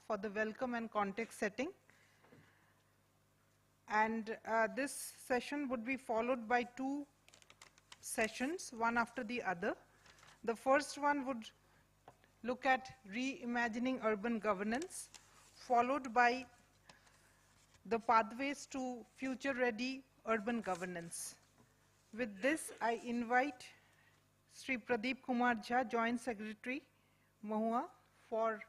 for the welcome and context setting. And this session would be followed by two sessions, one after the other. The first one would look at reimagining urban governance, followed by the pathways to future-ready urban governance. With this, I invite Sri Pradeep Kumar Jha, Joint Secretary, Mahua, for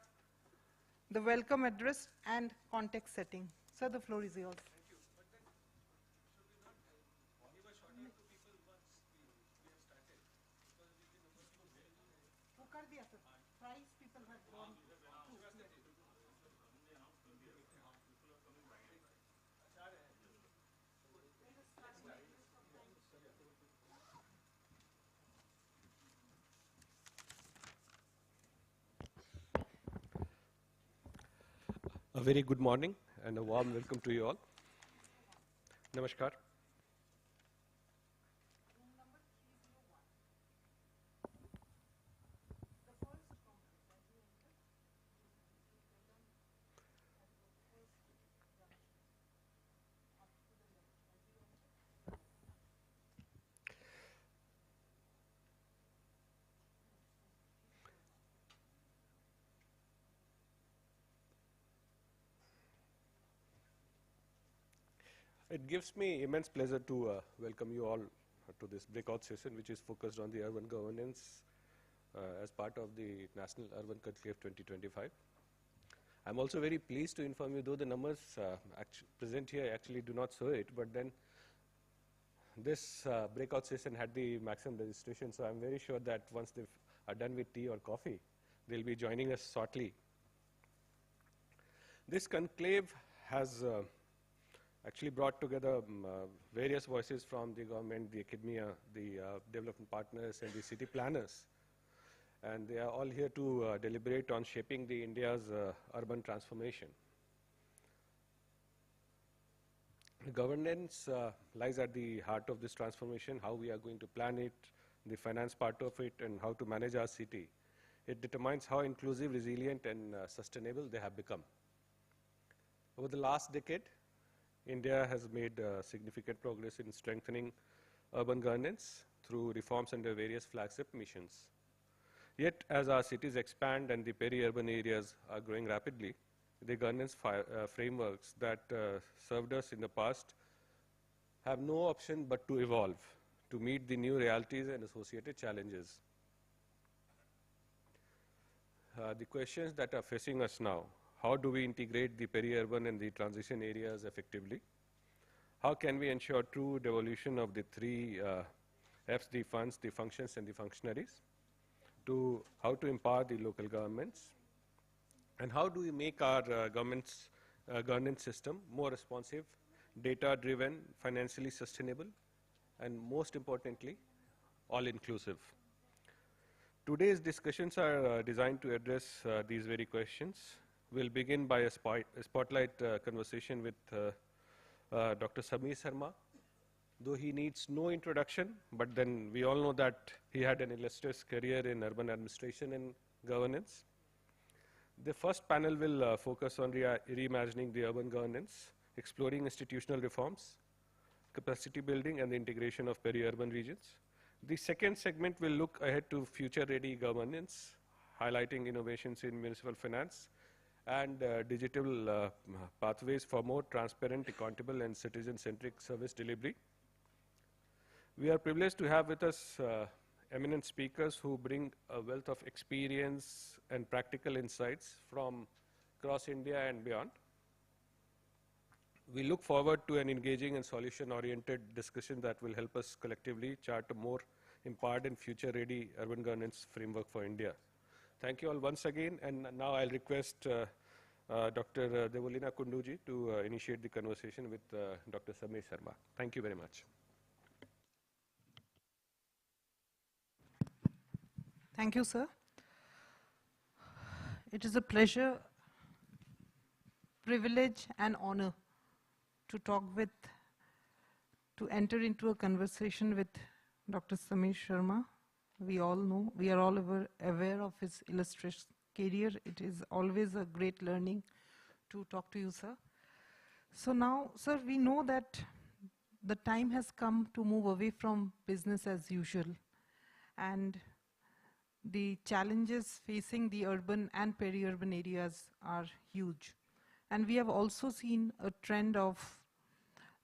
the welcome address and context setting. Sir, the floor is yours. Thank you. But then, should we not give a short name to people once we have started? Because we can Price people have gone. A very good morning and a warm welcome to you all. Namaskar. It gives me immense pleasure to welcome you all to this breakout session, which is focused on the urban governance as part of the National Urban Conclave 2025. I'm also very pleased to inform you, though the numbers present here actually do not show it, but then this breakout session had the maximum registration, so I'm very sure that once they are done with tea or coffee, they'll be joining us shortly. This conclave has actually brought together various voices from the government, the academia, the development partners, and the city planners. And they are all here to deliberate on shaping the India's urban transformation. Governance lies at the heart of this transformation, how we are going to plan it, the finance part of it, and how to manage our city. It determines how inclusive, resilient, and sustainable they have become. Over the last decade, India has made significant progress in strengthening urban governance through reforms under various flagship missions. Yet, as our cities expand and the peri-urban areas are growing rapidly, the governance frameworks that served us in the past have no option but to evolve to meet the new realities and associated challenges. The questions that are facing us now: how do we integrate the peri-urban and the transition areas effectively? How can we ensure true devolution of the three F's, the funds, the functions, and the functionaries? How to empower the local governments? And how do we make our governance system more responsive, data-driven, financially sustainable, and most importantly, all-inclusive? Today's discussions are designed to address these very questions. We'll begin by a spotlight conversation with Dr. Sameer Sharma. Though he needs no introduction, but then we all know that he had an illustrious career in urban administration and governance. The first panel will focus on reimagining the urban governance, exploring institutional reforms, capacity building, and the integration of peri-urban regions. The second segment will look ahead to future-ready governance, highlighting innovations in municipal finance and digital pathways for more transparent, accountable, and citizen-centric service delivery. We are privileged to have with us eminent speakers who bring a wealth of experience and practical insights from across India and beyond. We look forward to an engaging and solution-oriented discussion that will help us collectively chart a more empowered and future-ready urban governance framework for India. Thank you all once again, and now I'll request Dr. Devolina Kunduji to initiate the conversation with Dr. Sameer Sharma. Thank you very much. Thank you, sir. It is a pleasure, privilege, and honor to enter into a conversation with Dr. Sameer Sharma. We all know, we are all aware of his illustrious career. It is always a great learning to talk to you, sir. So now, sir, we know that the time has come to move away from business as usual, and the challenges facing the urban and peri-urban areas are huge. And we have also seen a trend of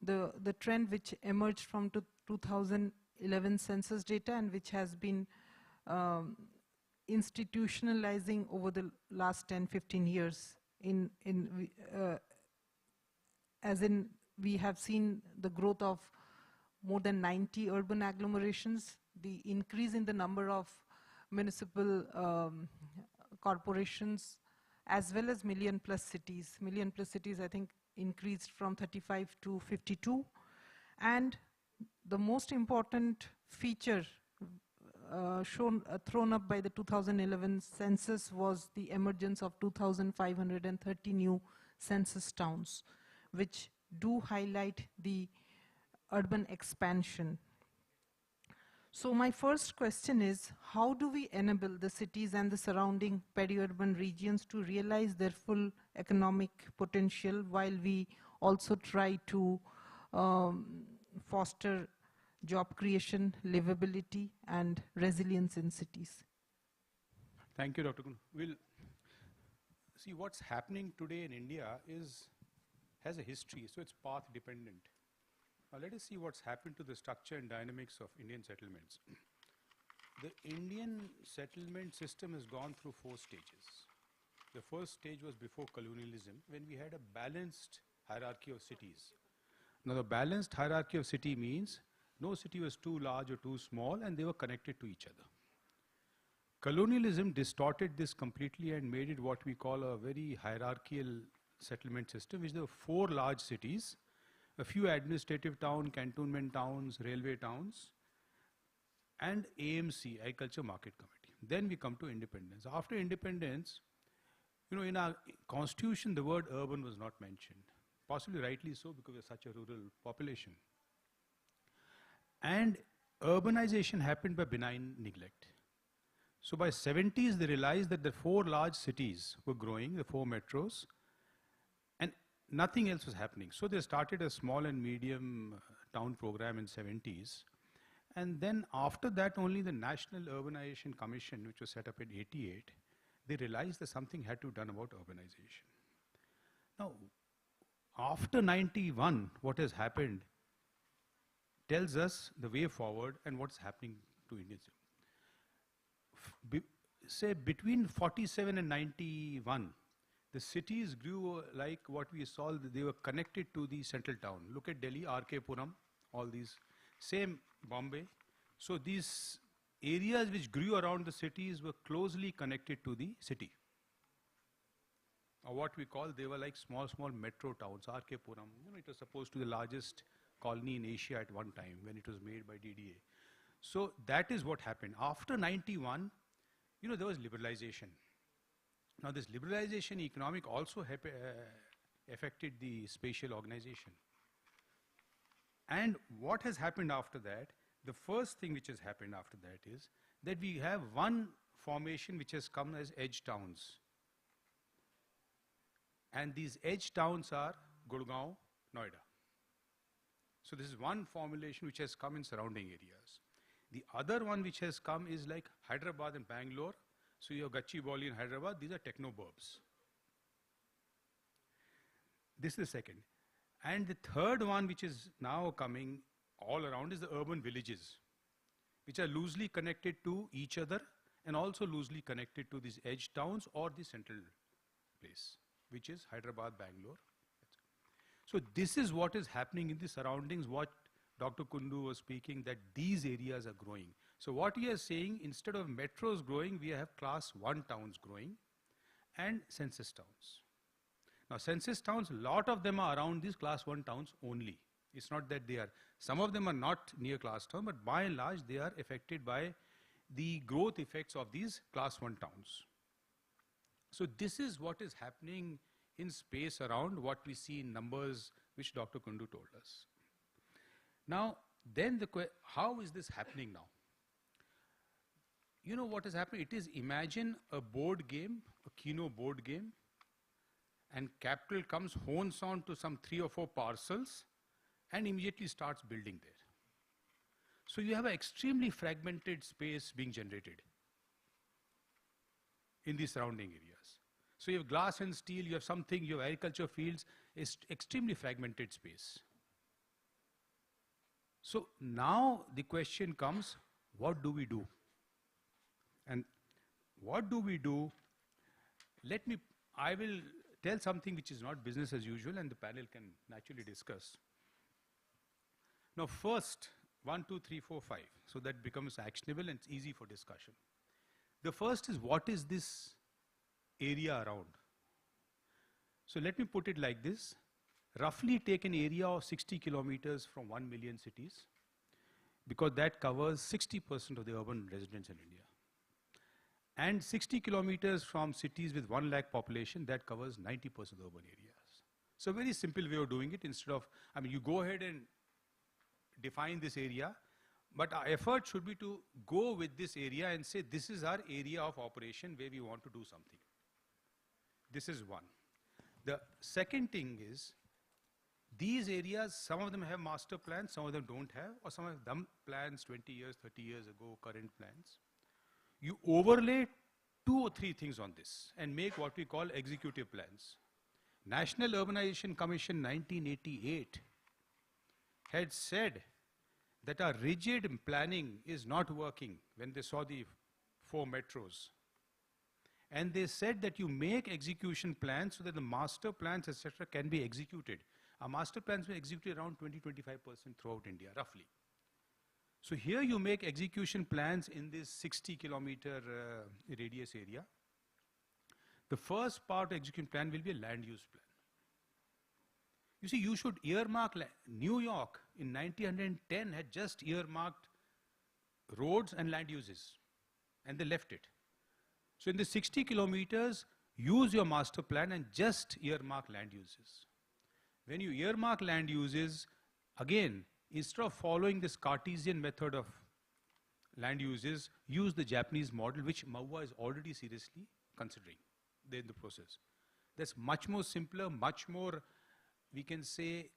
the trend which emerged from 2011 census data and which has been institutionalizing over the last 10-15 years. As in, we have seen the growth of more than 90 urban agglomerations, the increase in the number of municipal corporations, as well as million-plus cities. Million-plus cities, I think, increased from 35 to 52. And the most important feature thrown up by the 2011 census was the emergence of 2,530 new census towns, which do highlight the urban expansion. So my first question is, how do we enable the cities and the surrounding peri-urban regions to realize their full economic potential while we also try to foster job creation, livability, and resilience in cities? Thank you, Dr. Kun. We'll see what's happening today in India has a history, so it's path dependent. Now let us see what's happened to the structure and dynamics of Indian settlements. The Indian settlement system has gone through 4 stages. The first stage was before colonialism, when we had a balanced hierarchy of cities. Now the balanced hierarchy of city means no city was too large or too small, and they were connected to each other. Colonialism distorted this completely and made it what we call a very hierarchical settlement system, which there were 4 large cities, a few administrative towns, cantonment towns, railway towns, and AMC, Agriculture Market Committee. Then we come to independence. After independence, in our constitution, the word urban was not mentioned. Possibly rightly so, because we're such a rural population. And urbanization happened by benign neglect. So by 70s, they realized that the 4 large cities were growing, the 4 metros, and nothing else was happening. So they started a small and medium town program in 70s. And then after that, only the National Urbanization Commission, which was set up in 88, they realized that something had to be done about urbanization. Now, after 91, what has happened tells us the way forward and what's happening to Indians. Say between 47 and 91, the cities grew like what we saw, they were connected to the central town. Look at Delhi, R.K. Puram, all these. Same Bombay. So these areas which grew around the cities were closely connected to the city. Or what we call, they were like small metro towns. R.K. Puram, it was supposed to be the largest colony in Asia at one time when it was made by DDA. So that is what happened. After 91, there was liberalization. Now this liberalization economic also affected the spatial organization. And what has happened after that, the first thing which has happened after that is that we have one formation which has come as edge towns. And these edge towns are Gurgaon, Noida. So this is one formulation which has come in surrounding areas. The other one which has come is like Hyderabad and Bangalore. So you have Gachibowli and Hyderabad, these are techno-burbs. This is the second. And the third one which is now coming all around is the urban villages, which are loosely connected to each other and also loosely connected to these edge towns or the central place, which is Hyderabad, Bangalore. So this is what is happening in the surroundings, what Dr. Kundu was speaking, that these areas are growing. So what we are saying, instead of metros growing, we have class 1 towns growing and census towns. Now census towns, a lot of them are around these class 1 towns only. It's not that they are, some of them are not near class town, but by and large they are affected by the growth effects of these class 1 towns. So this is what is happening in space around what we see in numbers which Dr. Kundu told us. Now, then how is this happening now? you know what has happened? It is, imagine a board game, a Keno board game, and capital comes, hones on to some 3 or 4 parcels, and immediately starts building there. So you have an extremely fragmented space being generated in the surrounding areas. So you have glass and steel, you have something, you have agriculture fields, it's extremely fragmented space. So now the question comes, what do we do? And what do we do? I will tell something which is not business as usual, and the panel can naturally discuss. Now first, 1, 2, 3, 4, 5. So that becomes actionable and it's easy for discussion. The first is, what is this area around? So let me put it like this. Roughly take an area of 60 kilometers from 1 million cities, because that covers 60% of the urban residents in India. And 60 kilometers from cities with 1 lakh population, that covers 90% of the urban areas. So a very simple way of doing it, instead of, I mean, you go ahead and define this area, but our effort should be to go with this area and say, this is our area of operation where we want to do something. This is one. The second thing is, these areas, some of them have master plans, some of them don't have, or some of them plans 20 years, 30 years ago, current plans. You overlay 2 or 3 things on this and make what we call executive plans. National Urbanization Commission 1988 had said that our rigid planning is not working when they saw the 4 metros. And they said that you make execution plans so that the master plans, etc., can be executed. Our master plans were executed around 20-25% throughout India, roughly. So here you make execution plans in this 60-kilometer radius area. The first part of execution plan will be a land use plan. You see, you should earmark, New York in 1910 had just earmarked roads and land uses, and they left it. So in the 60 kilometers, use your master plan and just earmark land uses. When you earmark land uses, again, instead of following this Cartesian method of land uses, use the Japanese model, which NIUA is already seriously considering. They're in the process. That's much more simpler, much more, we can say,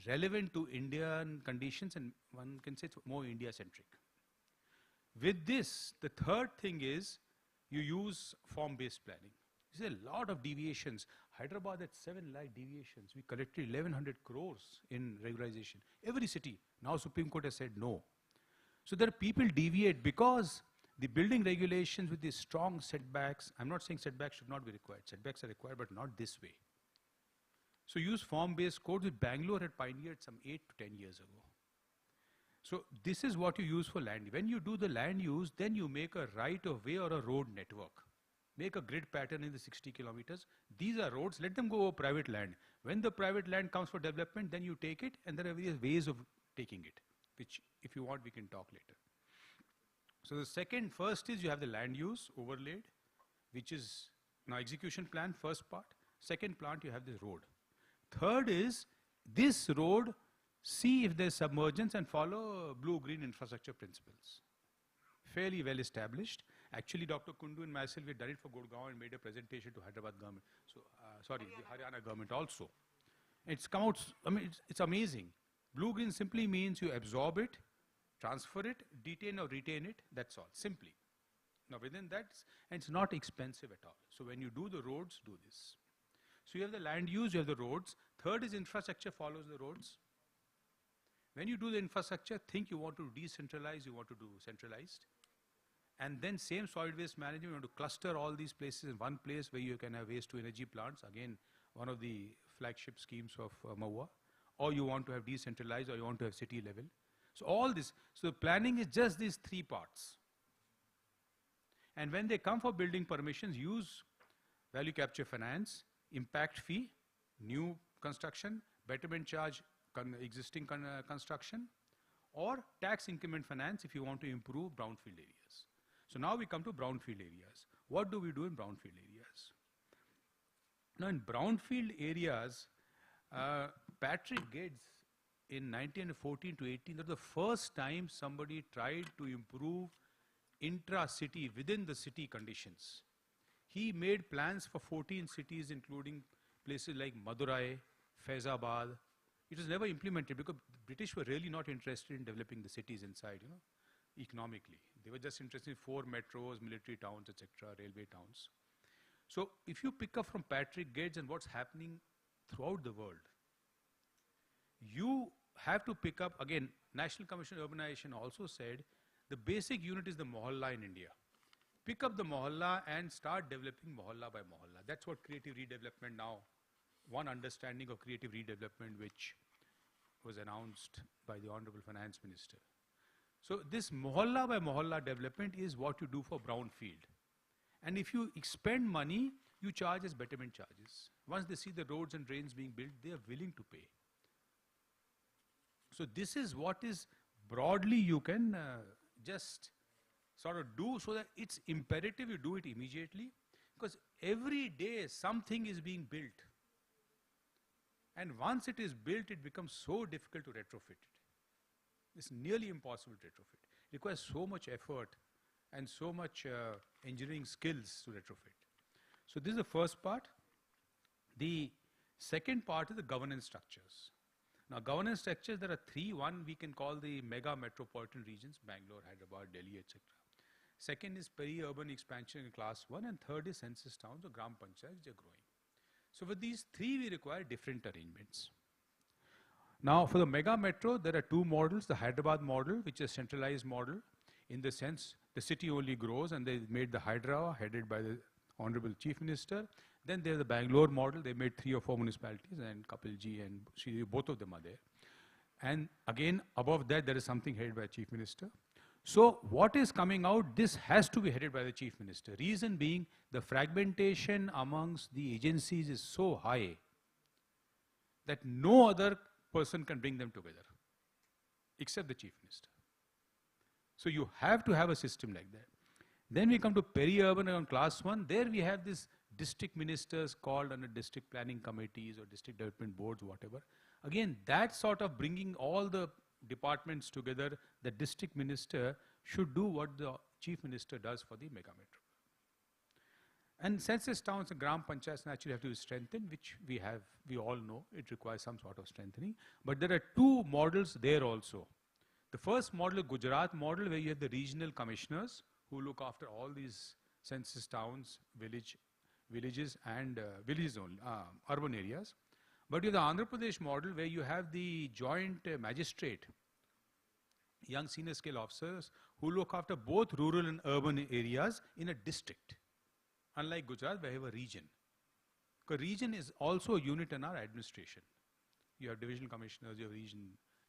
relevant to Indian conditions, and one can say it's more India-centric. With this, the third thing is, you use form-based planning. You see a lot of deviations. Hyderabad had 7 lakh deviations. We collected 1100 crores in regularization. Every city. Now Supreme Court has said no. So there are people deviate because the building regulations with these strong setbacks, I'm not saying setbacks should not be required. Setbacks are required, but not this way. So use form-based code, which Bangalore had pioneered some 8 to 10 years ago. So this is what you use for land. When you do the land use, then you make a right of way or a road network. Make a grid pattern in the 60 kilometers. These are roads, let them go over private land. When the private land comes for development, then you take it, and there are various ways of taking it, which if you want, we can talk later. So the first is you have the land use overlaid, which is now execution plan, first part. Second part, you have the road. Third is this road, see if there's submergence and follow blue-green infrastructure principles. Fairly well established. Actually, Dr. Kundu and myself, we done it for Gurgaon and made a presentation to Hyderabad government. So, the Haryana government also. It's come out, I mean, it's amazing. Blue-green simply means you absorb it, transfer it, detain or retain it, that's all, simply. Now within that, and it's not expensive at all. So when you do the roads, do this. So you have the land use, you have the roads. Third is infrastructure follows the roads. When you do the infrastructure, think you want to decentralize, you want to do centralized. And then same solid waste management, you want to cluster all these places in one place where you can have waste to energy plants. Again, one of the flagship schemes of NIUA. Or you want to have decentralized, or you want to have city level. So all this, so planning is just these 3 parts. And when they come for building permissions, use value capture finance, impact fee, new construction, betterment charge, existing construction, or tax increment finance if you want to improve brownfield areas. So now we come to brownfield areas. What do we do in brownfield areas? Now in brownfield areas, Patrick Geddes in 1914 to 18, that was the first time somebody tried to improve intra-city, within the city conditions. He made plans for 14 cities, including places like Madurai, Faizabad. It was never implemented because the British were really not interested in developing the cities inside, economically. They were just interested in 4 metros, military towns, etc., railway towns. So if you pick up from Patrick Geddes and what's happening throughout the world, you have to pick up, again, National Commission on Urbanization also said, the basic unit is the mohalla in India. Pick up the mohalla and start developing mohalla by mohalla. That's what creative redevelopment now, one understanding of creative redevelopment which was announced by the Honorable Finance Minister. So this mohalla by mohalla development is what you do for brownfield. And if you expend money, you charge as betterment charges. Once they see the roads and drains being built, they are willing to pay. So this is what is broadly you can just sort of do, so that it's imperative you do it immediately, because every day something is being built. And once it is built, it becomes so difficult to retrofit it. It's nearly impossible to retrofit. It requires so much effort and so much engineering skills to retrofit. So this is the first part. The second part is the governance structures. Now governance structures, there are 3. One we can call the mega metropolitan regions, Bangalore, Hyderabad, Delhi, etc. Second is peri-urban expansion in class 1, and third is census towns or gram panchayats, which are growing. So for these 3 we require different arrangements. Now for the mega metro, there are 2 models, the Hyderabad model, which is a centralized model, in the sense the city only grows, and they made the Hyderabad, headed by the Honorable Chief Minister. Then there's the Bangalore model, they made 3 or 4 municipalities, and Kapilji and Sri, both of them are there. And again, above that, there is something headed by Chief Minister. So what is coming out, this has to be headed by the Chief Minister. Reason being, the fragmentation amongst the agencies is so high that no other person can bring them together, except the Chief Minister. So you have to have a system like that. Then we come to peri-urban on class 1. There we have this district ministers called under district planning committees or district development boards, whatever. Again, that sort of bringing all the departments together, the district minister should do what the chief minister does for the mega metro. And census towns and gram panchayats naturally have to be strengthened, which we all know it requires some sort of strengthening. But there are 2 models there also. The first model is Gujarat model, where you have the regional commissioners who look after all these census towns, villages and urban areas. But you have the Andhra Pradesh model, where you have the joint magistrate, young senior scale officers who look after both rural and urban areas in a district. Unlike Gujarat, where you have a region. Because region is also a unit in our administration. You have division commissioners, you have region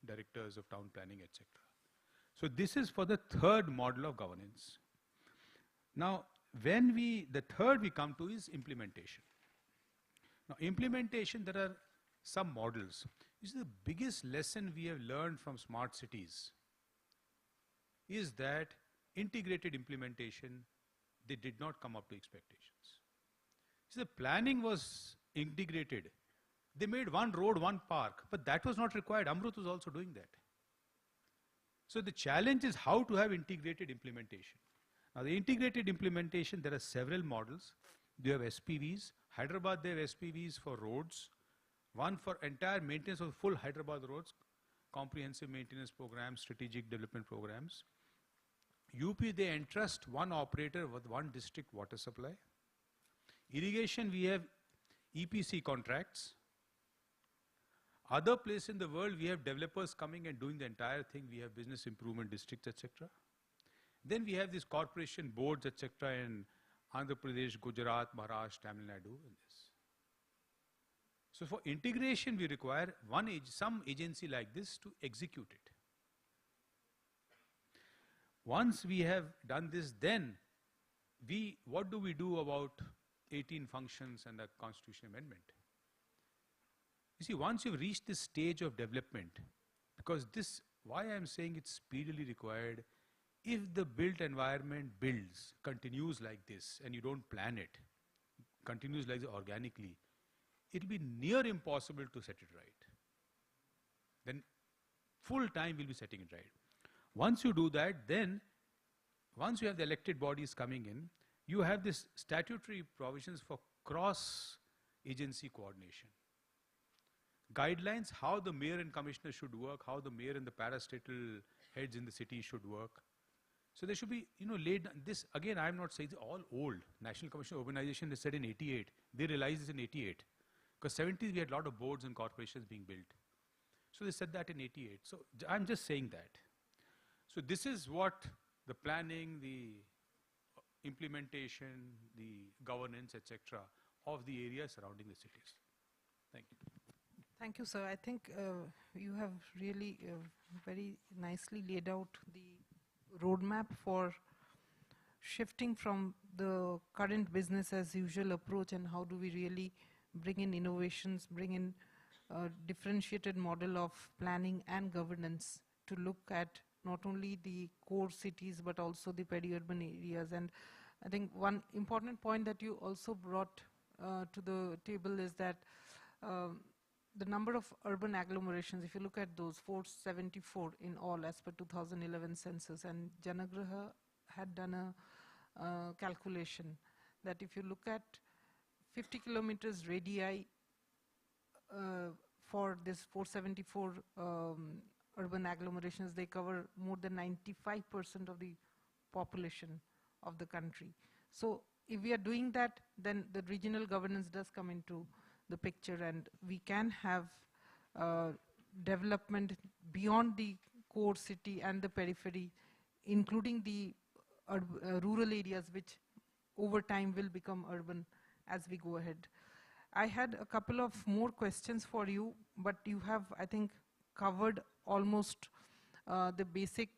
directors of town planning, etc. So this is for the third model of governance. Now, the third we come to is implementation. Now, implementation, there are some models. This is the biggest lesson we have learned from smart cities, is that integrated implementation, they did not come up to expectations. So the planning was integrated. They made one road, one park, but that was not required. Amrut was also doing that. So the challenge is how to have integrated implementation. Now the integrated implementation, there are several models. They have SPVs. Hyderabad, they have SPVs for roads. One for entire maintenance of full Hyderabad roads, comprehensive maintenance programs, strategic development programs. UP, they entrust one operator with one district water supply. Irrigation, we have EPC contracts. Other places in the world, we have developers coming and doing the entire thing. We have business improvement districts, etc. Then we have these corporation boards, etc. in Andhra Pradesh, Gujarat, Maharashtra, Tamil Nadu, and this. So for integration, we require some agency like this to execute it. Once we have done this, then what do we do about 18 functions and a constitution amendment? You see, once you've reached this stage of development, because why I'm saying it's speedily required, if the built environment continues like this, and you don't plan it, continues like this organically, it'll be near impossible to set it right. Then full time we'll be setting it right. Once you do that, then once you have the elected bodies coming in, you have this statutory provisions for cross-agency coordination. Guidelines how the mayor and commissioner should work, how the mayor and the parastatal heads in the city should work. So there should be, laid this, again, I'm not saying it's all old. National Commission of Urbanization is said in 88. They realized this in 88. Because 70s we had a lot of boards and corporations being built. So they said that in 88. So I'm just saying that. So this is what the planning, the implementation, the governance, etc. of the areas surrounding the cities. Thank you. Thank you, sir. I think you have really very nicely laid out the roadmap for shifting from the current business as usual approach, and how do we really bring in innovations, bring in a differentiated model of planning and governance to look at not only the core cities but also the peri-urban areas. And I think one important point that you also brought to the table is that the number of urban agglomerations, if you look at those, 474 in all as per 2011 census, and Janagraha had done a calculation that if you look at 50 kilometers radii for this 474 urban agglomerations, they cover more than 95% of the population of the country. So if we are doing that, then the regional governance does come into the picture, and we can have development beyond the core city and the periphery, including the rural areas, which over time will become urban as we go ahead. I had a couple of more questions for you, but you have, I think, covered almost the basic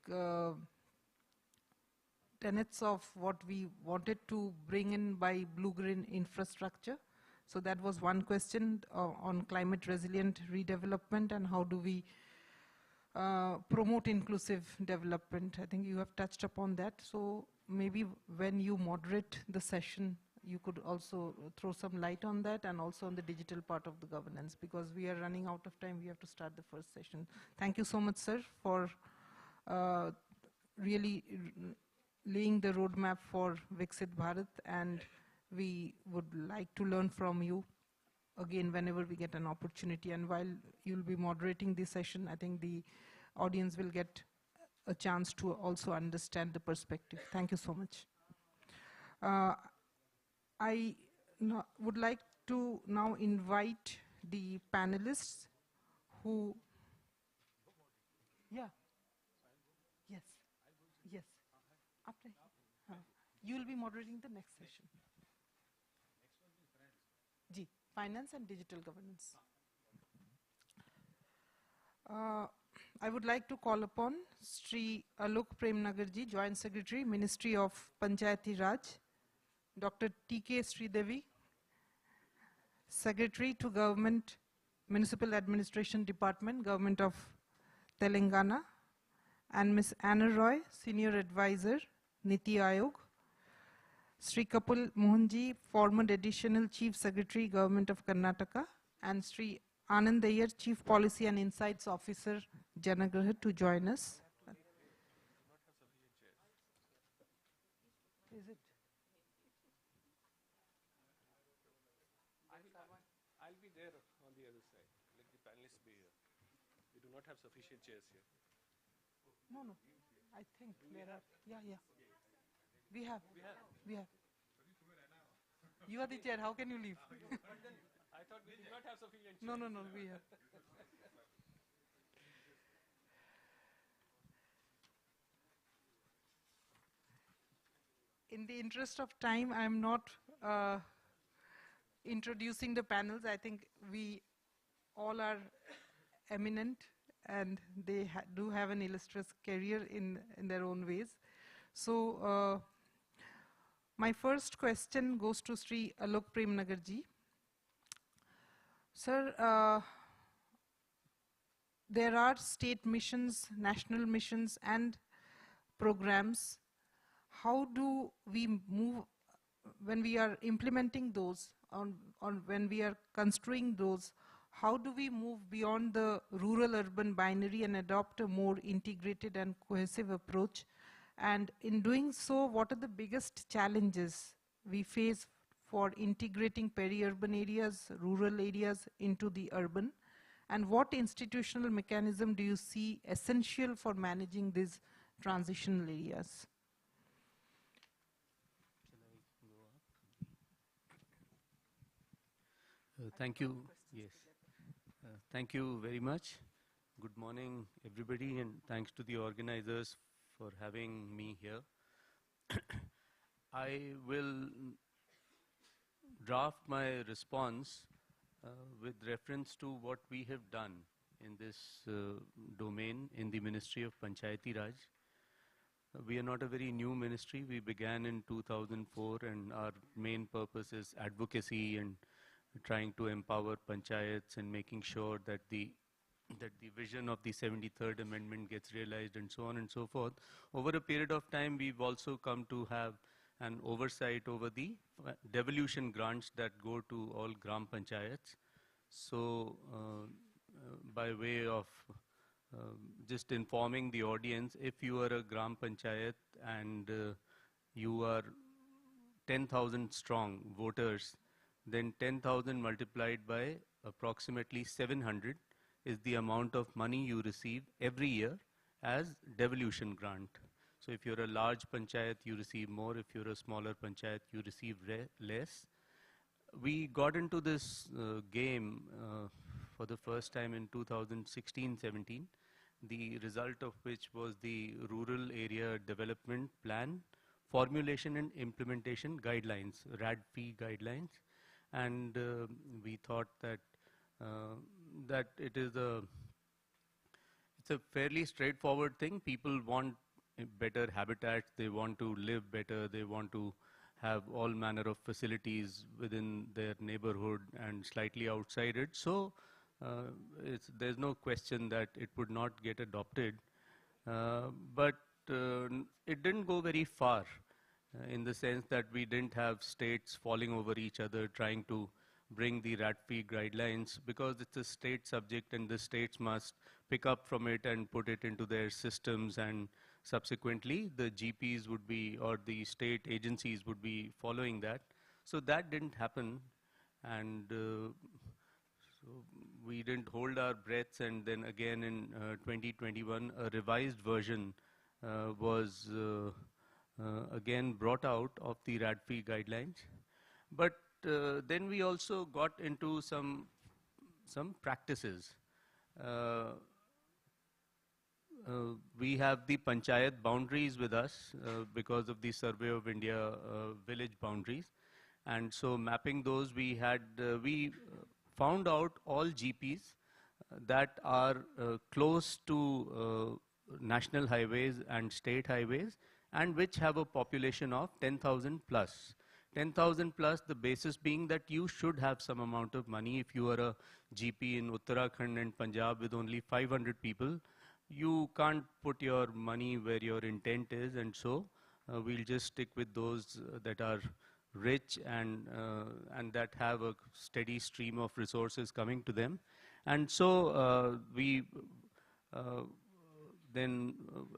tenets of what we wanted to bring in by blue-green infrastructure. So that was one question on climate resilient redevelopment and how do we promote inclusive development. I think you have touched upon that. So maybe when you moderate the session, you could also throw some light on that, and also on the digital part of the governance, because we are running out of time. We have to start the first session. Thank you so much, sir, for really laying the roadmap for Viksit Bharat, and we would like to learn from you again whenever we get an opportunity. And while you'll be moderating this session, I think the audience will get a chance to also understand the perspective. Thank you so much. I would like to now invite the panelists who, yes, after, you will be moderating the next session. Ji, finance and digital governance. I would like to call upon Sri Alok Premnagarji, Joint Secretary, Ministry of Panchayati Raj, Dr. T.K. Sridevi, Secretary to Government Municipal Administration Department, Government of Telangana, and Ms. Anna Roy, Senior Advisor, Niti Aayog, Sri Kapil Mohanji, former Additional Chief Secretary, Government of Karnataka, and Sri Anand Iyer, Chief Policy and Insights Officer, Janagraha, to join us. Is it? I'll be there on the other side. Let the panelists be here. We do not have sufficient chairs here. No, I think there are. Yeah. We have. You are the chair. How can you leave? I thought we did not have sufficient chairs. No, we have. In the interest of time, I'm not introducing the panels. I think we all are eminent, and they do have an illustrious career in their own ways. So my first question goes to Sri Alok Premnagarji. Sir, there are state missions, national missions, and programs. How do we move when we are implementing those, or when we are construing those? How do we move beyond the rural-urban binary and adopt a more integrated and cohesive approach? And in doing so, what are the biggest challenges we face for integrating peri-urban areas, rural areas into the urban? And what institutional mechanism do you see essential for managing these transitional areas? Thank you. Yes. Thank you very much. Good morning, everybody, and thanks to the organizers for having me here. I will draft my response with reference to what we have done in this domain in the Ministry of Panchayati Raj. We are not a very new ministry. We began in 2004, and our main purpose is advocacy and trying to empower panchayats and making sure that the vision of the 73rd Amendment gets realized and so on and so forth. Over a period of time, we've also come to have an oversight over the devolution grants that go to all gram panchayats. So by way of just informing the audience, if you are a gram panchayat and you are 10,000 strong voters, then 10,000 multiplied by approximately 700 is the amount of money you receive every year as devolution grant. So if you're a large panchayat, you receive more. If you're a smaller panchayat, you receive less. We got into this game for the first time in 2016-17, the result of which was the Rural Area Development Plan Formulation and Implementation Guidelines, RADP guidelines. And we thought that that it's a fairly straightforward thing. People want better habitats, they want to live better, they want to have all manner of facilities within their neighborhood and slightly outside it. So there's no question that it would not get adopted. But it didn't go very far in the sense that we didn't have states falling over each other trying to bring the RADP guidelines, because it's a state subject and the states must pick up from it and put it into their systems, and subsequently the GPs would be, or the state agencies would be following that. So that didn't happen, and so we didn't hold our breaths, and then again in 2021 a revised version was again brought out of the RADP guidelines. But then we also got into some practices. We have the panchayat boundaries with us because of the Survey of India village boundaries, and so mapping those, we found out all GPs that are close to national highways and state highways, and which have a population of 10,000 plus. 10,000 plus, the basis being that you should have some amount of money. If you are a GP in Uttarakhand and Punjab with only 500 people, you can't put your money where your intent is, and so we'll just stick with those that are rich and that have a steady stream of resources coming to them. And so we then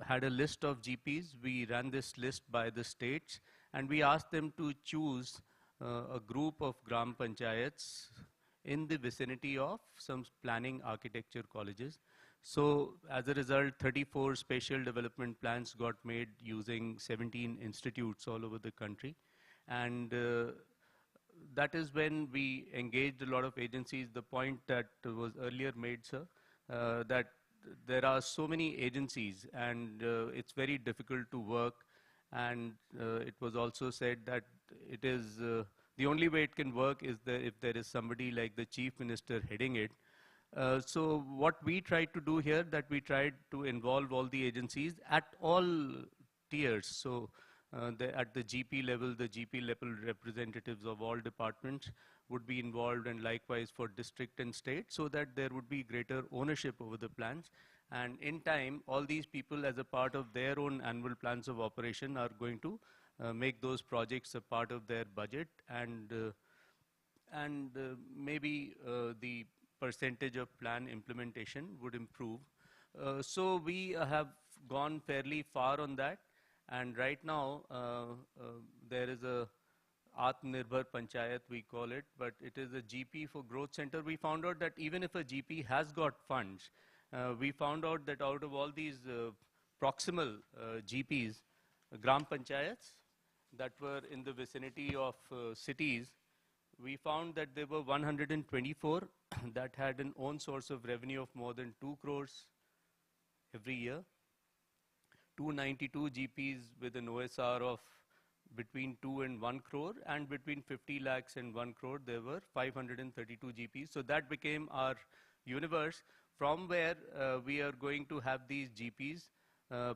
had a list of GPs. We ran this list by the states, and we asked them to choose a group of gram panchayats in the vicinity of some planning architecture colleges. So as a result, 34 spatial development plans got made using 17 institutes all over the country. And that is when we engaged a lot of agencies. The point that was earlier made, sir, that there are so many agencies, and it's very difficult to work. And it was also said that it is the only way it can work is if there is somebody like the Chief Minister heading it. So what we tried to do here, that we tried to involve all the agencies at all tiers. So at the GP level, the GP level representatives of all departments would be involved, and likewise for district and state, so that there would be greater ownership over the plans. And in time, all these people, as a part of their own annual plans of operation, are going to make those projects a part of their budget, and maybe the percentage of plan implementation would improve. So we have gone fairly far on that, And right now, there is a Atmanirbhar Panchayat, we call it, but it is a GP for growth center. We found out that even if a GP has got funds, we found out that out of all these proximal GPs, Gram Panchayats that were in the vicinity of cities, we found that there were 124 that had an own source of revenue of more than 2 crores every year. 292 GPs with an OSR of between 2 and 1 crore, and between 50 lakhs and 1 crore, there were 532 GPs. So that became our universe from where we are going to have these GPs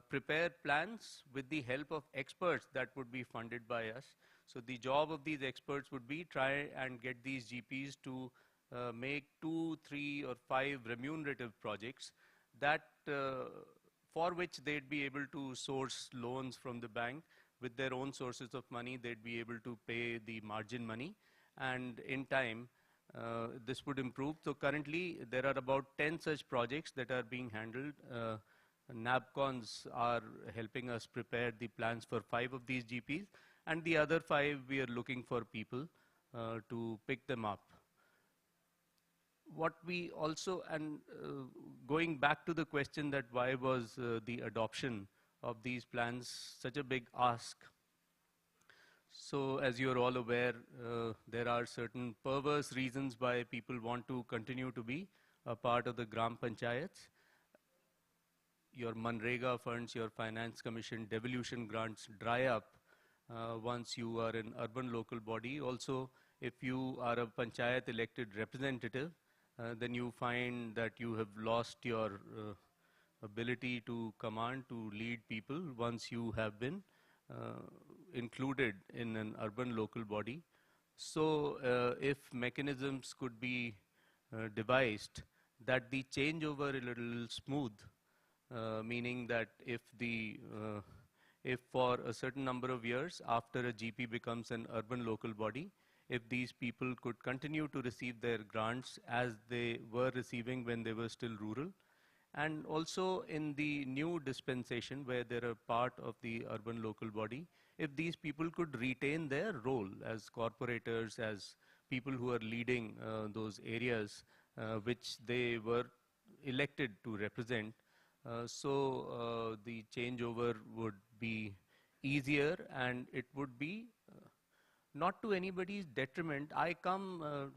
prepare plans with the help of experts that would be funded by us. So the job of these experts would be try and get these GPs to make 2, 3, or 5 remunerative projects that for which they'd be able to source loans from the bank. With their own sources of money, they'd be able to pay the margin money, and in time, this would improve. So currently, there are about 10 such projects that are being handled. NABCons are helping us prepare the plans for 5 of these GPs, and the other 5, we are looking for people to pick them up. What we also, and going back to the question that why was the adoption of these plans such a big ask. So as you're all aware, there are certain perverse reasons why people want to continue to be a part of the Gram Panchayats. Your Manrega funds, your Finance Commission, devolution grants dry up once you are an urban local body. Also, if you are a Panchayat elected representative, then you find that you have lost your ability to command, to lead people once you have been included in an urban local body. So if mechanisms could be devised that the changeover a little smooth, meaning that if for a certain number of years after a GP becomes an urban local body, if these people could continue to receive their grants as they were receiving when they were still rural, and also in the new dispensation where they're a part of the urban local body, if these people could retain their role as corporators, as people who are leading those areas which they were elected to represent, so the changeover would be easier, and it would be not to anybody's detriment. I come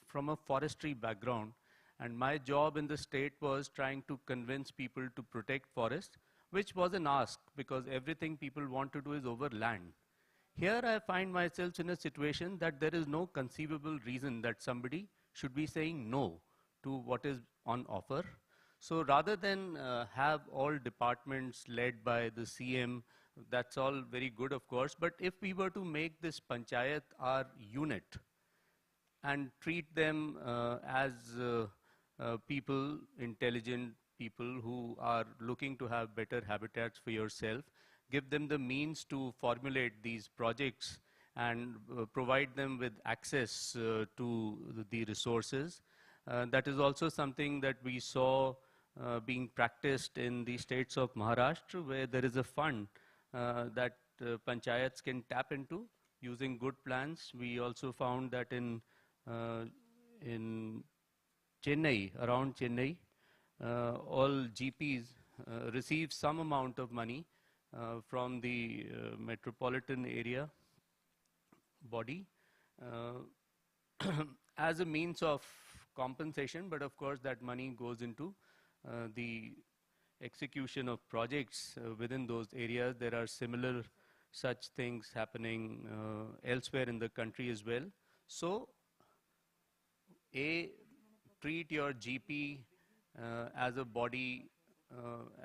from a forestry background, and my job in the state was trying to convince people to protect forest, which was an ask because everything people want to do is over land. Here I find myself in a situation that there is no conceivable reason that somebody should be saying no to what is on offer. So rather than have all departments led by the CM, that's all very good, of course, but if we were to make this Panchayat our unit and treat them as people, intelligent people who are looking to have better habitats for yourself, give them the means to formulate these projects and provide them with access to the resources. That is also something that we saw being practiced in the states of Maharashtra, where there is a fund that panchayats can tap into using good plans. We also found that in Chennai, around Chennai, all GPs receive some amount of money from the metropolitan area body as a means of compensation, but of course that money goes into the execution of projects within those areas. There are similar such things happening elsewhere in the country as well. So, treat your GP as a body,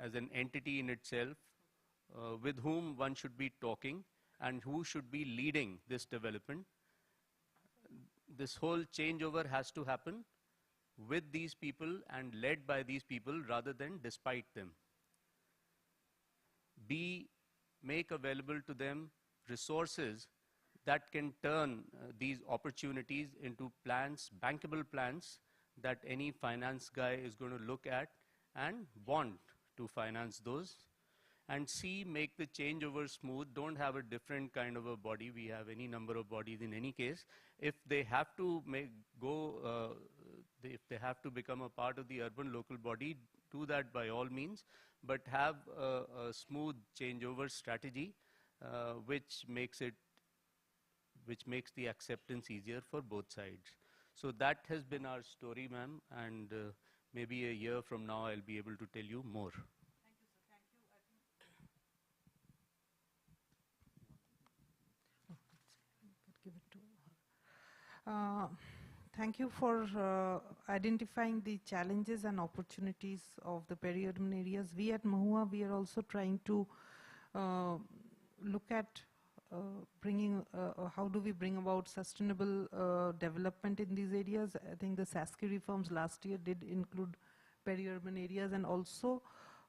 as an entity in itself, with whom one should be talking and who should be leading this development. This whole changeover has to happen with these people and led by these people rather than despite them. Make available to them resources that can turn these opportunities into plans, bankable plans, that any finance guy is going to look at and want to finance those. and C, make the changeover smooth, don't have a different kind of a body. We have any number of bodies in any case. If they have to if they have to become a part of the urban local body, do that by all means, but have a smooth changeover strategy, which makes the acceptance easier for both sides. So that has been our story, ma'am, and maybe a year from now I'll be able to tell you more. Thank you, sir. Thank you. Give it to her. Thank you for identifying the challenges and opportunities of the peri-urban areas. We at NIUA, we are also trying to look at bringing, how do we bring about sustainable development in these areas. I think the SASCI reforms last year did include peri-urban areas, and also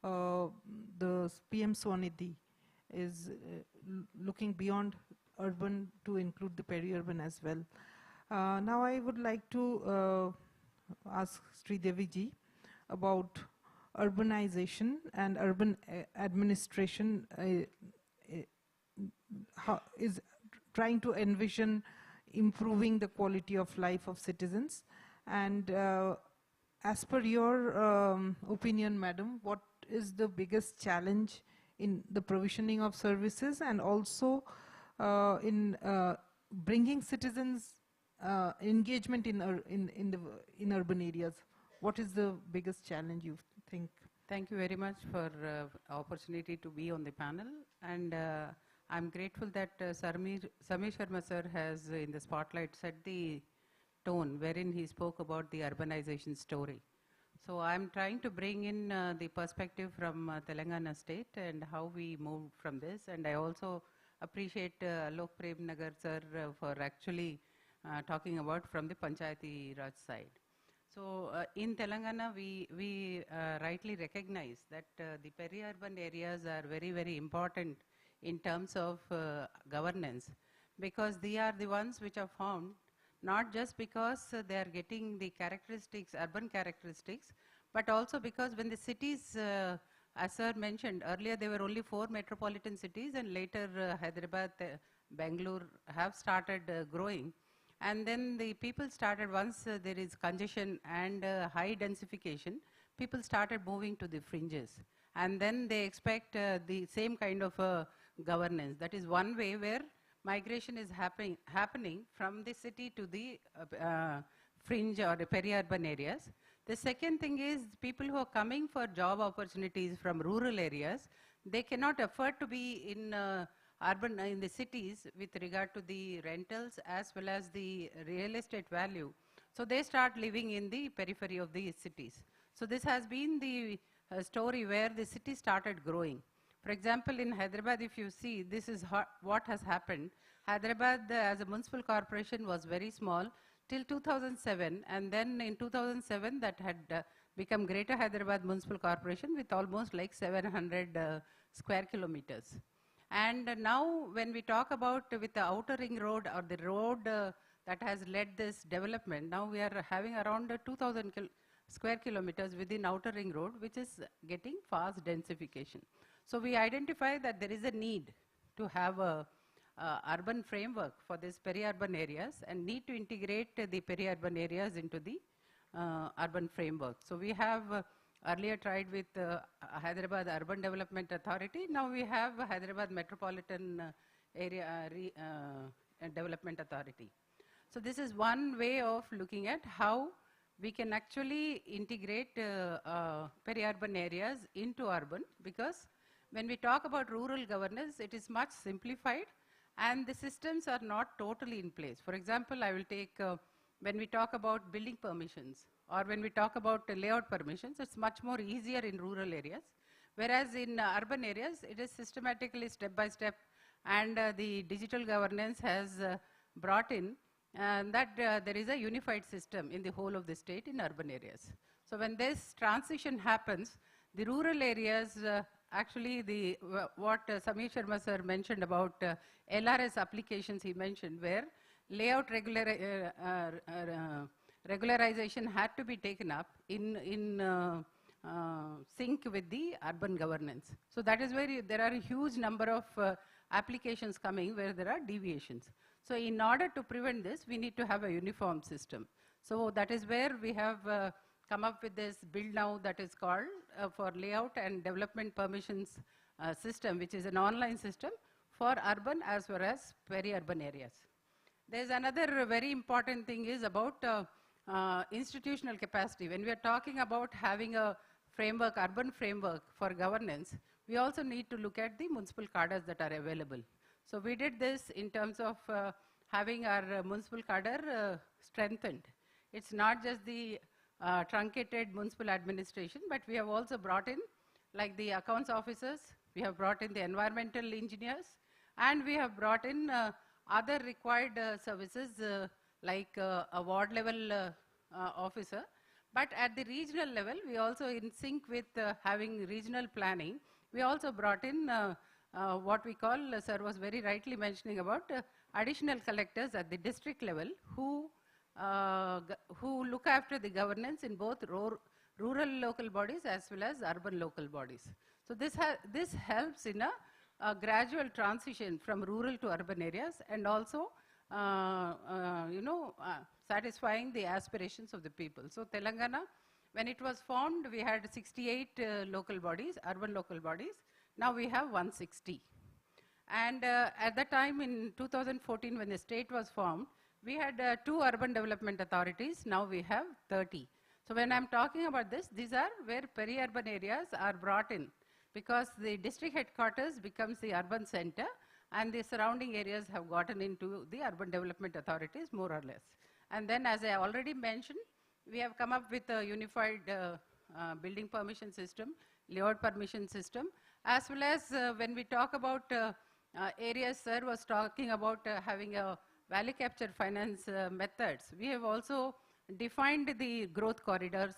the PM Swanidhi is looking beyond urban to include the peri-urban as well. Now I would like to ask Sridevi ji about urbanization and urban administration is trying to envision improving the quality of life of citizens. And as per your opinion, madam, what is the biggest challenge in the provisioning of services, and also in bringing citizens engagement in urban areas? What is the biggest challenge you think? Thank you very much for opportunity to be on the panel, and I'm grateful that Samir Sharma sir has in the spotlight set the tone wherein he spoke about the urbanization story. So I'm trying to bring in the perspective from Telangana state and how we move from this, and I also appreciate Alok Prem Nagar sir for actually talking about from the Panchayati Raj side. So in Telangana, we rightly recognize that the peri-urban areas are very, very important in terms of governance, because they are the ones which are found not just because they are getting the characteristics, urban characteristics, but also because when the cities, as sir mentioned earlier, there were only 4 metropolitan cities, and later Hyderabad, Bangalore have started growing. And then the people started, once there is congestion and high densification, people started moving to the fringes. And then they expect the same kind of governance. That is one way where migration is happening from the city to the fringe or the peri-urban areas. The second thing is people who are coming for job opportunities from rural areas, they cannot afford to be in urban in the cities with regard to the rentals as well as the real estate value. So they start living in the periphery of the cities. So this has been the story where the city started growing. For example, in Hyderabad, if you see, this is what has happened. Hyderabad as a municipal corporation was very small till 2007, and then in 2007 that had become Greater Hyderabad Municipal Corporation with almost like 700 square kilometers. And now when we talk about with the outer ring road or the road that has led this development, now we are having around 2,000 square kilometers within outer ring road, which is getting fast densification. So we identify that there is a need to have a urban framework for these peri-urban areas and need to integrate the peri-urban areas into the urban framework. So we have earlier tried with Hyderabad Urban Development Authority. Now we have Hyderabad Metropolitan Area Development Authority. So this is one way of looking at how we can actually integrate peri-urban areas into urban, because when we talk about rural governance, it is much simplified and the systems are not totally in place. For example, I will take when we talk about building permissions or when we talk about layout permissions, it's much more easier in rural areas, whereas in urban areas, it is systematically step by step, and the digital governance has brought in that there is a unified system in the whole of the state in urban areas. So when this transition happens, the rural areas actually what Samir Sharma sir mentioned about LRS applications he mentioned, where layout regularization had to be taken up in sync with the urban governance. So that is where there are a huge number of applications coming where there are deviations. So in order to prevent this, we need to have a uniform system. So that is where we have come up with this build now that is called for layout and development permissions system, which is an online system for urban as well as peri-urban areas. There's another very important thing is about institutional capacity. When we are talking about having a framework, urban framework for governance, we also need to look at the municipal cadres that are available. So we did this in terms of having our municipal cadre strengthened. It's not just the truncated municipal administration, but we have also brought in like the accounts officers, we have brought in the environmental engineers, and we have brought in other required services like a ward level officer. But at the regional level, we also in sync with having regional planning, we also brought in what we call, sir was very rightly mentioning about additional collectors at the district level who look after the governance in both rural local bodies as well as urban local bodies. So this helps in a gradual transition from rural to urban areas, and also satisfying the aspirations of the people. So Telangana, when it was formed, we had 68 local bodies, urban local bodies. Now we have 160. And at that time in 2014, when the state was formed, we had 2 urban development authorities. Now we have 30. So when I'm talking about this, these are where peri-urban areas are brought in, because the district headquarters becomes the urban center, and the surrounding areas have gotten into the urban development authorities more or less. And then, as I already mentioned, we have come up with a unified building permission system, layout permission system, as well as when we talk about areas, sir was talking about having a value capture finance methods. We have also defined the growth corridors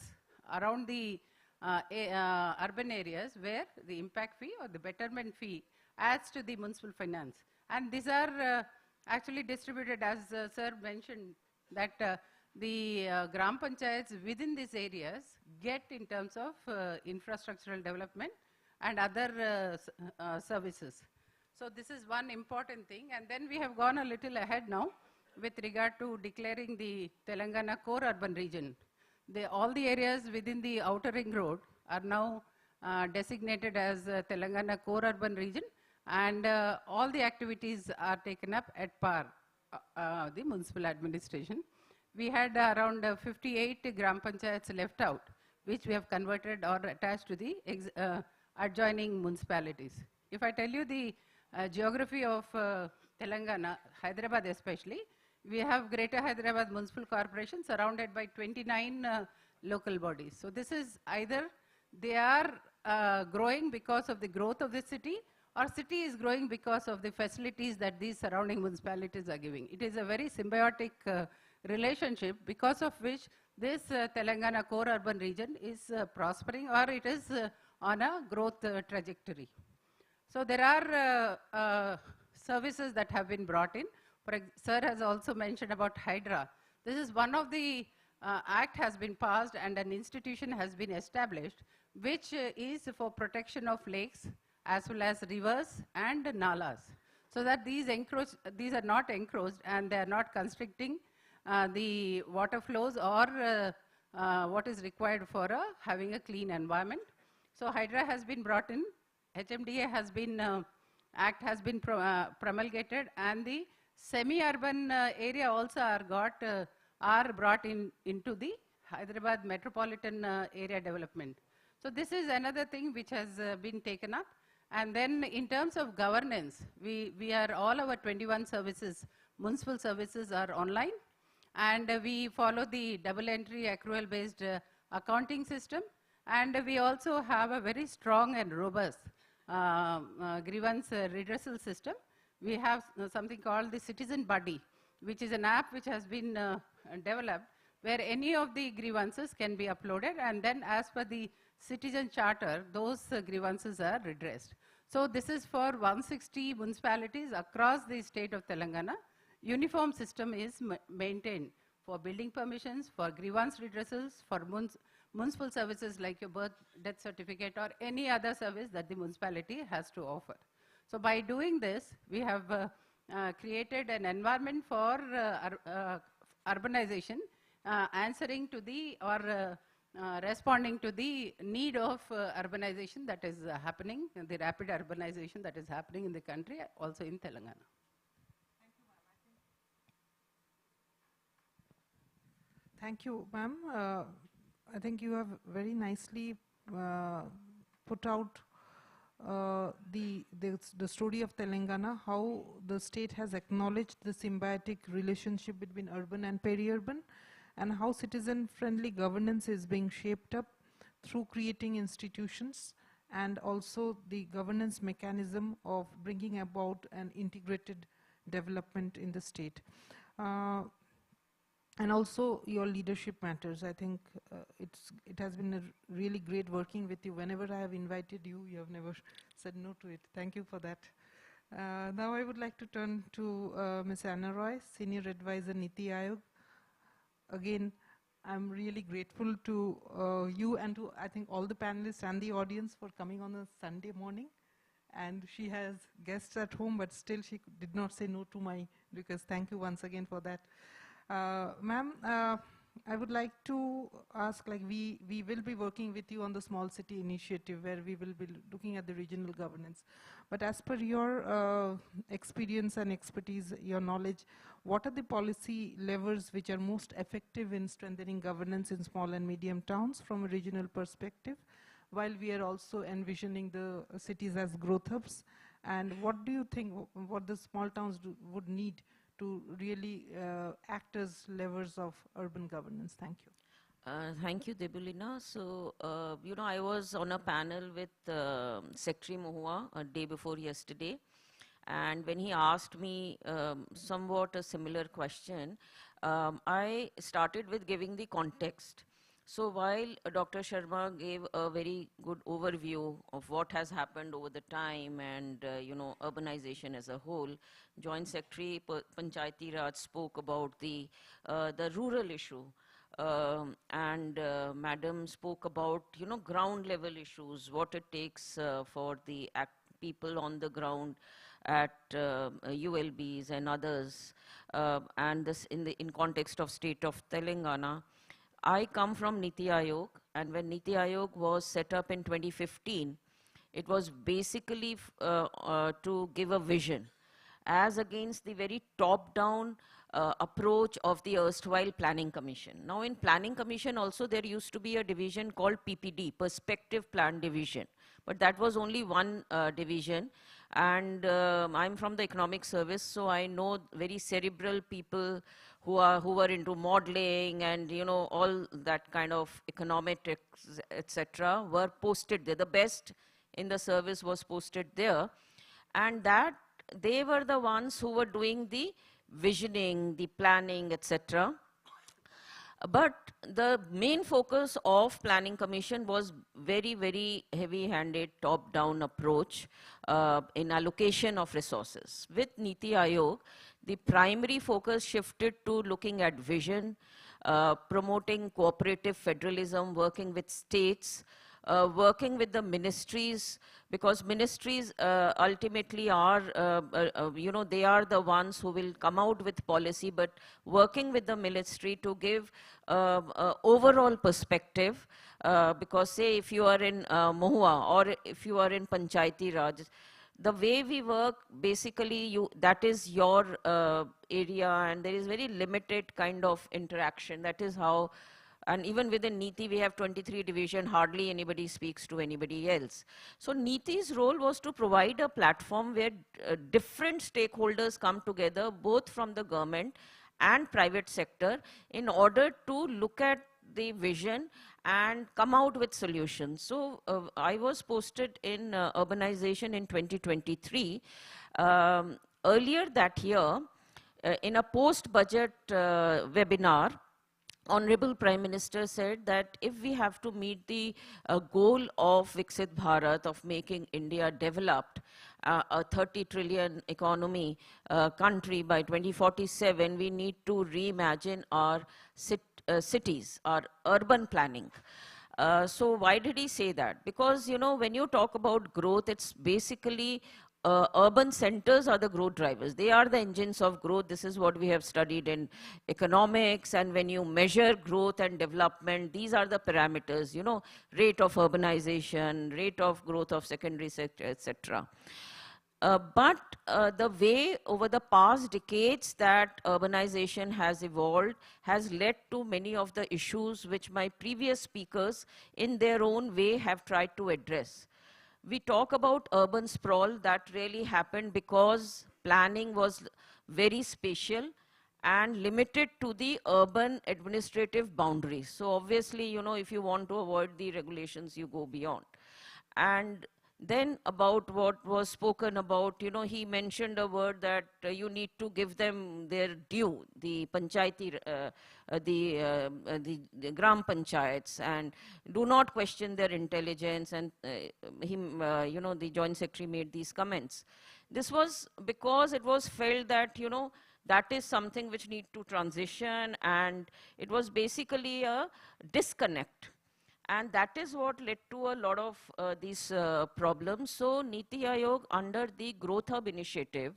around the urban areas where the impact fee or the betterment fee adds to the municipal finance. And these are actually distributed, as sir mentioned, that the gram panchayats within these areas get in terms of infrastructural development and other services. So this is one important thing. And then we have gone a little ahead now with regard to declaring the Telangana core urban region. All the areas within the outer ring road are now designated as Telangana core urban region, and all the activities are taken up at par, the municipal administration. We had around 58 gram panchayats left out, which we have converted or attached to the adjoining municipalities. If I tell you the geography of Telangana, Hyderabad especially, we have Greater Hyderabad Municipal Corporation surrounded by 29 local bodies. So this is either they are growing because of the growth of the city, or city is growing because of the facilities that these surrounding municipalities are giving. It is a very symbiotic relationship, because of which this Telangana core urban region is prospering, or it is on a growth trajectory. So there are services that have been brought in. Sir has also mentioned about Hydra. This is one of the act has been passed and an institution has been established, which is for protection of lakes as well as rivers and nalas, so that these are not encroached and they are not constricting the water flows or what is required for having a clean environment. So Hydra has been brought in, HMDA has been, act has been promulgated, and the semi-urban area also are brought into the Hyderabad metropolitan area development. So this is another thing which has been taken up. And then in terms of governance, we are all our 21 services, municipal services are online, and we follow the double entry accrual based accounting system, and we also have a very strong and robust grievance redressal system. We have something called the Citizen Buddy, which is an app which has been developed, where any of the grievances can be uploaded, and then as per the citizen charter, those grievances are redressed. So this is for 160 municipalities across the state of Telangana. Uniform system is maintained for building permissions, for grievance redressals, for municipal services like your birth, death certificate, or any other service that the municipality has to offer. So by doing this, we have created an environment for urbanization, answering to the, or responding to the need of urbanization that is happening, the rapid urbanization that is happening in the country, also in Telangana. Thank you, ma'am. I think you have very nicely put out the story of Telangana, how the state has acknowledged the symbiotic relationship between urban and peri-urban, and how citizen-friendly governance is being shaped up through creating institutions and also the governance mechanism of bringing about an integrated development in the state. And also your leadership matters. I think it has been a really great working with you. Whenever I have invited you, you have never said no to it. Thank you for that. Now I would like to turn to Ms. Anna Roy, Senior Advisor, Niti Aayog. Again, I'm really grateful to you and to, I think, all the panelists and the audience for coming on a Sunday morning. And she has guests at home, but still she did not say no to my request. Thank you once again for that. Ma'am, I would like to ask, like we will be working with you on the small city initiative where we will be looking at the regional governance. But as per your experience and expertise, your knowledge, what are the policy levers which are most effective in strengthening governance in small and medium towns from a regional perspective, while we are also envisioning the cities as growth hubs? And what do you think, what the small towns would need to really act as levers of urban governance? Thank you. Thank you, Debulina. So, you know, I was on a panel with Secretary Mohua a day before yesterday, and when he asked me somewhat a similar question, I started with giving the context. So while Dr. Sharma gave a very good overview of what has happened over the time and, you know, urbanization as a whole, Joint Secretary Panchayati Raj spoke about the rural issue. And Madam spoke about, you know, ground level issues, what it takes for the people on the ground at ULBs and others, and this in context of state of Telangana. I come from Niti Aayog, and when Niti Aayog was set up in 2015, it was basically to give a vision as against the very top-down approach of the erstwhile Planning Commission. Now in Planning Commission also there used to be a division called PPD, Perspective Plan Division, but that was only one division. And I'm from the economic service, so I know very cerebral people who were into modeling and, you know, all that kind of econometrics, etc., were posted there. The best in the service was posted there, and that they were the ones who were doing the visioning, the planning, etc. But the main focus of Planning Commission was very, very heavy-handed top-down approach in allocation of resources. With Niti Aayog, the primary focus shifted to looking at vision, promoting cooperative federalism, working with states, working with the ministries, because ministries ultimately are, you know, they are the ones who will come out with policy, but working with the ministry to give overall perspective, because say if you are in Mohua or if you are in Panchayati Raj, the way we work, basically that is your area, and there is very limited kind of interaction. That is how. And even within NITI, we have 23 division, hardly anybody speaks to anybody else. So NITI's role was to provide a platform where different stakeholders come together, both from the government and private sector, in order to look at the vision and come out with solutions. So I was posted in urbanization in 2023. Earlier that year, in a post-budget webinar, Honorable Prime Minister said that if we have to meet the goal of Viksit Bharat, of making India developed, a 30 trillion economy country by 2047, we need to reimagine our cities, our urban planning. So why did he say that? Because, you know, when you talk about growth, it's basically urban centers are the growth drivers. They are the engines of growth. This is what we have studied in economics. And when you measure growth and development, these are the parameters, you know, rate of urbanization, rate of growth of secondary sector, etc. But the way over the past decades that urbanization has evolved has led to many of the issues which my previous speakers in their own way have tried to address. We talk about urban sprawl. That really happened because planning was very spatial and limited to the urban administrative boundaries. So obviously, you know, if you want to avoid the regulations, you go beyond. And then about what was spoken about, you know, he mentioned a word that you need to give them their due, the panchayati, the gram panchayats, and do not question their intelligence. And you know, the Joint Secretary made these comments. This was because it was felt that, you know, that is something which need to transition, and it was basically a disconnect. And that is what led to a lot of these problems. So Niti Aayog, under the Growth Hub initiative,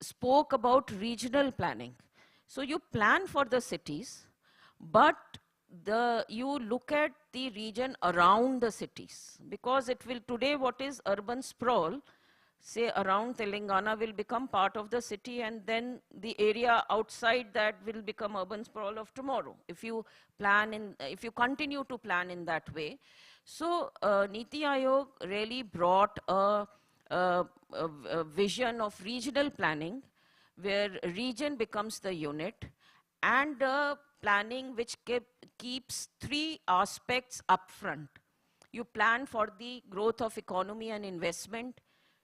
spoke about regional planning. So you plan for the cities, but you look at the region around the cities. Because it will, today what is urban sprawl, say around Telangana will become part of the city, and then the area outside that will become urban sprawl of tomorrow, if you plan in, if you continue to plan in that way. So Niti Aayog really brought a vision of regional planning, where region becomes the unit, and planning which keeps three aspects up front. You plan for the growth of economy and investment,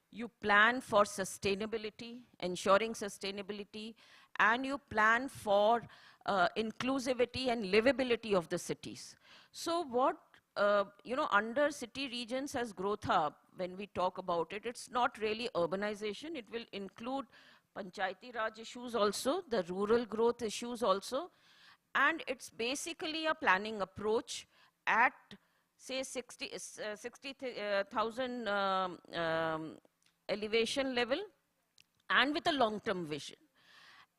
you plan for sustainability, ensuring sustainability, and you plan for inclusivity and livability of the cities. So what, you know, under city regions as Growth Hub, when we talk about it, it's not really urbanization. It will include Panchayati Raj issues also, the rural growth issues also, and it's basically a planning approach at, say, 60,000 elevation level and with a long-term vision.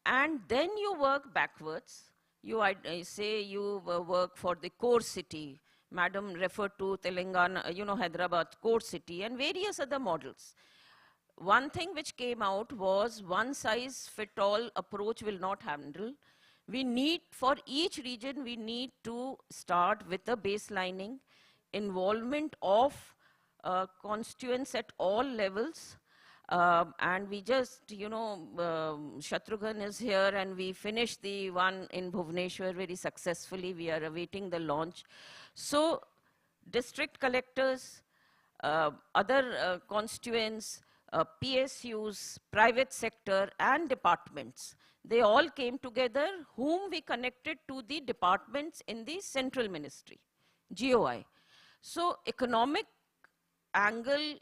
And then you work backwards. You say you work for the core city. Madam referred to Telangana, you know, Hyderabad core city and various other models. One thing which came out was one size fit all approach will not handle. We need, for each region, we need to start with a baselining, involvement of constituents at all levels. And we just, you know, Shatrughan is here, and we finished the one in Bhubaneswar very successfully. We are awaiting the launch. So district collectors, other constituents, PSUs, private sector, and departments, they all came together, whom we connected to the departments in the central ministry, GOI. So economic angle,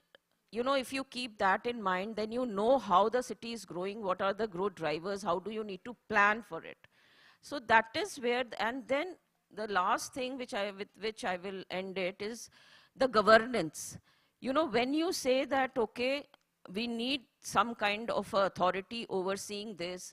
you know, if you keep that in mind, then you know how the city is growing, what are the growth drivers, how do you need to plan for it. So that is where, and then the last thing with which I will end it is the governance. You know, when you say that, okay, we need some kind of authority overseeing this,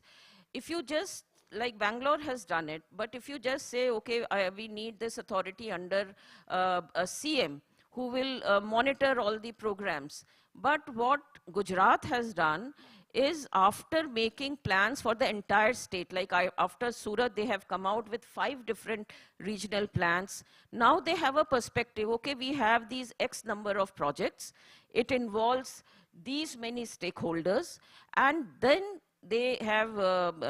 if you just, like Bangalore has done it, but if you just say, okay, we need this authority under a CM, who will monitor all the programs. But what Gujarat has done is, after making plans for the entire state, like after Surat, they have come out with 5 different regional plans. Now they have a perspective, okay, we have these X number of projects. It involves these many stakeholders, and then they have,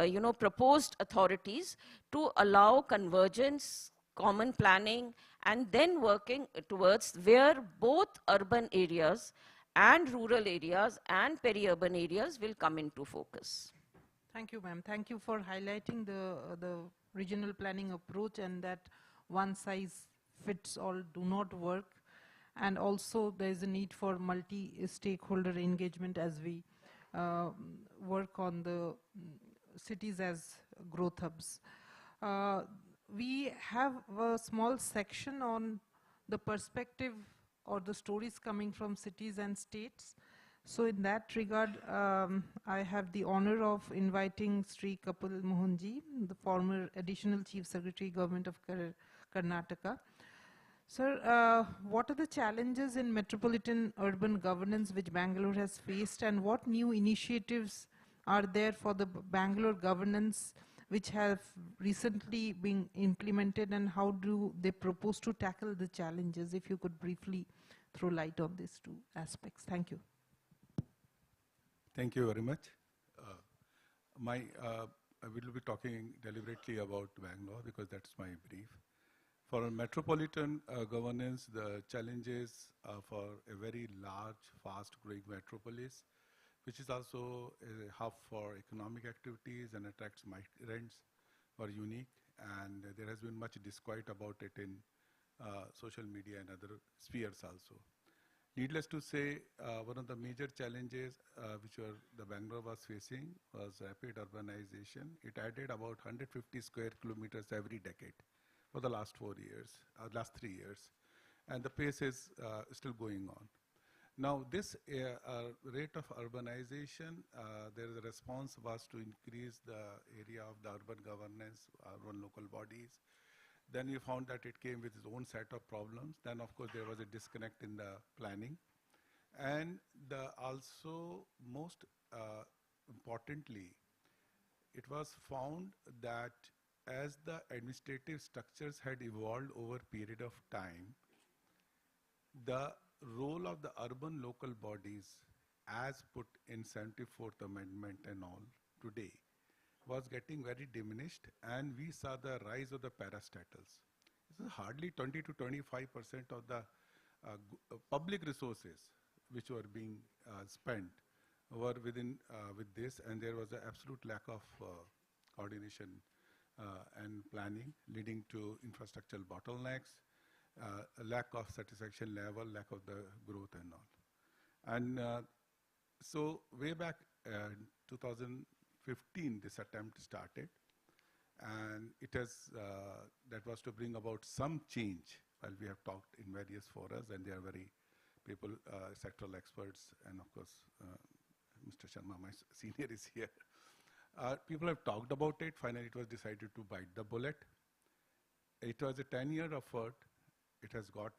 you know, proposed authorities to allow convergence, common planning, and then working towards where both urban areas and rural areas and peri-urban areas will come into focus. Thank you, ma'am. Thank you for highlighting the regional planning approach and that one size fits all do not work. And also there is a need for multi-stakeholder engagement as we work on the cities as growth hubs. We have a small section on the perspective or the stories coming from cities and states. So in that regard, I have the honor of inviting Sri Kapil Mohanji, the former Additional Chief Secretary, Government of Karnataka. Sir, what are the challenges in metropolitan urban governance which Bangalore has faced, and what new initiatives are there for the Bangalore governance which have recently been implemented, and how do they propose to tackle the challenges? If you could briefly throw light on these two aspects. Thank you. Thank you very much. I will be talking deliberately about Bangalore because that's my brief. For metropolitan governance, the challenges for a very large, fast-growing metropolis, which is also a hub for economic activities and attracts migrants, are unique. And there has been much disquiet about it in social media and other spheres also. Needless to say, one of the major challenges which the Bangalore was facing was rapid urbanization. It added about 150 square kilometers every decade for the last 3 years. And the pace is still going on. Now, this rate of urbanization, the response was to increase the area of the urban governance, urban local bodies. Then we found that it came with its own set of problems. Then, of course, there was a disconnect in the planning. And also, most importantly, it was found that as the administrative structures had evolved over a period of time, the role of the urban local bodies, as put in 74th Amendment and all today, was getting very diminished, and we saw the rise of the parastatals. This is hardly 20 to 25% of the public resources which were being spent were within with this, and there was an absolute lack of coordination and planning, leading to infrastructural bottlenecks, a lack of satisfaction level, lack of the growth and all. And so way back 2015, this attempt started, and it has, that was to bring about some change. While we have talked in various forums, and they are very people, sectoral experts, and of course, Mr. Sharma, my senior, is here. People have talked about it. Finally, it was decided to bite the bullet. It was a 10-year effort. It has got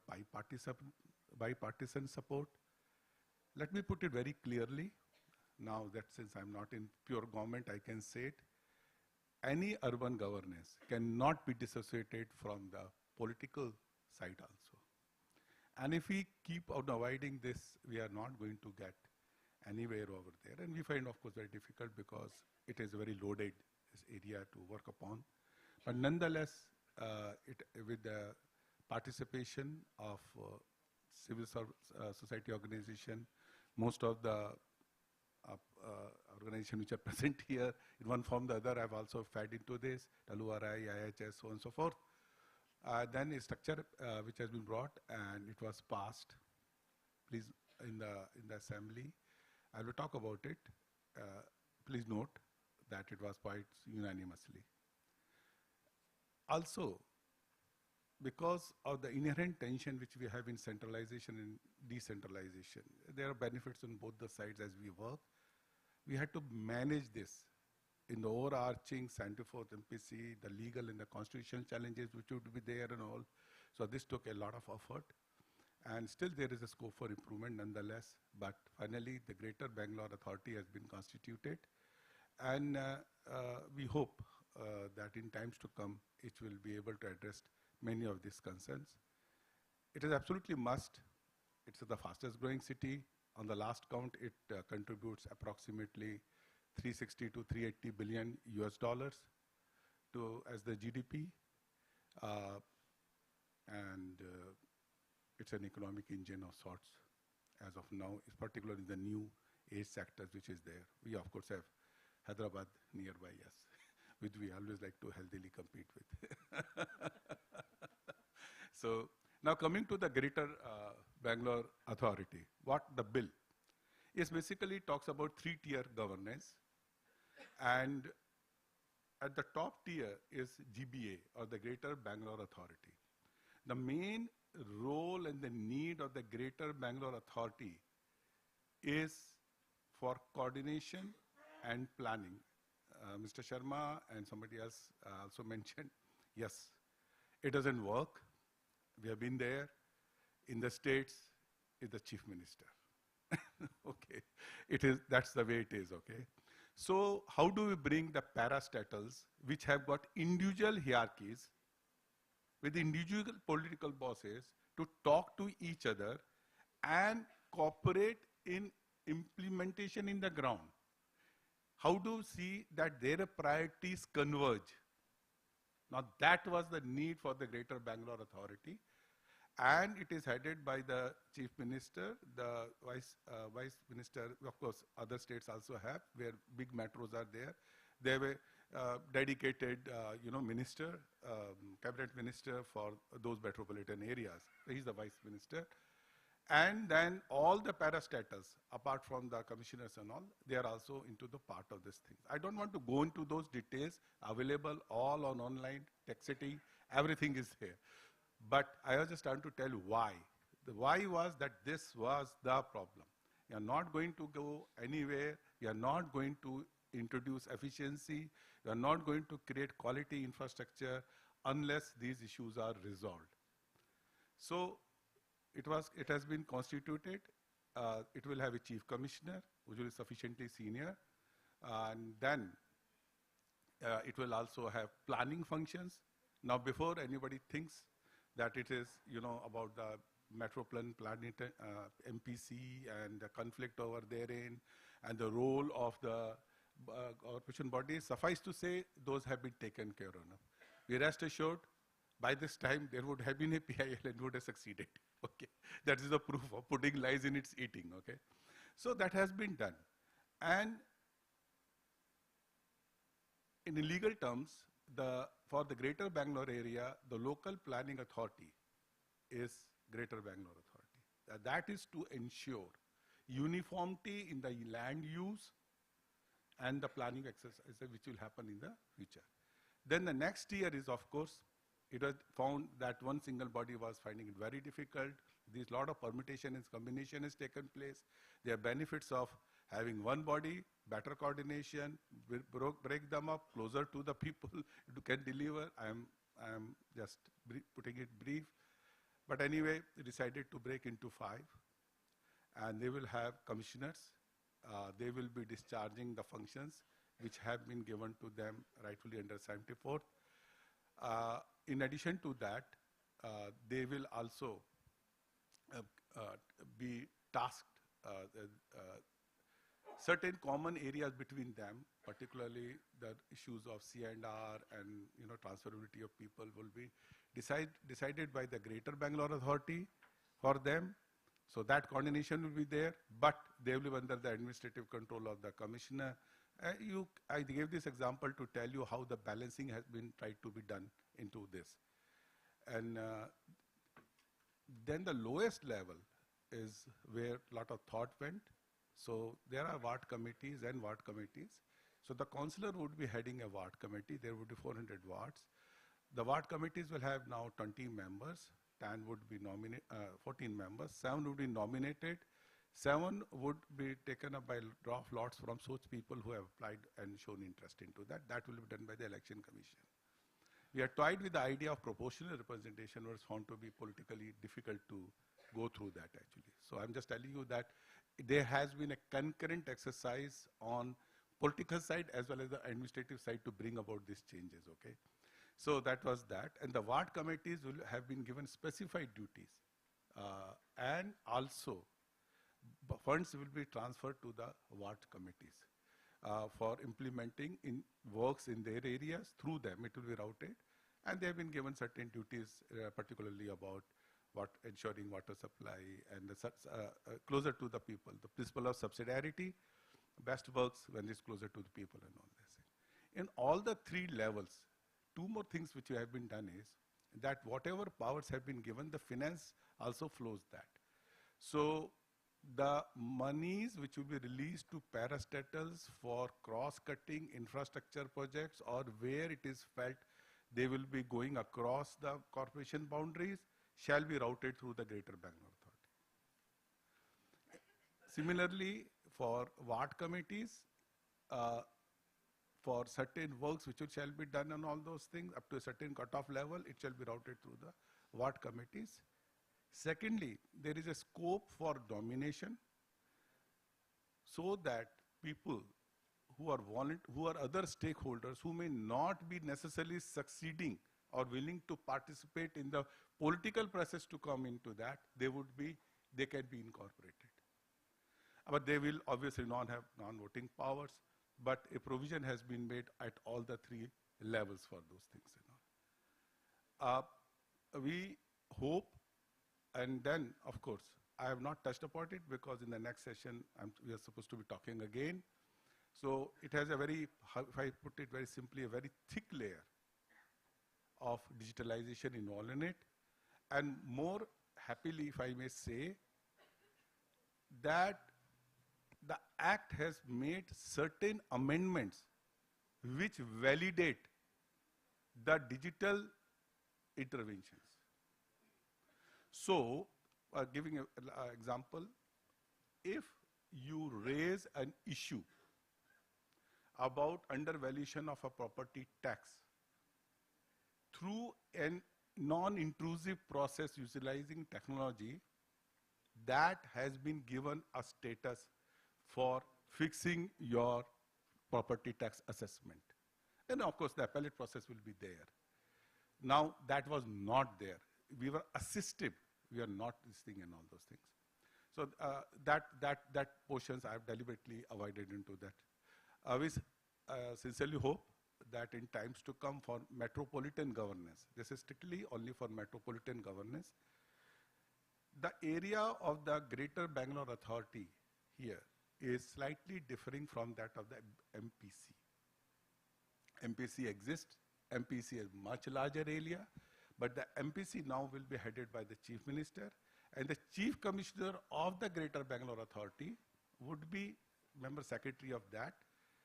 bipartisan support. Let me put it very clearly. Now that since I'm not in pure government, I can say it. Any urban governance cannot be dissociated from the political side also. And if we keep on avoiding this, we are not going to get anywhere over there. And we find, of course, very difficult because it is a very loaded area to work upon. But nonetheless, with the participation of civil society organization, most of the organizations which are present here, in one form or the other, have also fed into this, WRI, IHS, so on and so forth. Then a structure which has been brought, and it was passed, please, in the assembly. I will talk about it. Please note that it was quite unanimously. Also, because of the inherent tension which we have in centralization and decentralization, there are benefits on both the sides as we work. We had to manage this in the overarching 74th MPC, the legal and the constitutional challenges which would be there and all. So this took a lot of effort. And still there is a scope for improvement nonetheless. But finally, the Greater Bangalore Authority has been constituted. And we hope that in times to come, it will be able to address many of these concerns. It is absolutely must. It's the fastest growing city. On the last count, it contributes approximately 360 to 380 billion US dollars as the GDP. And it's an economic engine of sorts as of now, particularly in the new age sectors which is there. We, of course, have Hyderabad nearby, yes, which we always like to healthily compete with. So now coming to the Greater Bangalore Authority, what the bill is basically talks about 3-tier governance, and at the top tier is GBA, or the Greater Bangalore Authority. The main role and the need of the Greater Bangalore Authority is for coordination and planning. Mr. Sharma and somebody else also mentioned, yes, it doesn't work. We have been there. In the states, is the chief minister. Okay, that's the way it is, okay? So how do we bring the parastatals, which have got individual hierarchies, with individual political bosses, to talk to each other and cooperate in implementation in the ground? How do you see that their priorities converge? Now that was the need for the Greater Bangalore Authority, and it is headed by the Chief Minister, the Vice Minister. Of course, other states also have, where big metros are there. They have a dedicated, minister, cabinet minister for those metropolitan areas. He's the Vice Minister. And then all the parastatals, apart from the commissioners and all, they are also into the part of this thing. I don't want to go into those details, available all on online, Texity, everything is here. But I was just trying to tell you why. The why was that this was the problem. You are not going to go anywhere. You are not going to introduce efficiency. You are not going to create quality infrastructure unless these issues are resolved. So it has been constituted. It will have a chief commissioner, which will be sufficiently senior. And then it will also have planning functions. Now, before anybody thinks that it is, about the Metroplan Planet MPC and the conflict over therein and the role of the corporation bodies, suffice to say, those have been taken care of. We rest assured, by this time, there would have been a PIL and would have succeeded. Okay, that is the proof of pudding lies in its eating. Okay, so that has been done, and in legal terms, for the Greater Bangalore area, the local planning authority is Greater Bangalore Authority. That is to ensure uniformity in the land use and the planning exercise which will happen in the future. Then the next year is, of course, it was found that one single body was finding it very difficult. This lot of permutation and combination has taken place. There are benefits of having one body, better coordination, break them up closer to the people who can deliver. I am just putting it brief. But anyway, they decided to break into 5. And they will have commissioners. They will be discharging the functions which have been given to them rightfully under 74th. In addition to that, they will also be tasked certain common areas between them, particularly the issues of C&R and transferability of people will be decided by the Greater Bangalore Authority for them. So that coordination will be there, but they will be under the administrative control of the commissioner. I gave this example to tell you how the balancing has been tried to be done into this. And then the lowest level is where a lot of thought went. So there are ward committees and ward committees. So the councillor would be heading a ward committee. There would be 400 wards. The ward committees will have now 20 members. 10 would be 14 members. 7 would be nominated. 7 would be taken up by draft lots from such people who have applied and shown interest into that. That will be done by the election commission. We are toyed with the idea of proportional representation, was found to be politically difficult to go through that actually. So I'm just telling you that there has been a concurrent exercise on political side as well as the administrative side to bring about these changes, okay? So that was that. And the ward committees will have been given specified duties. And also, funds will be transferred to the ward committees for implementing in works in their areas. Through them, it will be routed. And they have been given certain duties, particularly about ensuring water supply and closer to the people. The principle of subsidiarity best works when it's closer to the people and all this. In all the three levels, two more things which have been done is that whatever powers have been given, the finance also flows that. So the monies which will be released to parastatals for cross-cutting infrastructure projects, or where it is felt they will be going across the corporation boundaries, shall be routed through the Greater Bangalore Authority. Similarly, for ward committees, for certain works which shall be done on all those things up to a certain cutoff level, it shall be routed through the ward committees. Secondly, there is a scope for domination, so that people who are other stakeholders who may not be necessarily succeeding or willing to participate in the political process to come into that, they can be incorporated. But they will obviously not have non-voting powers, but a provision has been made at all the three levels for those things and all. We hope, and then of course, I have not touched upon it because in the next session we are supposed to be talking again. So it has a very, if I put it very simply, a very thick layer of digitalization involved in it. And more happily, if I may say, that the Act has made certain amendments which validate the digital interventions. So, giving an example, if you raise an issue about undervaluation of a property tax through a non-intrusive process utilizing technology, that has been given a status for fixing your property tax assessment. And of course, the appellate process will be there. Now, that was not there. We were assistive. We are not listening and all those things. So that portions I have deliberately avoided into that. We sincerely hope that in times to come for metropolitan governance, this is strictly only for metropolitan governance, the area of the Greater Bangalore Authority here is slightly differing from that of the MPC. MPC exists. MPC is much larger area, but the MPC now will be headed by the Chief Minister, and the Chief Commissioner of the Greater Bangalore Authority would be member secretary of that.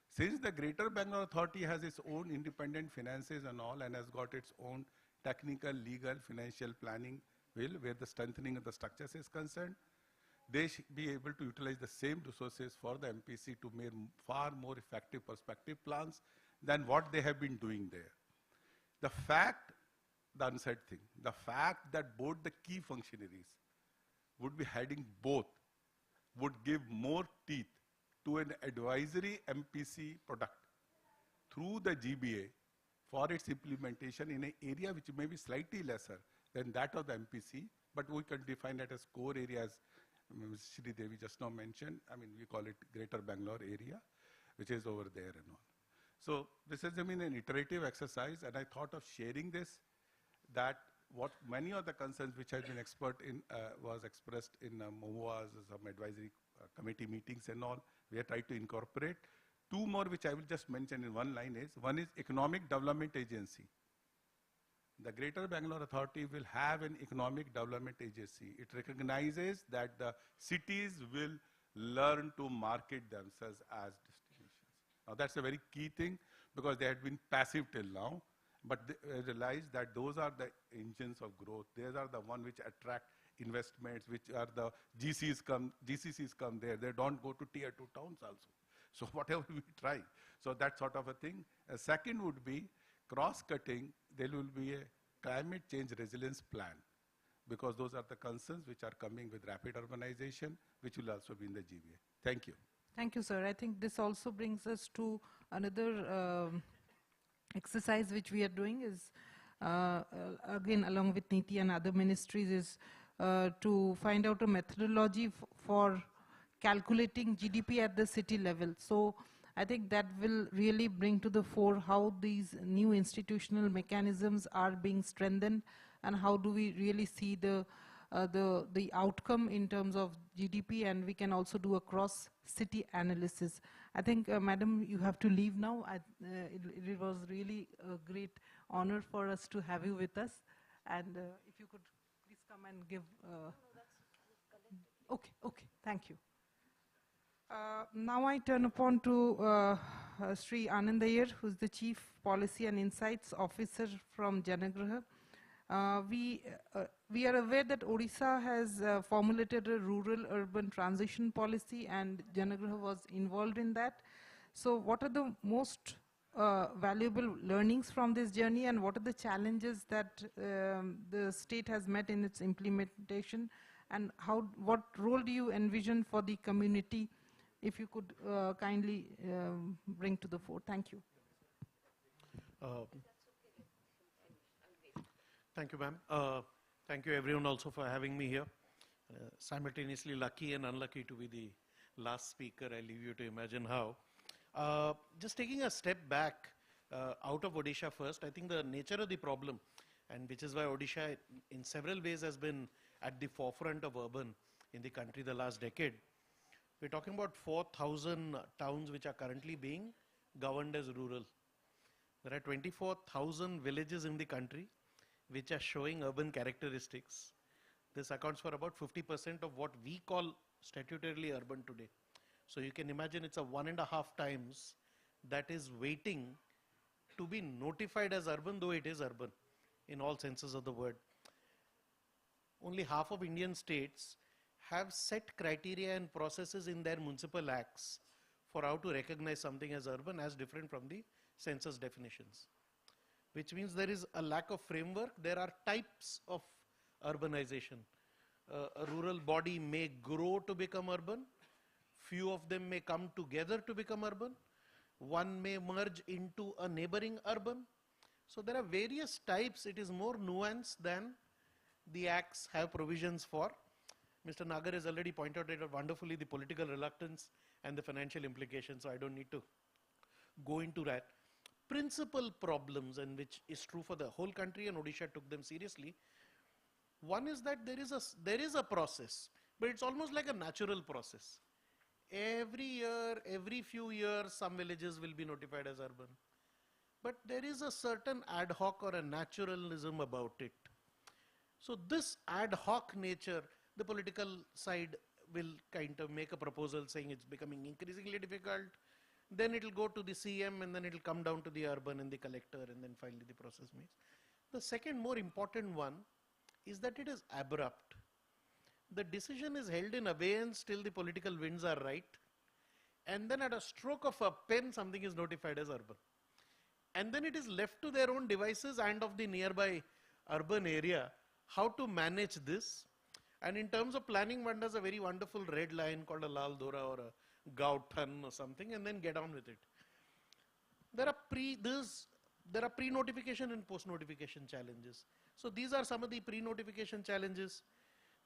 Since the Greater Bangalore Authority has its own independent finances and all, and has got its own technical, legal, financial planning where the strengthening of the structures is concerned, they should be able to utilize the same resources for the MPC to make far more effective perspective plans than what they have been doing there. The fact, the unsaid thing, the fact that both the key functionaries would be heading both would give more teeth to an advisory MPC product through the GBA for its implementation in an area which may be slightly lesser than that of the MPC, but we can define it as core areas. Shri Devi just now mentioned, I mean, we call it Greater Bangalore area, which is over there and all. So this has been an iterative exercise, and I thought of sharing this, that what many of the concerns which have been was expressed in MOA's, some advisory committee meetings and all, we have tried to incorporate. Two more which I will just mention in one line is, one is Economic Development Agency. The Greater Bangalore Authority will have an economic development agency. It recognizes that the cities will learn to market themselves as destinations. Now that's a very key thing, because they had been passive till now, but they realize that those are the engines of growth. These are the ones which attract investments, which are the GCCs come there. They don't go to tier 2 towns also. So whatever we try. So that sort of a thing. A second would be cross-cutting. There will be a climate change resilience plan, because those are the concerns which are coming with rapid urbanization, which will also be in the GBA. Thank you. Thank you, sir. I think this also brings us to another exercise which we are doing is, again, along with NITI and other ministries, is to find out a methodology for calculating GDP at the city level. So I think that will really bring to the fore how these new institutional mechanisms are being strengthened, and how do we really see the the outcome in terms of GDP, and we can also do a cross-city analysis. I think, Madam, you have to leave now. It was really a great honor for us to have you with us. And if you could please come and give... Okay, thank you. Now I turn upon to Sri Anand Iyer, who's the Chief Policy and Insights Officer from Janagraha. We are aware that Odisha has formulated a rural-urban transition policy, and Janagraha was involved in that. So what are the most valuable learnings from this journey, and what are the challenges that the state has met in its implementation, and what role do you envision for the community? If you could kindly bring to the fore. Thank you. Thank you, ma'am. Thank you, everyone, also for having me here. Simultaneously lucky and unlucky to be the last speaker. I leave you to imagine how. Just taking a step back out of Odisha first, I think the nature of the problem, and which is why Odisha in several ways has been at the forefront of urban in the country the last decade. We're talking about 4,000 towns which are currently being governed as rural. There are 24,000 villages in the country which are showing urban characteristics. This accounts for about 50% of what we call statutorily urban today. So you can imagine it's a 1.5 times that is waiting to be notified as urban, though it is urban in all senses of the word. Only half of Indian states have set criteria and processes in their municipal acts for how to recognize something as urban as different from the census definitions. Which means there is a lack of framework. There are types of urbanization. A rural body may grow to become urban. Few of them may come together to become urban. One may merge into a neighboring urban. So there are various types. It is more nuanced than the acts have provisions for. Mr. Nagar has already pointed out wonderfully the political reluctance and the financial implications, so I don't need to go into that. Principal problems, and which is true for the whole country, and Odisha took them seriously. One is that there is a process, but it's almost like a natural process. Every year, every few years, some villages will be notified as urban. But there is a certain ad hoc or a naturalism about it. So this ad hoc nature, the political side will kind of make a proposal saying it's becoming increasingly difficult. Then it will go to the CM, and then it will come down to the urban and the collector, and then finally the process makes. The second more important one is that it is abrupt. The decision is held in abeyance till the political winds are right, and then at a stroke of a pen something is notified as urban. And then it is left to their own devices and of the nearby urban area how to manage this. And in terms of planning, one does a very wonderful red line called a Lal Dora or a Gauthan or something, and then get on with it. There are pre-notification and post-notification challenges. So these are some of the pre-notification challenges.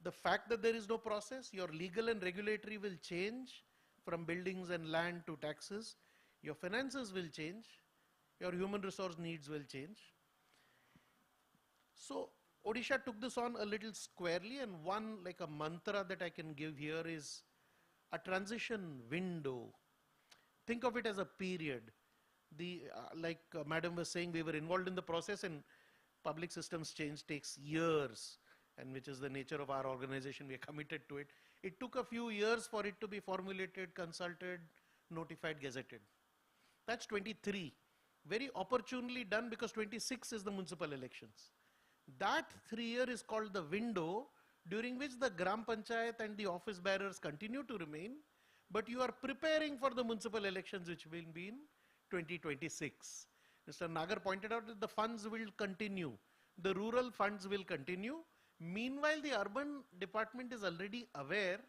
The fact that there is no process, your legal and regulatory will change from buildings and land to taxes. Your finances will change. Your human resource needs will change. So Odisha took this on a little squarely, and one like a mantra that I can give here is a transition window. Think of it as a period. Like Madam was saying, we were involved in the process, and public systems change takes years, and which is the nature of our organization. We are committed to it. It took a few years for it to be formulated, consulted, notified, gazetted. That's 23. Very opportunely done, because 26 is the municipal elections. That 3 year is called the window during which the Gram Panchayat and the office bearers continue to remain, but you are preparing for the municipal elections which will be in 2026. Mr. Nagar pointed out that the funds will continue. The rural funds will continue. Meanwhile, the urban department is already aware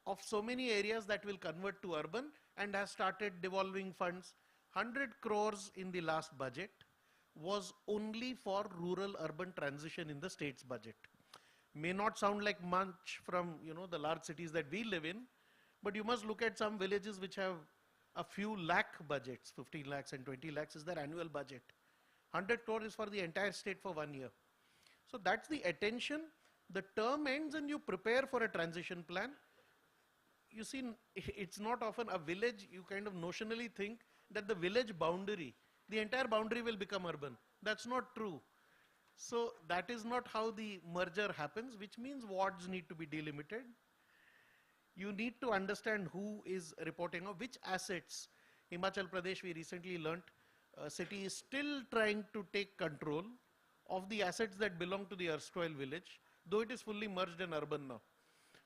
of so many areas that will convert to urban and has started devolving funds. 100 crores in the last budget was only for rural-urban transition in the state's budget. May not sound like much from the large cities that we live in, but you must look at some villages which have a few lakh budgets. 15 lakhs and 20 lakhs is their annual budget. 100 crore is for the entire state for 1 year. So that's the attention. The term ends and you prepare for a transition plan. You see, it's not often a village, you kind of notionally think that the village boundary, the entire boundary will become urban. That's not true. So that is not how the merger happens, which means wards need to be delimited. You need to understand who is reporting of which assets. Himachal Pradesh, we recently learnt, city is still trying to take control of the assets that belong to the erstwhile village, though it is fully merged and urban now.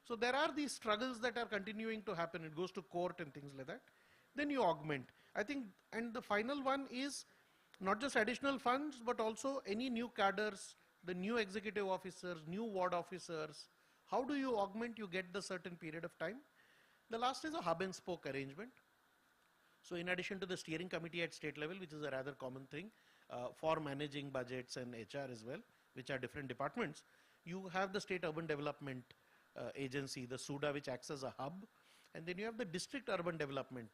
So there are these struggles that are continuing to happen. It goes to court and things like that. Then you augment. I think, and the final one is not just additional funds, but also any new cadres, the new executive officers, new ward officers. How do you augment? You get the certain period of time. The last is a hub and spoke arrangement. So in addition to the steering committee at state level, which is a rather common thing for managing budgets and HR as well, which are different departments, you have the state urban development agency, the SUDA, which acts as a hub. And then you have the district urban development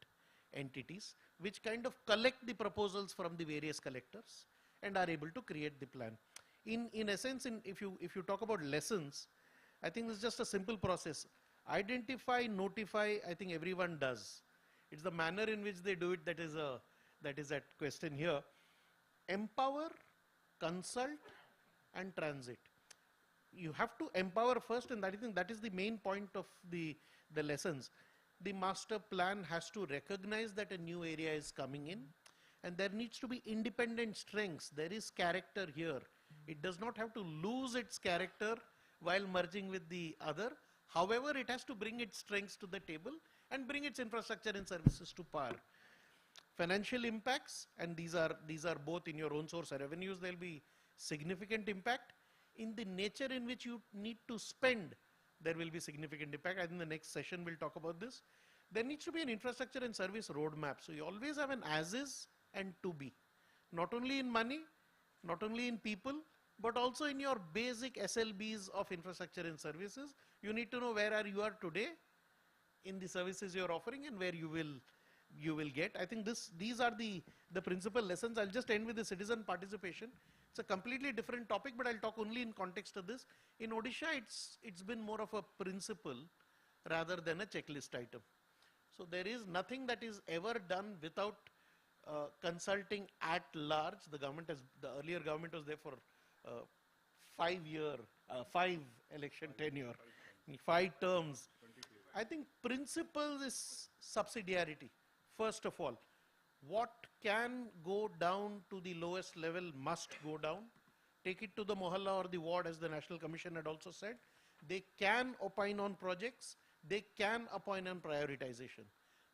entities, which kind of collect the proposals from the various collectors and are able to create the plan. In essence, if you talk about lessons, I think it's just a simple process. Identify, notify, I think everyone does. It's the manner in which they do it that is at question here. Empower, consult, and transit. You have to empower first, and I think that is the main point of the lessons. The master plan has to recognize that a new area is coming in, and there needs to be independent strengths. There is character here. It does not have to lose its character while merging with the other. However, it has to bring its strengths to the table and bring its infrastructure and services to par. Financial impacts, and these are both in your own source revenues, there will be significant impact. In the nature in which you need to spend, there will be significant impact. I think the next session will talk about this. There needs to be an infrastructure and service roadmap. So you always have an as is and to be. Not only in money, not only in people, but also in your basic SLBs of infrastructure and services. You need to know where you are today in the services you are offering and where you will get. I think these are the principal lessons. I'll just end with the citizen participation. It's a completely different topic, but I'll talk only in context of this. In Odisha, it's been more of a principle rather than a checklist item. So there is nothing that is ever done without consulting at large. The earlier government was there for 5 election tenure, 5 terms. I think principle is subsidiarity. First of all, what can go down to the lowest level must go down. Take it to the mohalla or the ward, as the National Commission had also said. They can opine on projects. They can opine on prioritization.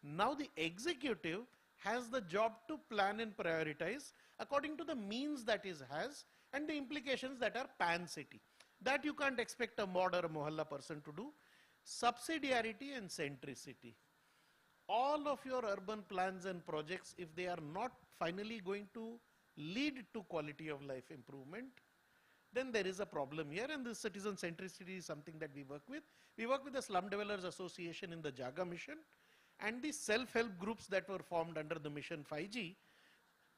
Now the executive has the job to plan and prioritize according to the means that it has and the implications that are pan-city. That you can't expect a ward or a mohalla person to do. Subsidiarity and centricity. All of your urban plans and projects, if they are not finally going to lead to quality of life improvement, then there is a problem here, and this citizen centricity is something that we work with. We work with the Slum Developers Association in the Jaga mission and the self-help groups that were formed under the Mission 5G,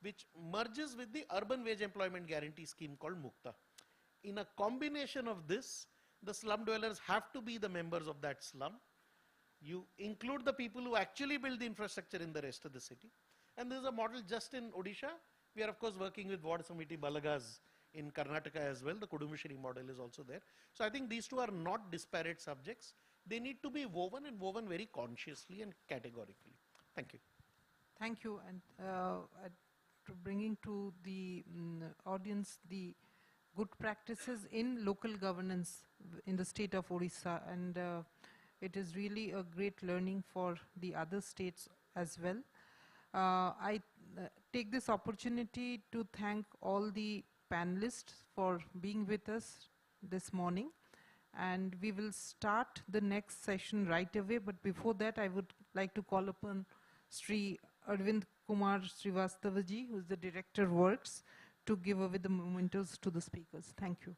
which merges with the Urban Wage Employment Guarantee Scheme called Mukta. In a combination of this, the slum dwellers have to be the members of that slum. You include the people who actually build the infrastructure in the rest of the city. And there is a model just in Odisha. We are of course working with Ward Samiti Balagas in Karnataka as well. The Kudumashri model is also there. So I think these two are not disparate subjects. They need to be woven and woven very consciously and categorically. Thank you. Thank you. And to bringing to the audience the good practices in local governance in the state of Odisha, and it is really a great learning for the other states as well. I take this opportunity to thank all the panelists for being with us this morning, and we will start the next session right away. But before that, I would like to call upon Sri Arvind Kumar Srivastavaji, who is the Director Works, to give away the mementos to the speakers. Thank you.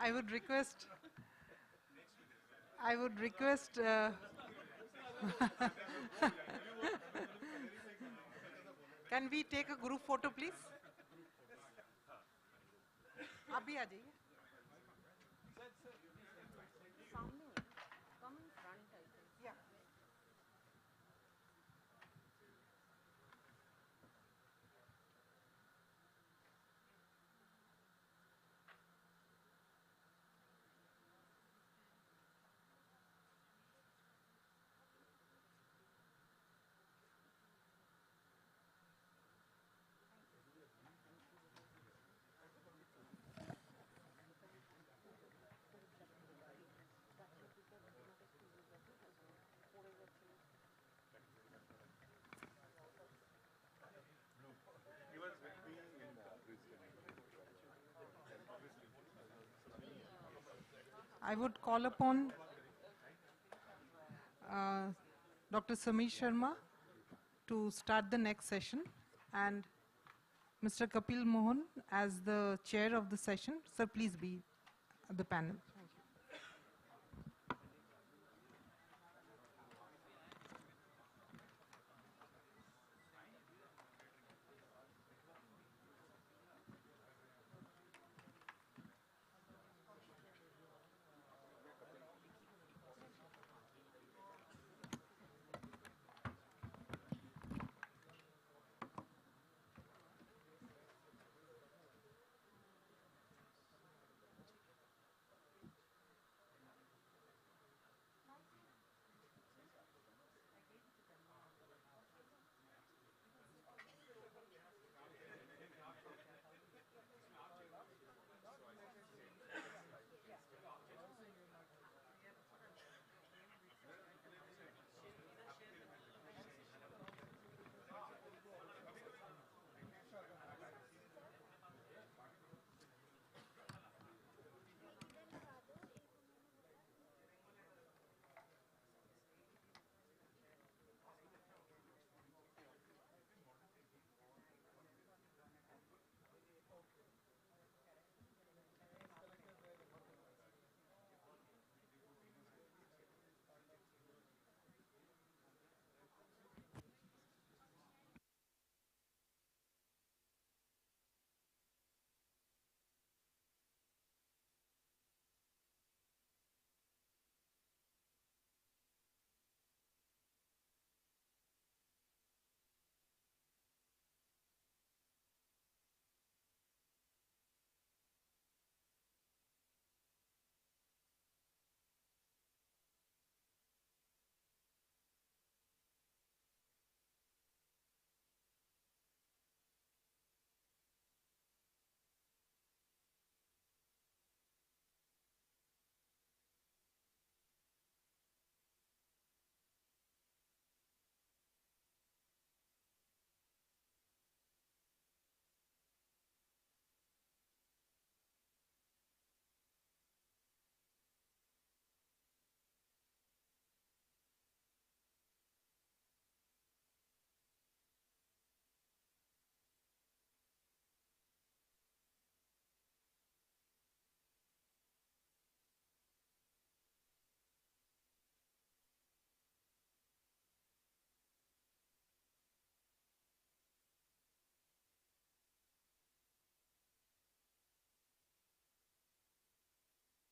I would request, I would request, can we take a group photo, please? आप भी आ जाइए. Yeah. I would call upon Dr. Sameer Sharma to start the next session, and Mr. Kapil Mohan as the chair of the session. Sir, please be at the panel. Thank you.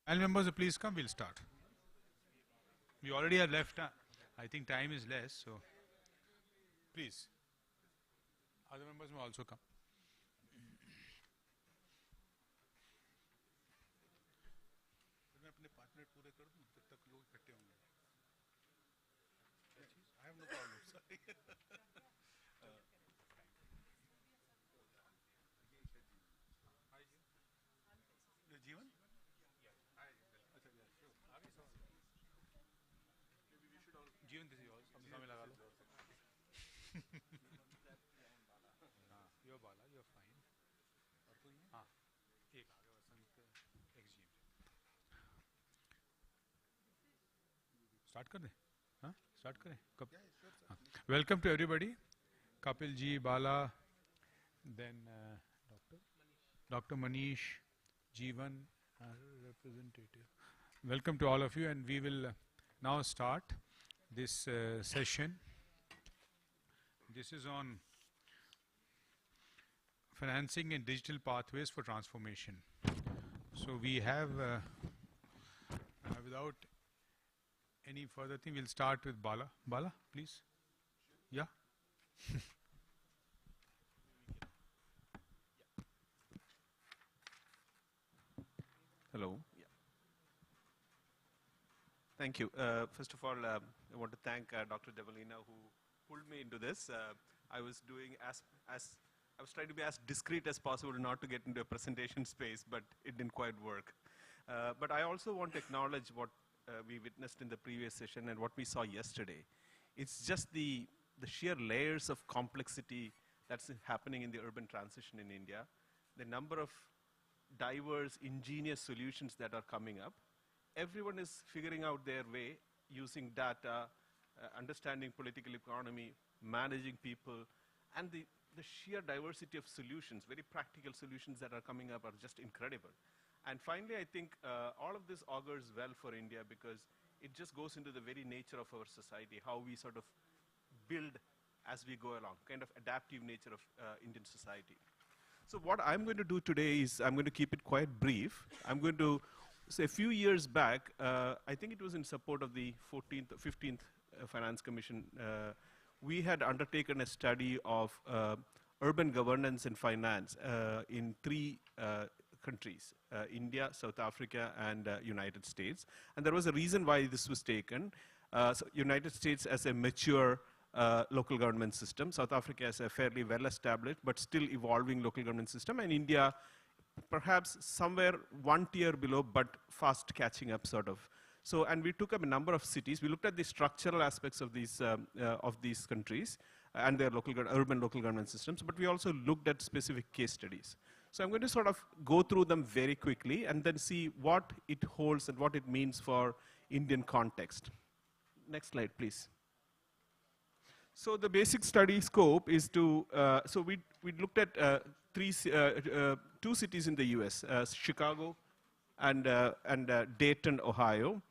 Panel members, please come, we'll start. We already have left, I think time is less, so please. Other members may also come. I have no problem, sorry. Jeevan? Jeevan, this is yours. Samay laga lo. You're Bala, you're fine. हाँ, एक आ गया वसंत XGM. Start कर दें? हाँ, start करें? कब? Welcome to everybody. Kapil ji, Bala, then Dr. Manish, Jeevan, representative. Welcome to all of you, and we will now start this session. This is on financing and digital pathways for transformation. So we have, without any further thing, we'll start with Bala. Bala, please. Yeah. Hello. Yeah. Thank you. First of all, I want to thank Dr. Devolina who pulled me into this. I was doing I was trying to be as discreet as possible not to get into a presentation space, but it didn't quite work. But I also want to acknowledge what we witnessed in the previous session and what we saw yesterday. It's just the sheer layers of complexity that's happening in the urban transition in India, the number of diverse, ingenious solutions that are coming up. Everyone is figuring out their way using data, understanding political economy, managing people, and the sheer diversity of solutions, very practical solutions that are coming up are just incredible. And finally, I think all of this augurs well for India because it just goes into the very nature of our society, how we sort of build as we go along, kind of adaptive nature of Indian society. So what I'm going to do today is I'm going to keep it quite brief. I'm going to say a few years back, I think it was in support of the 15th Finance Commission, we had undertaken a study of urban governance and finance in 3 countries, India, South Africa, and United States. And there was a reason why this was taken. So United States as a mature local government system, South Africa as a fairly well-established but still evolving local government system, and India perhaps somewhere 1 tier below but fast catching up sort of. So, and we took up a number of cities. We looked at the structural aspects of these countries and their urban local government systems, but we also looked at specific case studies. So I'm going to sort of go through them very quickly and then see what it holds and what it means for Indian context. Next slide, please. So the basic study scope is to, so we looked at 2 cities in the US, Chicago and Dayton, Ohio.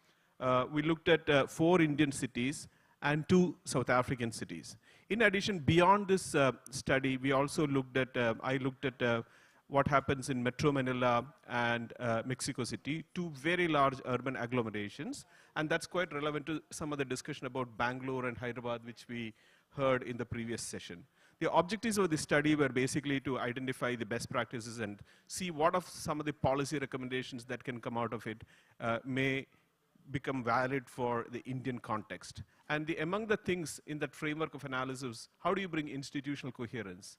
We looked at 4 Indian cities and 2 South African cities. In addition, beyond this study, we also looked at, I looked at what happens in Metro Manila and Mexico City, 2 very large urban agglomerations. And that's quite relevant to some of the discussion about Bangalore and Hyderabad, which we heard in the previous session. The objectives of the study were basically to identify the best practices and see what of some of the policy recommendations that can come out of it may become valid for the Indian context. And among the things in that framework of analysis, how do you bring institutional coherence?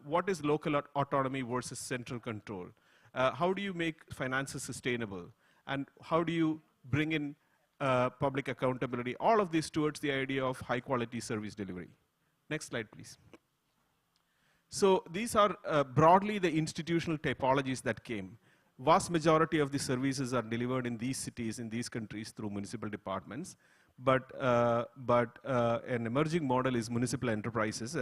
What is local autonomy versus central control? How do you make finances sustainable? And how do you bring in public accountability? All of this towards the idea of high quality service delivery. Next slide, please. So these are broadly the institutional typologies that came. Vast majority of the services are delivered in these cities, in these countries through municipal departments. But an emerging model is municipal enterprises.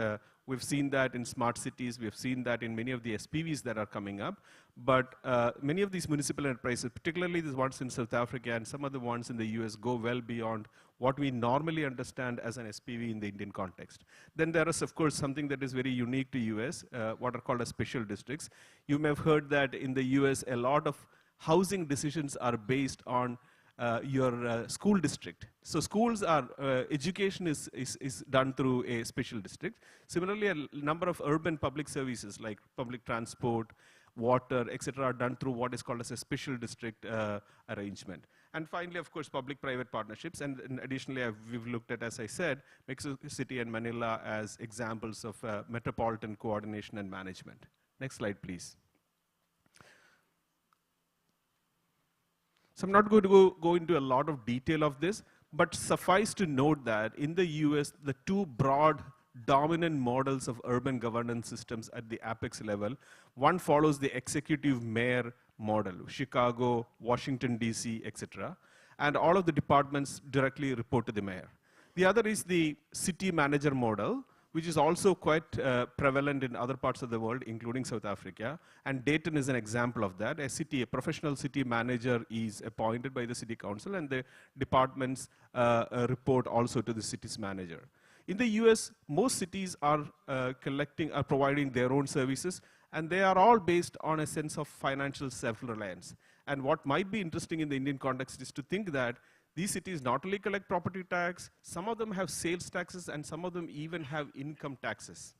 We've seen that in smart cities. We've seen that in many of the SPVs that are coming up. But many of these municipal enterprises, particularly the ones in South Africa and some of the ones in the US, go well beyond what we normally understand as an SPV in the Indian context. Then there is, of course, something that is very unique to US, what are called as special districts. You may have heard that in the US, a lot of housing decisions are based on your school district. So schools are, education is done through a special district. Similarly, a number of urban public services like public transport, water, etc. are done through what is called as a special district arrangement. And finally, of course, public-private partnerships. And additionally, we've looked at, as I said, Mexico City and Manila as examples of metropolitan coordination and management. Next slide, please. So I'm not going to go into a lot of detail of this, but suffice to note that in the US, the 2 broad dominant models of urban governance systems at the apex level, one follows the executive mayor model, Chicago, Washington, DC, etc. And all of the departments directly report to the mayor. The other is the city manager model, which is also quite prevalent in other parts of the world, including South Africa. And Dayton is an example of that. A professional city manager is appointed by the city council, and the departments report also to the city's manager. In the US, most cities are providing their own services, and they are all based on a sense of financial self-reliance. And what might be interesting in the Indian context is to think that these cities not only collect property tax, some of them have sales taxes, and some of them even have income taxes.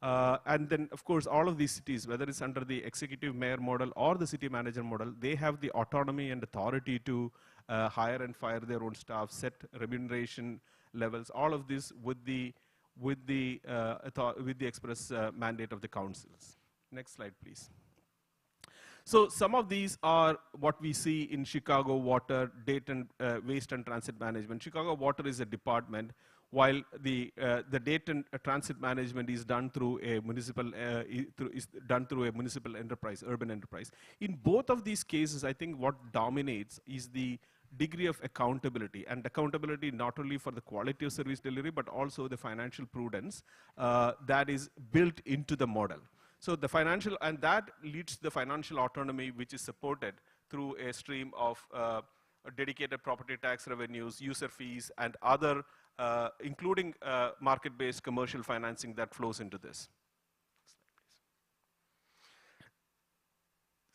And then, of course, all of these cities, whether it's under the executive mayor model or the city manager model, they have the autonomy and authority to hire and fire their own staff, set remuneration levels, all of this with the express mandate of the councils. Next slide, please. So some of these are what we see in Chicago Water, Dayton Waste and Transit Management. Chicago Water is a department, while the Dayton Transit Management is done through a municipal enterprise, urban enterprise. In both of these cases, I think what dominates is the degree of accountability, and accountability not only for the quality of service delivery, but also the financial prudence that is built into the model. So the financial, and that leads to the financial autonomy, which is supported through a stream of dedicated property tax revenues, user fees, and other, including market-based commercial financing that flows into this.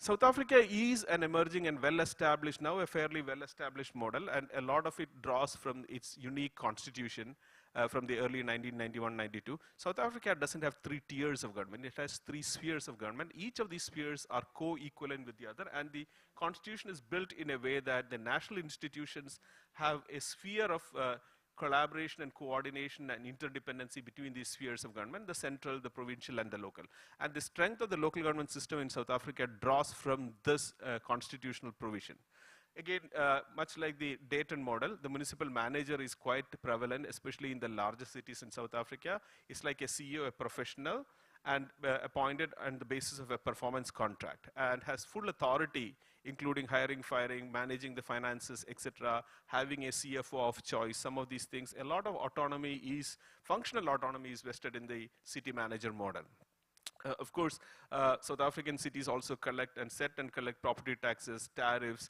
South Africa is an emerging and well-established, now a fairly well-established model, and a lot of it draws from its unique constitution from the early 1991-92. South Africa doesn't have 3 tiers of government, it has 3 spheres of government. Each of these spheres are co-equivalent with the other, and the constitution is built in a way that the national institutions have a sphere of collaboration and coordination and interdependency between these spheres of government, the central, the provincial, and the local. And the strength of the local government system in South Africa draws from this constitutional provision. Again, much like the Dayton model, the municipal manager is quite prevalent, especially in the larger cities in South Africa. It's like a CEO, a professional, and appointed on the basis of a performance contract, and has full authority, including hiring, firing, managing the finances, etc., having a CFO of choice, some of these things. A lot of autonomy is, functional autonomy is vested in the city manager model. Of course, South African cities also collect and set and collect property taxes, tariffs.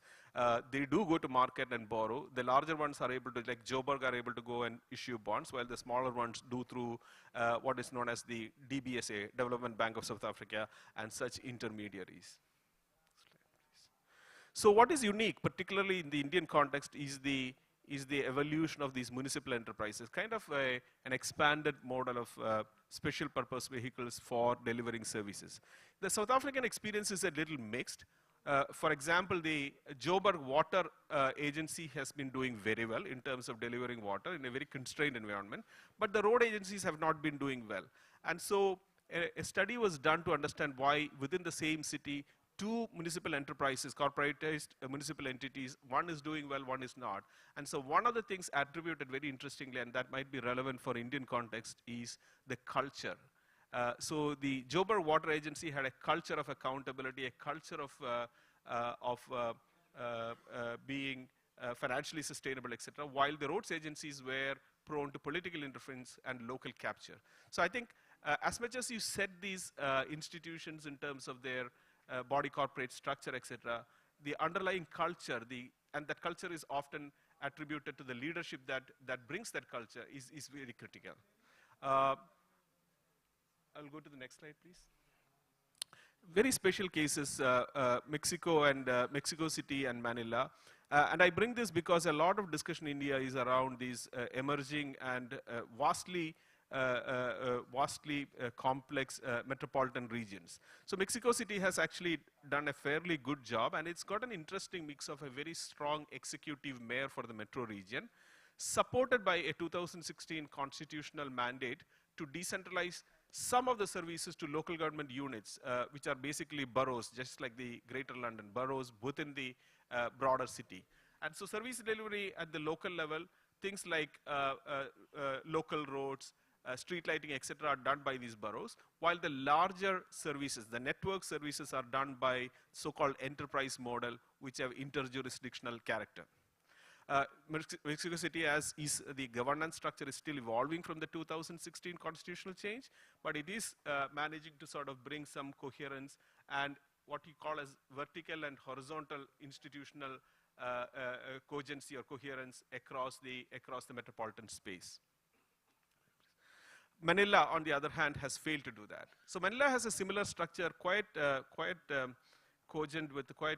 They do go to market and borrow. The larger ones are able to, like Joburg, are able to go and issue bonds, while the smaller ones do through what is known as the DBSA, Development Bank of South Africa, and such intermediaries. So what is unique, particularly in the Indian context, is the evolution of these municipal enterprises, kind of an expanded model of special purpose vehicles for delivering services. The South African experience is a little mixed. For example, the Joburg Water Agency has been doing very well in terms of delivering water in a very constrained environment, but the road agencies have not been doing well. And so a study was done to understand why within the same city, 2 municipal enterprises, corporatized municipal entities, one is doing well, one is not. And so one of the things attributed very interestingly, and that might be relevant for Indian context, is the culture. So the Joburg Water Agency had a culture of accountability, a culture of being financially sustainable, etc., while the roads agencies were prone to political interference and local capture. So I think as much as you set these institutions in terms of their body corporate structure, etc., the underlying culture, and that culture is often attributed to the leadership that brings that culture, is very critical. I'll go to the next slide, please. Very special cases, Mexico and Mexico City and Manila. And I bring this because a lot of discussion in India is around these emerging and vastly complex metropolitan regions. So Mexico City has actually done a fairly good job, and it's got an interesting mix of a very strong executive mayor for the metro region, supported by a 2016 constitutional mandate to decentralize some of the services to local government units, which are basically boroughs, just like the Greater London boroughs within the broader city. And so service delivery at the local level, things like local roads, street lighting, etc., are done by these boroughs, while the larger services, the network services, are done by so-called enterprise model, which have interjurisdictional character. Mexico City is the governance structure is still evolving from the 2016 constitutional change, but it is managing to sort of bring some coherence and what you call as vertical and horizontal institutional cogency or coherence across the metropolitan space. Manila, on the other hand, has failed to do that. So Manila has a similar structure, quite cogent with quite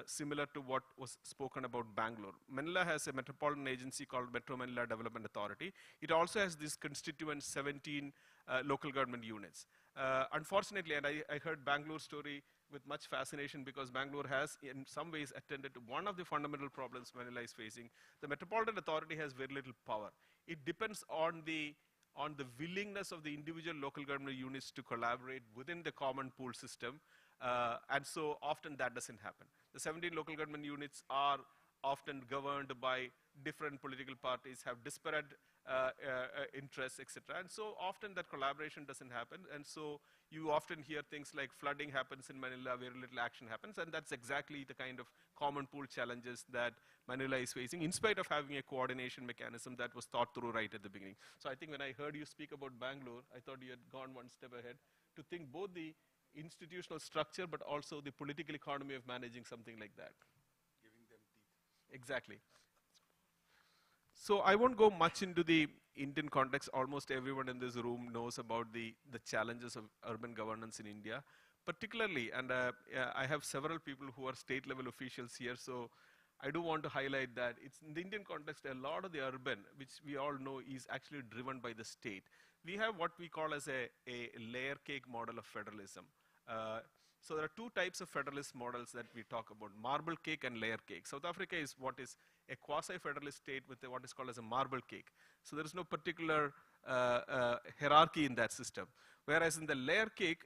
similar to what was spoken about Bangalore. Manila has a metropolitan agency called Metro Manila Development Authority. It also has these constituent 17 local government units. Unfortunately, and I heard Bangalore story with much fascination because Bangalore has in some ways attended to one of the fundamental problems Manila is facing. The Metropolitan Authority has very little power. It depends on the willingness of the individual local government units to collaborate within the common pool system. And so often that doesn't happen. The 17 local government units are often governed by different political parties, have disparate interests, etc. And so often that collaboration doesn't happen. And so you often hear things like flooding happens in Manila, very little action happens. And that's exactly the kind of common pool challenges that Manila is facing, in spite of having a coordination mechanism that was thought through right at the beginning. So I think when I heard you speak about Bangalore, I thought you had gone one step ahead to think both the institutional structure, but also the political economy of managing something like that. Giving them teeth. Exactly. So I won't go much into the Indian context. Almost everyone in this room knows about the challenges of urban governance in India, particularly, and I have several people who are state level officials here, so I do want to highlight that it's in the Indian context, a lot of the urban, which we all know is actually driven by the state. We have what we call as a layer cake model of federalism. So there are two types of federalist models that we talk about, marble cake and layer cake. South Africa is what is a quasi-federalist state with what is called as a marble cake. So there is no particular hierarchy in that system. Whereas in the layer cake,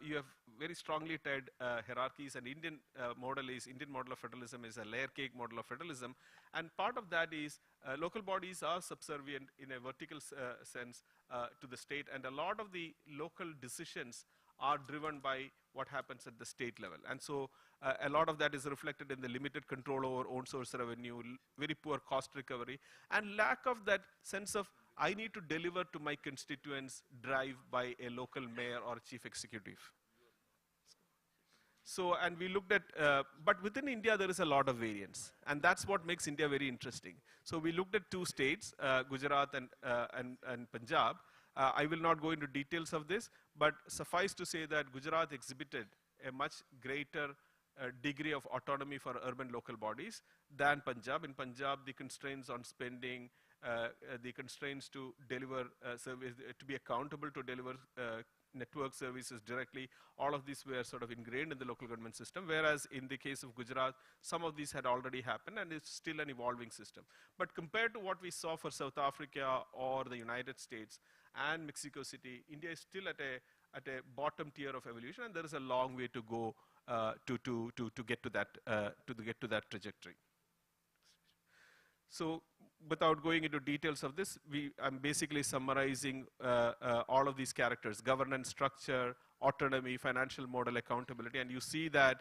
you have very strongly tied hierarchies, and Indian model of federalism is a layer cake model of federalism. And part of that is local bodies are subservient in a vertical sense to the state, and a lot of the local decisions are driven by what happens at the state level. And so a lot of that is reflected in the limited control over own source revenue, very poor cost recovery, and lack of that sense of I need to deliver to my constituents drive by a local mayor or chief executive. So, and we looked at, but within India there is a lot of variance, and that's what makes India very interesting. So we looked at two states, Gujarat and Punjab. I will not go into details of this, but suffice to say that Gujarat exhibited a much greater degree of autonomy for urban local bodies than Punjab. In Punjab, the constraints on spending, the constraints to deliver service, to be accountable to deliver network services directly, all of these were sort of ingrained in the local government system, whereas in the case of Gujarat, some of these had already happened and it's still an evolving system. But compared to what we saw for South Africa or the United States and Mexico City, India is still at a bottom tier of evolution, and there is a long way to go to get to that trajectory. So without going into details of this, I'm basically summarizing all of these characters: governance, structure, autonomy, financial model, accountability. And you see that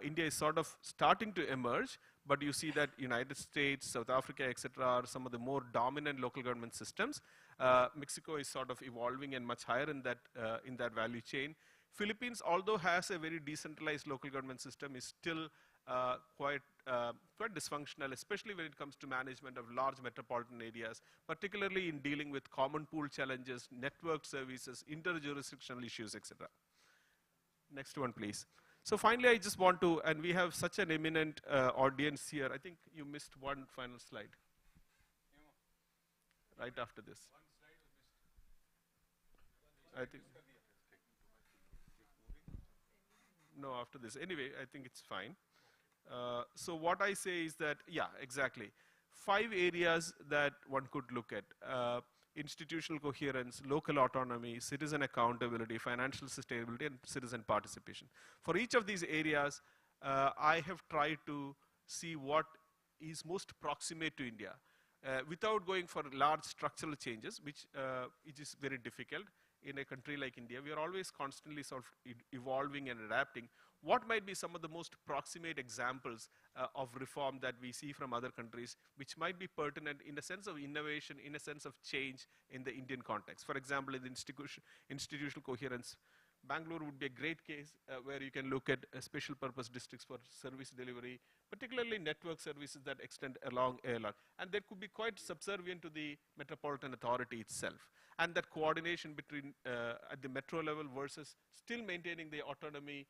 India is sort of starting to emerge, but you see that United States, South Africa, etc., are some of the more dominant local government systems. Mexico is sort of evolving and much higher in that value chain. Philippines, although has a very decentralized local government system, is still quite dysfunctional, especially when it comes to management of large metropolitan areas, particularly in dealing with common pool challenges, network services, interjurisdictional issues, etc. Next one, please. So finally, I just want to, and we have such an eminent audience here. I think you missed one final slide. Right after this. One slide was missed. I think. No, after this. Anyway, I think it's fine. So what I say is that, yeah, exactly. 5 areas that one could look at. Institutional coherence, local autonomy, citizen accountability, financial sustainability, and citizen participation. For each of these areas, I have tried to see what is most proximate to India. Without going for large structural changes, which is very difficult. in a country like India, we are always constantly sort of evolving and adapting. What might be some of the most proximate examples of reform that we see from other countries, which might be pertinent in a sense of innovation, in a sense of change in the Indian context? For example, in the institutional coherence, Bangalore would be a great case where you can look at special purpose districts for service delivery, particularly network services that extend along ALR. And that could be quite subservient to the metropolitan authority itself. And that coordination between at the metro level versus still maintaining the autonomy,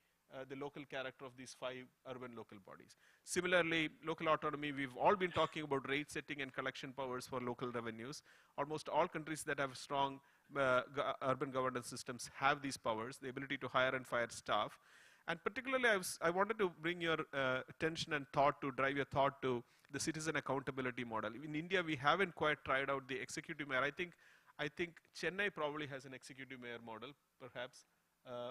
the local character of these 5 urban local bodies. Similarly, local autonomy, we've all been talking about rate setting and collection powers for local revenues. Almost all countries that have strong urban governance systems have these powers, the ability to hire and fire staff. And particularly, I wanted to bring your attention and thought to drive your thought to the citizen accountability model. In India, we haven't quite tried out the executive mayor. I think Chennai probably has an executive mayor model, perhaps.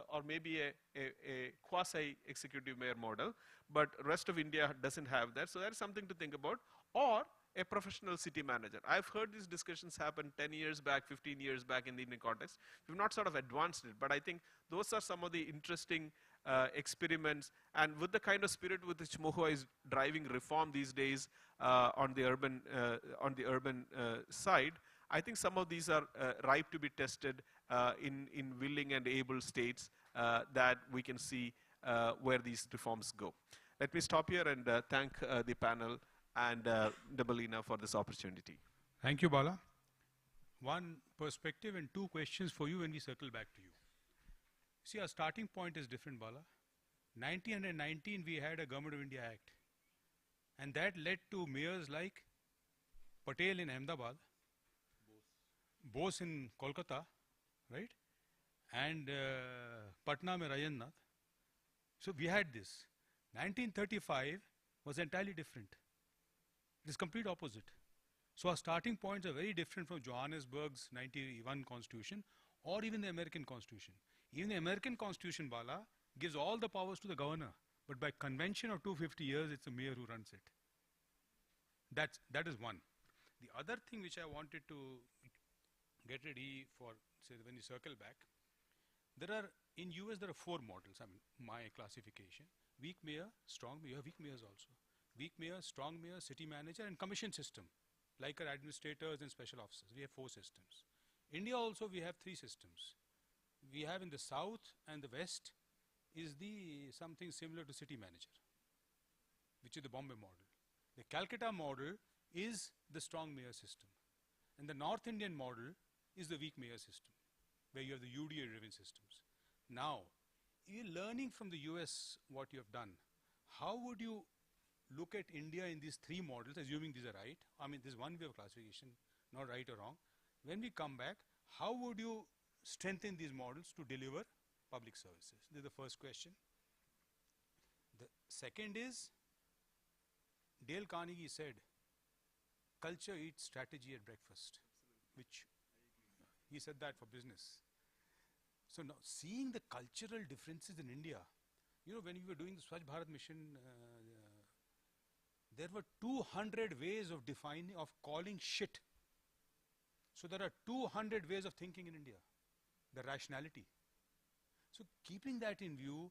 Or maybe a quasi-executive mayor model, but rest of India doesn't have that. So that's something to think about. Or a professional city manager. I've heard these discussions happen 10 years back, 15 years back in the Indian context. We've not sort of advanced it, but I think those are some of the interesting experiments. And with the kind of spirit with which MOHUA is driving reform these days on the urban side, I think some of these are ripe to be tested in willing and able states that we can see where these reforms go. Let me stop here and thank the panel and Debolina for this opportunity. Thank you, Bala. One perspective and 2 questions for you when we circle back to you. See, our starting point is different, Bala. 1919, we had a Government of India Act. And that led to mayors like Patel in Ahmedabad, Bose in Kolkata, right? And Patna mein Rajannath. So we had this. 1935 was entirely different. It is complete opposite. So our starting points are very different from Johannesburg's 91 constitution or even the American constitution. Even the American constitution, Bala, gives all the powers to the governor. But by convention of 250 years, it's the mayor who runs it. That is one. The other thing which I wanted to get ready for, say, when you circle back, in US there are 4 models, I mean, my classification. Weak mayor, strong mayor, weak mayors also. Weak mayor, strong mayor, city manager, and commission system, like our administrators and special officers. We have 4 systems. India also, we have 3 systems. We have in the south and the west is something similar to city manager, which is the Bombay model. The Calcutta model is the strong mayor system. And the North Indian model is the weak mayor system, where you have the UDA driven systems. Now, you're learning from the US what you have done. How would you look at India in these 3 models, assuming these are right? I mean, this is one way of classification, not right or wrong. When we come back, how would you strengthen these models to deliver public services? This is the first question. The second is, Dale Carnegie said, culture eats strategy at breakfast, which he said that for business. So now, seeing the cultural differences in India, you know, when we were doing the Swachh Bharat mission, there were 200 ways of calling shit. So there are 200 ways of thinking in India, the rationality. So keeping that in view,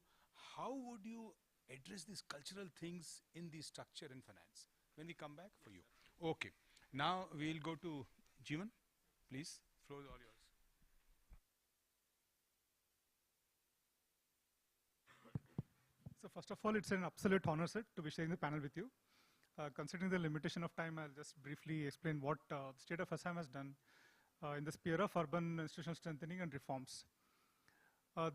how would you address these cultural things in the structure and finance? When we come back for you. Okay. Now we'll go to Jeevan. Please, floor is all yours. So first of all, it's an absolute honor, sir, to be sharing the panel with you. Considering the limitation of time, I'll just briefly explain what the state of Assam has done in the sphere of urban institutional strengthening and reforms.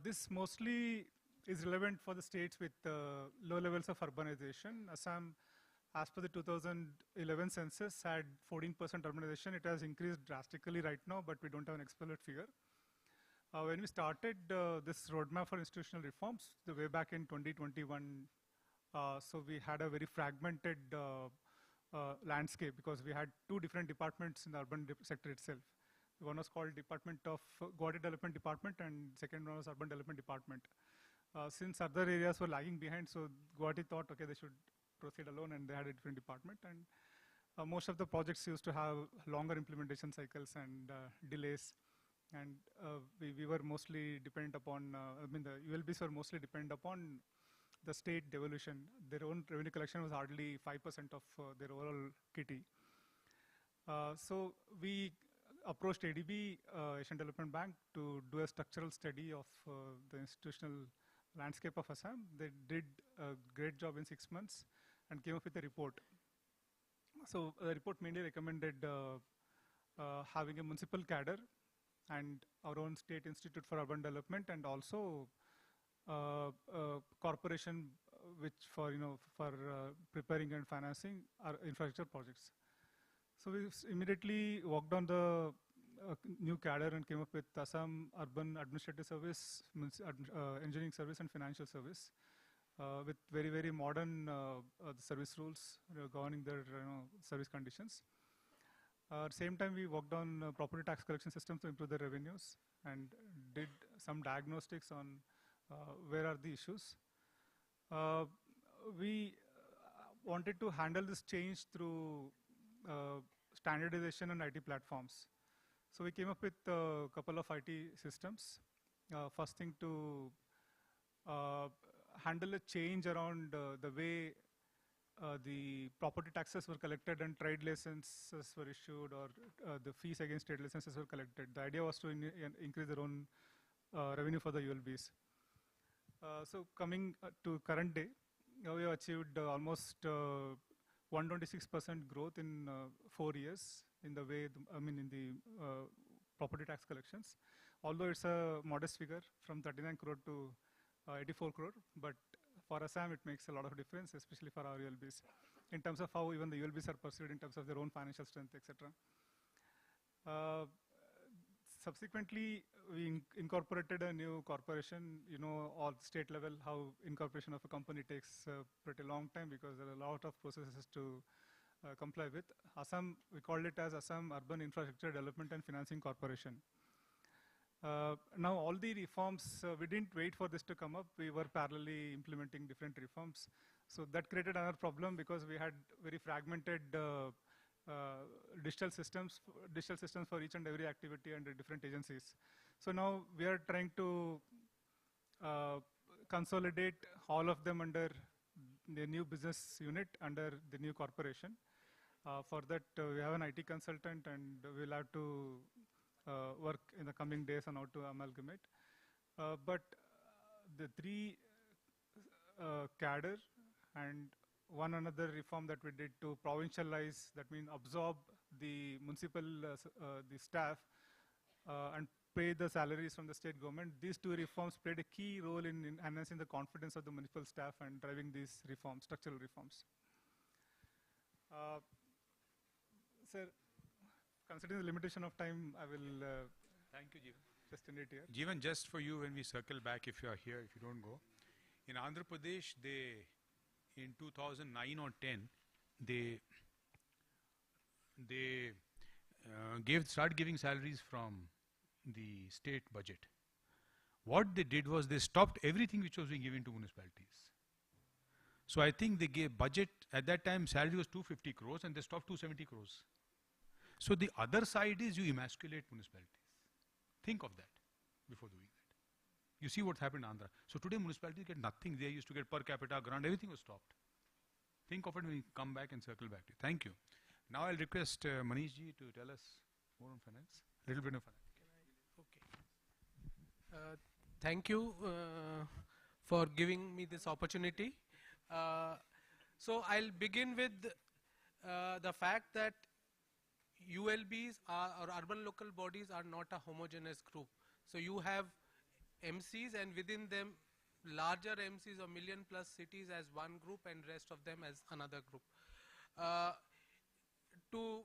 This mostly is relevant for the states with low levels of urbanization. Assam, as per the 2011 census, had 14% urbanization. It has increased drastically right now, but we don't have an explicit figure. When we started this roadmap for institutional reforms, the way back in 2021, so we had a very fragmented landscape because we had 2 different departments in the urban sector itself. One was called Department of Guwahati Development Department, and second one was Urban Development Department. Since other areas were lagging behind, so Guwahati thought, okay, they should proceed alone, and they had a different department. And most of the projects used to have longer implementation cycles and delays. And we were mostly dependent upon, the ULBs were mostly dependent upon the state devolution. Their own revenue collection was hardly 5% of their overall kitty. So we approached ADB, Asian Development Bank, to do a structural study of the institutional landscape of Assam. They did a great job in 6 months and came up with a report. So the report mainly recommended having a municipal cadre and our own State Institute for Urban Development, and also corporation which for preparing and financing our infrastructure projects. So we immediately worked on the new cadre and came up with Assam Urban Administrative Service, Engineering Service and Financial Service, with very, very modern service rules governing their service conditions. At the same time, we worked on property tax collection systems to improve the revenues and did some diagnostics on where are the issues. We wanted to handle this change through standardization on IT platforms. So we came up with a couple of IT systems. First thing, to handle a change around the way the property taxes were collected and trade licenses were issued, or the fees against trade licenses were collected. The idea was to increase their own revenue for the ULBs. So coming to current day, we have achieved almost 126% growth in 4 years in the way, in the property tax collections. Although it's a modest figure from 39 crore to 84 crore, but for Assam it makes a lot of difference, especially for our ULBs, in terms of how even the ULBs are perceived in terms of their own financial strength, etc. Subsequently, we incorporated a new corporation. All state level, how incorporation of a company takes pretty long time because there are a lot of processes to comply with. Assam, we called it as Assam Urban Infrastructure Development and Financing Corporation. Now all the reforms, we didn't wait for this to come up. We were parallelly implementing different reforms. So that created another problem because we had very fragmented digital systems for each and every activity under different agencies. So now we are trying to consolidate all of them under the new business unit, under the new corporation. For that, we have an IT consultant, and we'll have to work in the coming days on how to amalgamate. But the three cadre and one another reform that we did to provincialize, that means absorb the municipal the staff and pay the salaries from the state government. These two reforms played a key role in enhancing the confidence of the municipal staff and driving these reforms, structural reforms. Sir, considering the limitation of time, I will Thank you, Jeevan. just end it here. Jeevan, just for you, when we circle back, if you are here, if you don't go. In Andhra Pradesh, in 2009 or 10, they started giving salaries from the state budget. What they did was they stopped everything which was being given to municipalities. So I think they gave budget, at that time salary was 250 crores and they stopped 270 crores. So the other side is you emasculate municipalities. Think of that before doing that. You see what's happened in Andhra. So today municipalities get nothing. They used to get per capita grant, everything was stopped. Think of it when we come back and circle back to it. Thank you. Now I'll request Manish ji to tell us more on finance, a little bit of finance. Okay. Thank you for giving me this opportunity. So I'll begin with the fact that ULBs or urban local bodies are not a homogeneous group. So you have MCs, and within them larger MCs or million plus cities as one group and rest of them as another group. So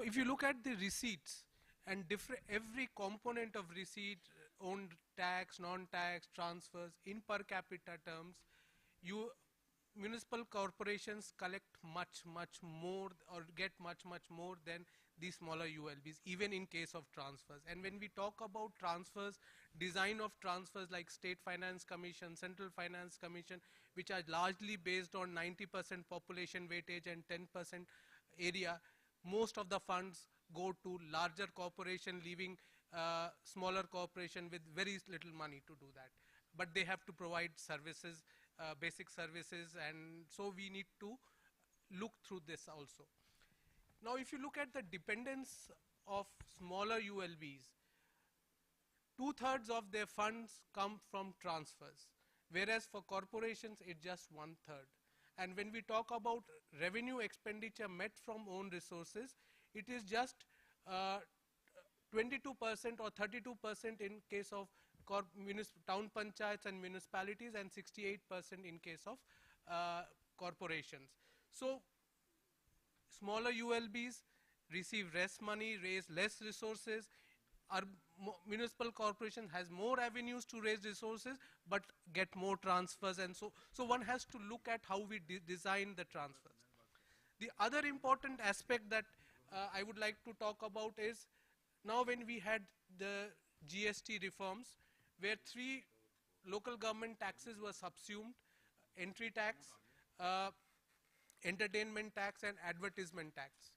if you look at the receipts and every component of receipt, owned tax, non-tax, transfers in per capita terms, municipal corporations collect much more or get much more than the smaller ULBs, even in case of transfers. And when we talk about transfers, design of transfers like State Finance Commission, Central Finance Commission, which are largely based on 90% population weightage and 10% area, most of the funds go to larger corporation, leaving smaller corporation with very little money to do that. But they have to provide services, basic services, and so we need to look through this also. Now, if you look at the dependence of smaller ULBs, 2/3 of their funds come from transfers, whereas for corporations it's just 1/3. And when we talk about revenue expenditure met from own resources, it is just 22% or 32% in case of town panchayats and municipalities, and 68% in case of corporations. So smaller ULBs receive less money, raise less resources. Our municipal corporation has more avenues to raise resources, but get more transfers, and so one has to look at how we design the transfers. The other important aspect that I would like to talk about is, now when we had the GST reforms, where 3 local government taxes were subsumed: entry tax, entertainment tax, and advertisement tax.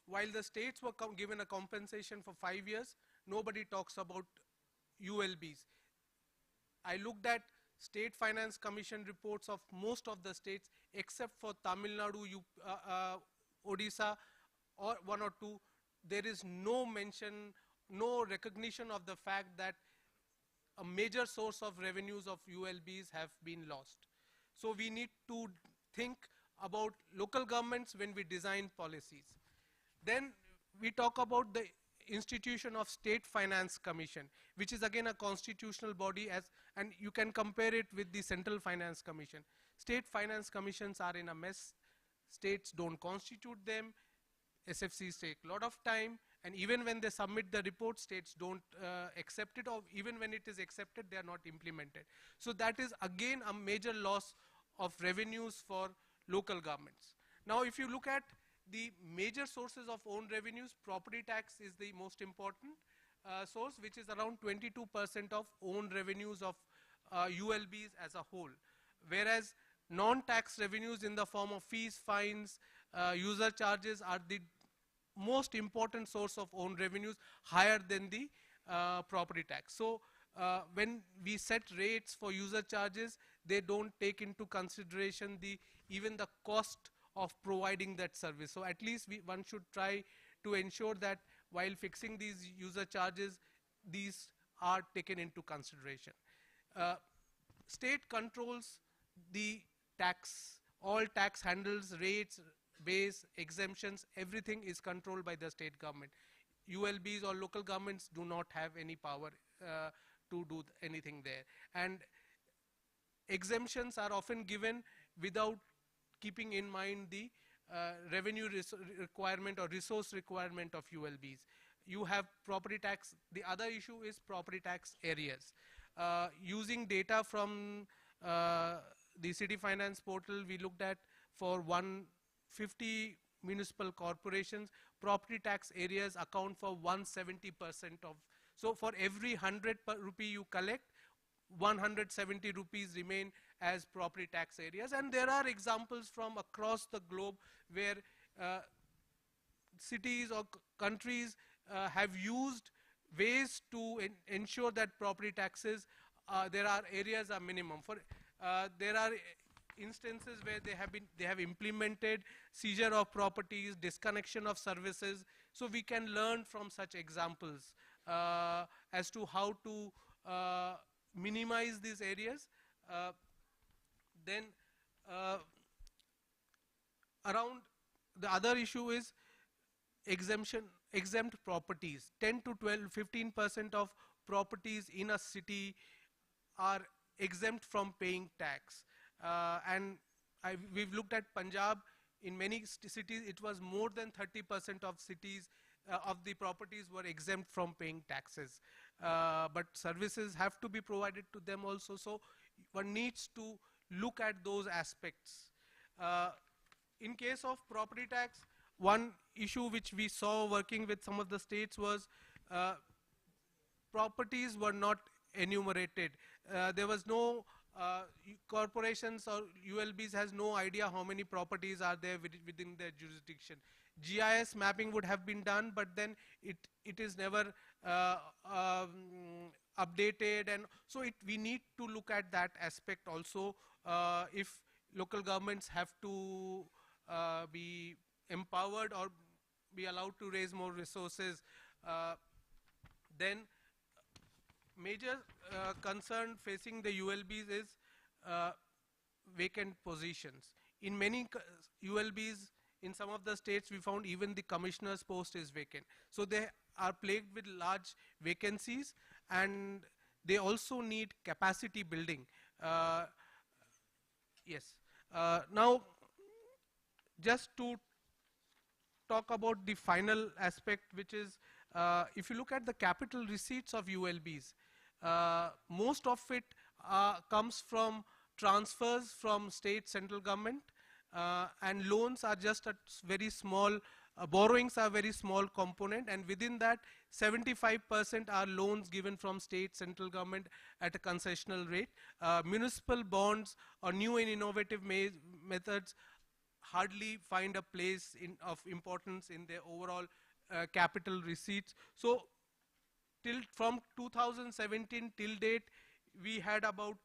While the states were given a compensation for 5 years, nobody talks about ULBs. I looked at State Finance Commission reports of most of the states except for Tamil Nadu, Odisha, or 1 or 2. There is no mention, no recognition of the fact that a major source of revenues of ULBs have been lost. So we need to think about local governments when we design policies. Then we talk about the institution of State Finance Commission, which is again a constitutional body, and you can compare it with the Central Finance Commission. State Finance Commissions are in a mess. States don't constitute them. SFCs take a lot of time, and even when they submit the report, states don't accept it, or even when it is accepted, they are not implemented. So that is again a major loss of revenues for local governments. Now if you look at the major sources of own revenues, property tax is the most important source, which is around 22% of own revenues of ULBs as a whole. Whereas non-tax revenues in the form of fees, fines, user charges are the most important source of own revenues, higher than the property tax. So when we set rates for user charges, they don't take into consideration even the cost of providing that service. So at least one should try to ensure that while fixing these user charges, these are taken into consideration. State controls the tax, all tax handles, rates, base, exemptions, everything is controlled by the state government. ULBs or local governments do not have any power to do anything there. And exemptions are often given without keeping in mind the revenue requirement or resource requirement of ULBs. You have property tax. The other issue is property tax areas. Using data from the City Finance portal, we looked at for 150 municipal corporations, property tax areas account for 170% of. So for every 100 rupee you collect, 170 rupees remain as property tax areas. And there are examples from across the globe where cities or countries have used ways to ensure that property taxes, there are areas are minimum. There are instances where they have implemented seizure of properties, disconnection of services. So we can learn from such examples as to how to minimize these areas. Then around the other issue is exempt properties. 10 to 12, 15% of properties in a city are exempt from paying tax. And we've looked at Punjab. In many cities, it was more than 30% of cities of the properties were exempt from paying taxes. But services have to be provided to them also. So one needs to look at those aspects. In case of property tax, one issue which we saw working with some of the states was properties were not enumerated. There was no corporations or ULBs has no idea how many properties are there within their jurisdiction. GIS mapping would have been done, but then it is never updated, and so we need to look at that aspect also. If local governments have to be empowered or be allowed to raise more resources, then major concern facing the ULBs is vacant positions. In many ULBs, in some of the states, we found even the commissioner's post is vacant. So they are plagued with large vacancies, and they also need capacity building. Yes. Now, just to talk about the final aspect, which is if you look at the capital receipts of ULBs, most of it comes from transfers from state central government, and loans are just a very small, borrowings are very small component, and within that 75% are loans given from state central government at a concessional rate. Municipal bonds or new and innovative methods hardly find a place of importance in their overall capital receipts. So from 2017 till date, we had about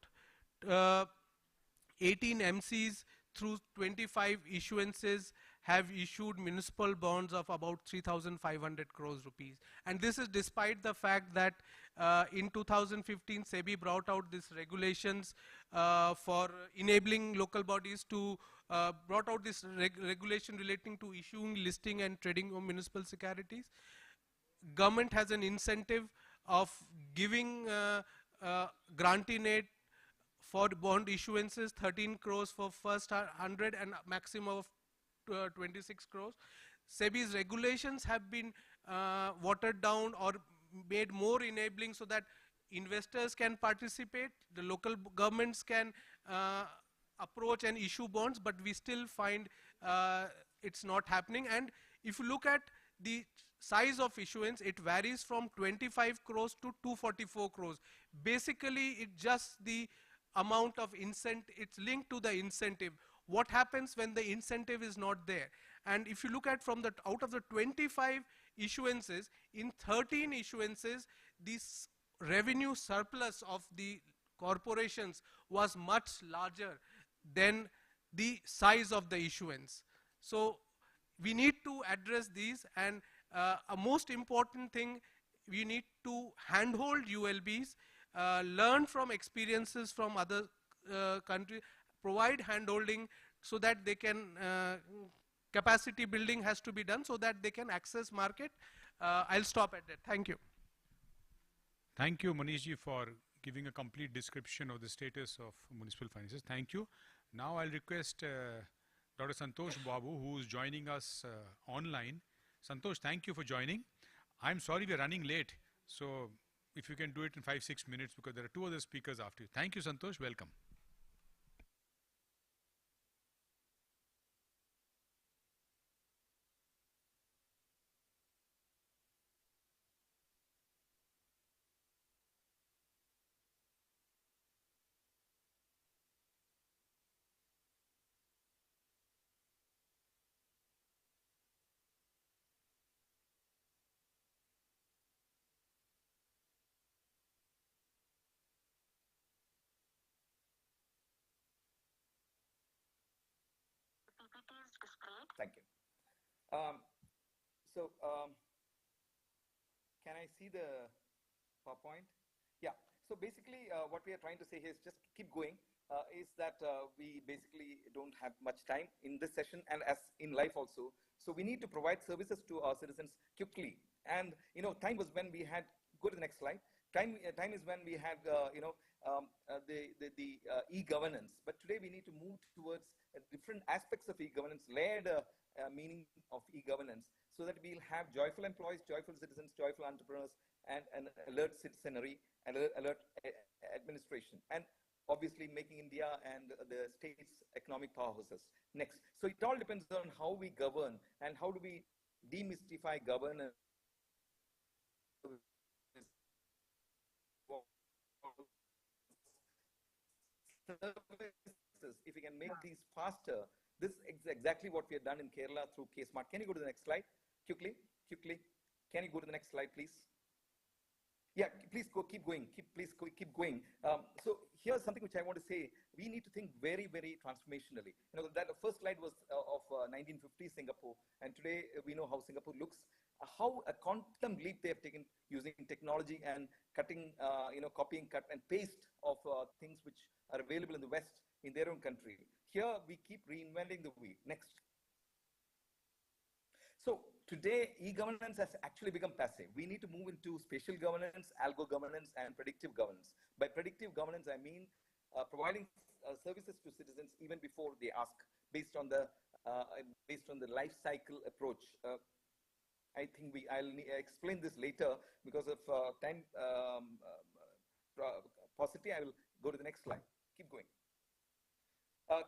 18 MCs through 25 issuances have issued municipal bonds of about 3,500 crores rupees. And this is despite the fact that in 2015, SEBI brought out these regulations for enabling local bodies to, brought out this regulation relating to issuing, listing and trading of municipal securities. Government has an incentive of giving granting aid for bond issuances, 13 crores for first 100 and a maximum of 26 crores. SEBI's regulations have been watered down or made more enabling so that investors can participate, the local governments can approach and issue bonds, but we still find it's not happening. And if you look at the size of issuance, it varies from 25 crores to 244 crores. Basically, it's just the amount of incentive, it's linked to the incentive. What happens when the incentive is not there? And if you look at from the, out of the 25 issuances, in 13 issuances, this revenue surplus of the corporations was much larger than the size of the issuance. So we need to address these, and a most important thing, we need to handhold ULBs, learn from experiences from other countries, provide handholding so that they can, capacity building has to be done so that they can access market. I'll stop at that. Thank you. Thank you, Manishji, for giving a complete description of the status of municipal finances. Thank you. Now I'll request Dr. Santosh Babu, who is joining us online. Santosh, thank you for joining. I'm sorry we're running late, so if you can do it in 5-6 minutes, because there are two other speakers after you. Thank you, Santosh. Welcome. Thank you. Can I see the PowerPoint? Yeah. So basically, what we are trying to say here is just keep going. Is that we basically don't have much time in this session, and as in life also. So we need to provide services to our citizens quickly. And time was when we had. Go to the next slide. Time is when we had the e-governance. But today we need to move towards different aspects of e-governance, layered meaning of e-governance, so that we'll have joyful employees, joyful citizens, joyful entrepreneurs, and alert citizenry, and alert administration, and obviously making India and the states economic powerhouses. Next. So it all depends on how we govern and how do we demystify governance. services, if we can make these faster, this is exactly what we have done in Kerala through K-Smart. Can you go to the next slide? Quickly. Can you go to the next slide, please? Yeah, please keep going. Keep going. So here's something which I want to say. We need to think very, very transformationally. You know, that the first slide was of 1950 Singapore, and today we know how Singapore looks. How a quantum leap they have taken using technology and cutting, copying, cut and paste of things which are available in the West in their own country. Here we keep reinventing the wheel. Next. So today, e-governance has actually become passive. We need to move into spatial governance, algo governance, and predictive governance. By predictive governance, I mean providing services to citizens even before they ask, based on the life cycle approach. I think I'll explain this later because of time paucity. I will go to the next slide. Keep going.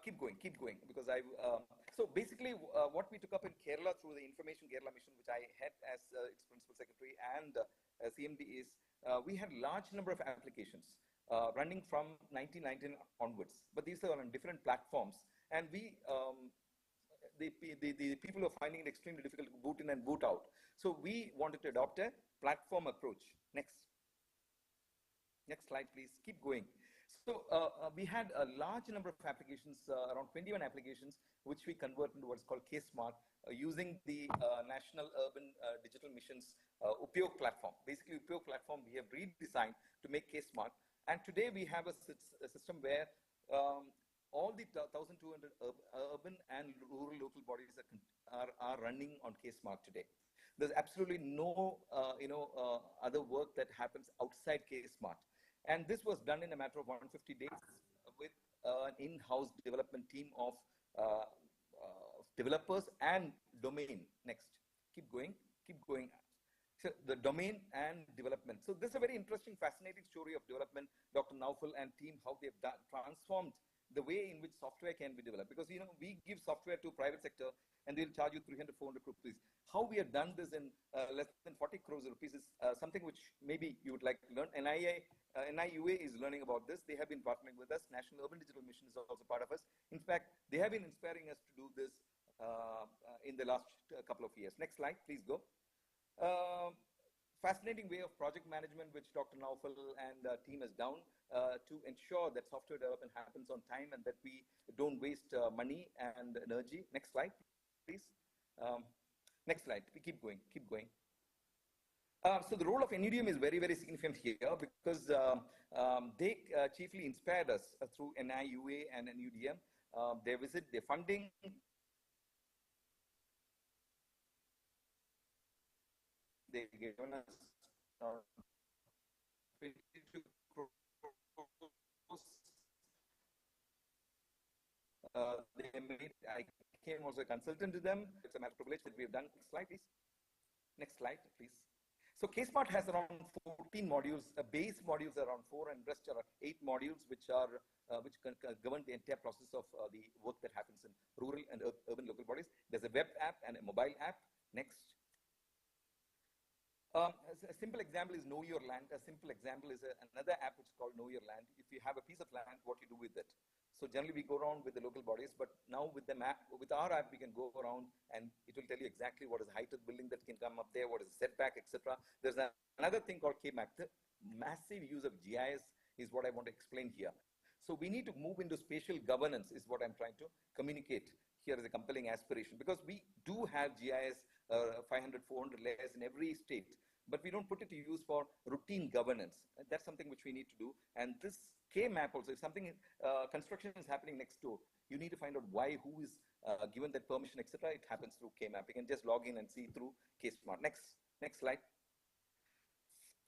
Keep going, because so basically what we took up in Kerala through the Information Kerala mission, which I had as its principal secretary and CMD, is we had large number of applications running from 1919 onwards, but these are on different platforms, and the people are finding it extremely difficult to boot in and boot out. So we wanted to adopt a platform approach. Next slide, please. Keep going. So we had a large number of applications, around 21 applications, which we converted into what's called K-Smart, using the National Urban Digital Mission's Upyog platform. Basically, Upyog platform we have redesigned to make K-Smart. And today we have a system where all the 1,200 urban and rural local bodies are running on K-Smart today. There's absolutely no other work that happens outside K-Smart. And this was done in a matter of 150 days with an in-house development team of developers and domain. Next, keep going. So the domain and development. So this is a very interesting, fascinating story of development. Dr. Naufal and team, how they've transformed the way in which software can be developed. Because, you know, we give software to private sector and they'll charge you 300, 400 rupees. How we have done this in less than 40 crores rupees is something which maybe you would like to learn. NIUA is learning about this. They have been partnering with us. National Urban Digital Mission is also part of us. In fact, they have been inspiring us to do this in the last couple of years. Next slide, please go. Fascinating way of project management, which Dr. Naufal and team has done to ensure that software development happens on time and that we don't waste money and energy. Next slide, please. Next slide. We keep going. So the role of NUDM is very, very significant here because they chiefly inspired us through NIUA and NUDM. They visit their funding. They given us I became also a consultant to them. It's a matter of privilege that we have done. Next slide, please. Next slide, please. So K-Smart has around 14 modules. Base modules are around 4, and rest are 8 modules, which govern the entire process of the work that happens in rural and urban local bodies. There's a web app and a mobile app. Next. A simple example is Know Your Land. A simple example is another app which is called Know Your Land. If you have a piece of land, what you do with it? So generally we go around with the local bodies, but now with our app, we can go around and it will tell you exactly what is the height of the building that can come up there, what is the setback, etc. There's another thing called K-Map. The massive use of GIS is what I want to explain here. So we need to move into spatial governance is what I'm trying to communicate here as a compelling aspiration, because we do have GIS 500, 400 layers in every state, but we don't put it to use for routine governance. That's something which we need to do. And this K-Map also, if something, construction is happening next door, you need to find out why, who is given that permission, etc. It happens through K-Map. You can just log in and see through K-Smart. Next slide.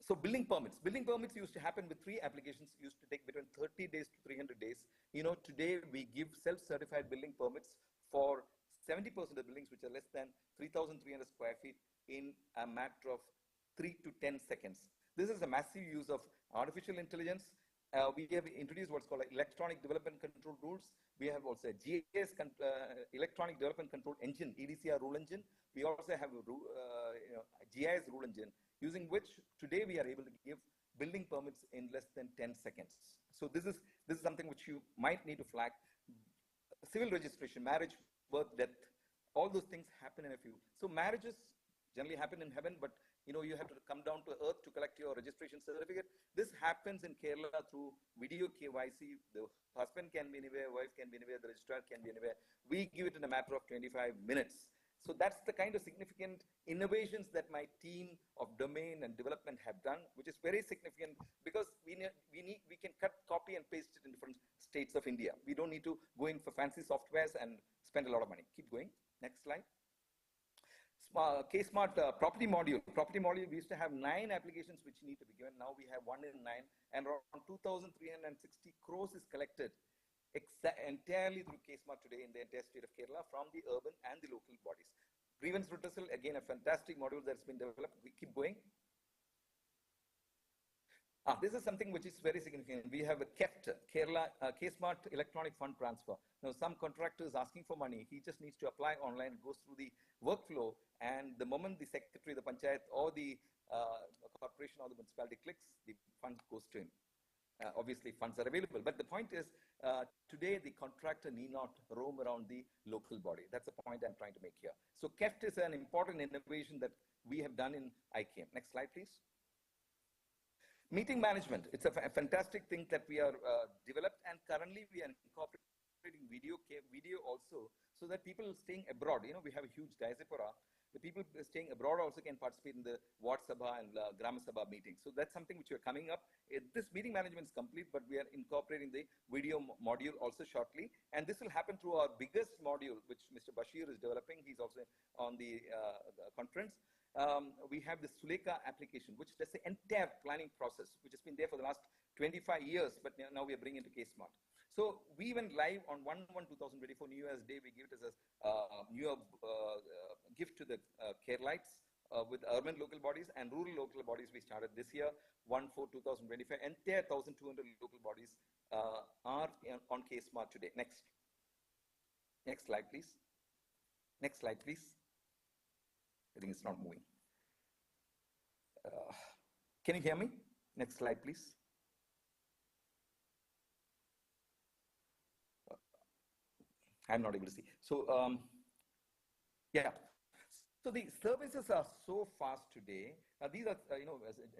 So building permits. Building permits used to happen with 3 applications, used to take between 30 days to 300 days. You know, today we give self-certified building permits for 70% of the buildings which are less than 3,300 square feet in a matter of 3 to 10 seconds. This is a massive use of artificial intelligence. We have introduced what's called electronic development control rules. We have also a GIS, electronic development control engine, EDCR rule engine. We also have a GIS rule engine, using which today we are able to give building permits in less than 10 seconds. So this is something which you might need to flag. Civil registration, marriage, birth, death, all those things happen in a few. So marriages generally happen in heaven, but you know, you have to come down to earth to collect your registration certificate. This happens in Kerala through video KYC. The husband can be anywhere, wife can be anywhere, the registrar can be anywhere. We give it in a matter of 25 minutes. So that's the kind of significant innovations that my team of domain and development have done, which is very significant because we can cut, copy, and paste it in different states of India. We don't need to go in for fancy softwares and spend a lot of money. Keep going. Next slide. K-Smart property module. Property module, we used to have 9 applications which need to be given. Now we have 1 in 9, and around 2,360 crores is collected entirely through K-Smart today in the entire state of Kerala from the urban and the local bodies. Grievance redressal, again, a fantastic module that's been developed. We keep going. This is something which is very significant. We have a KEFT, Kerala K-Smart Electronic Fund Transfer. Now, some contractor is asking for money. He just needs to apply online, goes through the workflow, and the moment the secretary, the panchayat, or the corporation or the municipality clicks, the fund goes to him. Obviously, funds are available. But the point is, today the contractor need not roam around the local body. That's the point I'm trying to make here. So KEFT is an important innovation that we have done in IKM. Next slide, please. Meeting management. It's a fantastic thing that we are developed, and currently we are incorporating video also, so that people staying abroad, you know, we have a huge diaspora. The people staying abroad also can participate in the Ward Sabha and Gram Sabha meetings. So that's something which we are coming up. This meeting management is complete, but we are incorporating the video module also shortly. And this will happen through our biggest module, which Mr. Bashir is developing. He's also on the conference. We have the Suleka application, which does the entire planning process, which has been there for the last 25 years, but now we are bringing it to K-Smart. So we went live on 1/1/2024, New Year's Day. We give it as a New Year gift to the Keralites with urban local bodies and rural local bodies. We started this year, 1/4/2025. Entire 1,200 local bodies are on K-Smart today. Next slide, please. Next slide, please. I think it's not moving. Can you hear me? Next slide, please. I'm not able to see. So, yeah. So the services are so fast today. These are,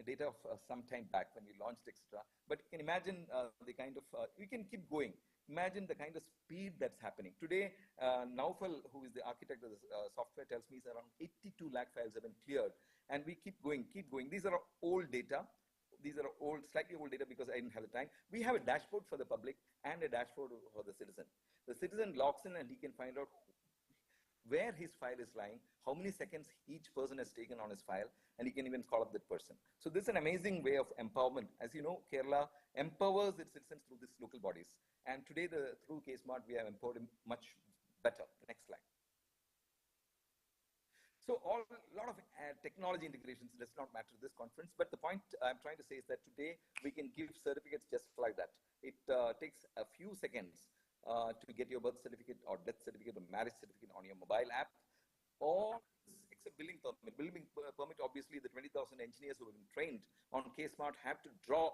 data of some time back when we launched, etc. But you can imagine the kind of, we can keep going. Imagine the kind of speed that's happening. Today, Naufal, who is the architect of the software, tells me around 82 lakh files have been cleared. And we keep going. These are old data. These are slightly old data because I didn't have the time. We have a dashboard for the public and a dashboard for the citizen. The citizen logs in and he can find out where his file is lying, how many seconds each person has taken on his file, and he can even call up that person. So this is an amazing way of empowerment. As you know, Kerala empowers its citizens through these local bodies. And today, through K-Smart, we have empowered him much better. Next slide. So a lot of technology integrations does not matter to this conference, but the point I'm trying to say is that today we can give certificates just like that. It takes a few seconds to get your birth certificate or death certificate or marriage certificate on your mobile app, or except billing permit. Billing permit, obviously, the 20,000 engineers who have been trained on K-Smart have to draw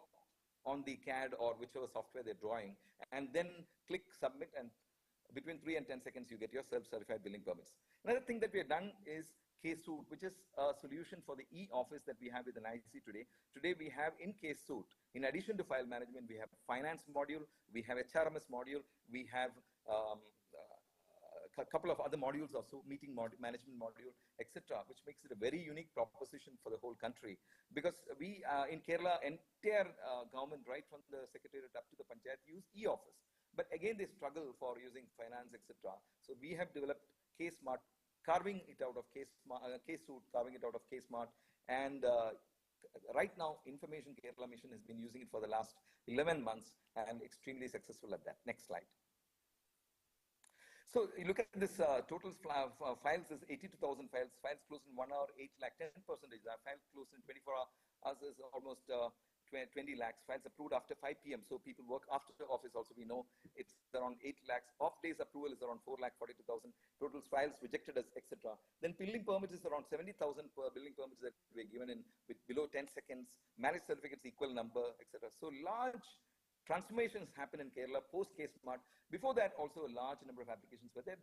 on the CAD or whichever software they're drawing, and then click submit, and between 3 and 10 seconds, you get your self-certified billing permits. Another thing that we have done is K-Suite, which is a solution for the e-office that we have with an IC today. Today, we have in K-Suite, in addition to file management, we have finance module, we have HRMS module, we have a couple of other modules also, meeting management module, etc., which makes it a very unique proposition for the whole country. Because we, in Kerala, entire government, right from the secretariat up to the panchayat, use e-office. But again, they struggle for using finance, etc. So we have developed K-Smart, carving it out of K-Suite, carving it out of K-Smart. And right now, Information Kerala Mission has been using it for the last 11 months and extremely successful at that. Next slide. So you look at this total files is 82,000 files. Files closed in 1 hour, 8 lakh, 10%. Files closed in 24 hours is almost 20 lakhs. Files approved after 5 p.m. So people work after the office also. We know it's around 8 lakhs. Off days approval is around 4 lakh 42,000. Total files rejected as etc. Then building permits is around 70,000 per building permits that were given in with below 10 seconds. Marriage certificates equal number, etc. So large transformations happen in Kerala post K-Smart. Before that, also a large number of applications were there.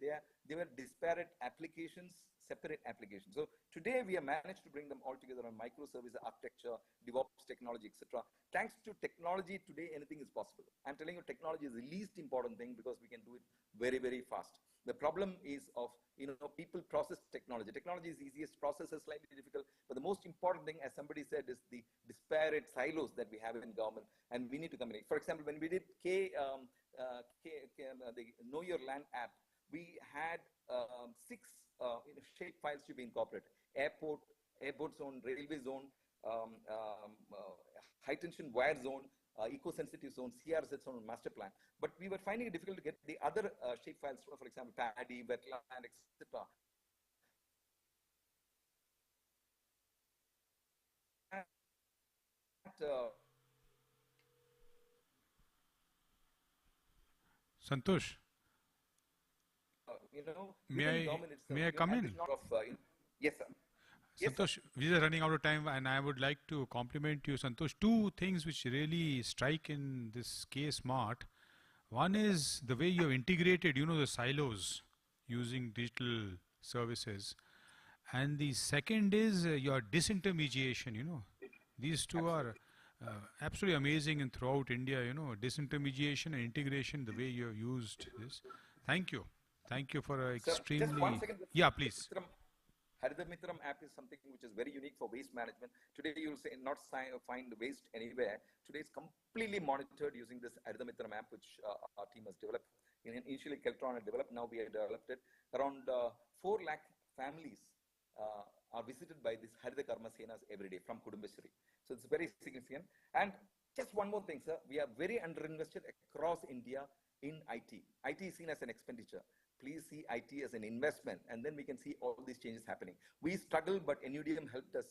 They were disparate applications, separate applications. So today we have managed to bring them all together on microservice architecture, DevOps technology, etc. Thanks to technology, today anything is possible. I'm telling you, technology is the least important thing because we can do it very, very fast. The problem is of, people process technology. Technology is easiest, process is slightly difficult, but the most important thing, as somebody said, is the disparate silos that we have in government, and we need to combine. For example, when we did the Know Your Land app, we had 6 shape files to be incorporated: airport zone, railway zone, high tension wire zone, eco-sensitive zone, CRZ zone, master plan. But we were finding it difficult to get the other shape files, for example, paddy, wetland, etc. Santosh, may I come in? Yes, sir. Yes, Santosh, we are running out of time, and I would like to compliment you, Santosh. 2 things which really strike in this K-Smart. One is the way you have integrated, the silos using digital services. And the second is your disintermediation, These 2 are absolutely amazing and throughout India, disintermediation and integration, the way you have used this. Thank you. Thank you for extremely... Just 1 second. Yeah, please. Haridar Mitram app is something which is very unique for waste management. Today you will say not find waste anywhere. Today it's completely monitored using this Haridar Mitram app, which our team has developed. Initially Keltron had developed, now we have developed it. Around 4 lakh families are visited by this Haridar Karma Senas every day from Kudumbashree. So it's very significant. And just one more thing, sir. We are very underinvested across India in IT. IT is seen as an expenditure. Please see IT as an investment, and then we can see all these changes happening. We struggled, but NUDM helped us.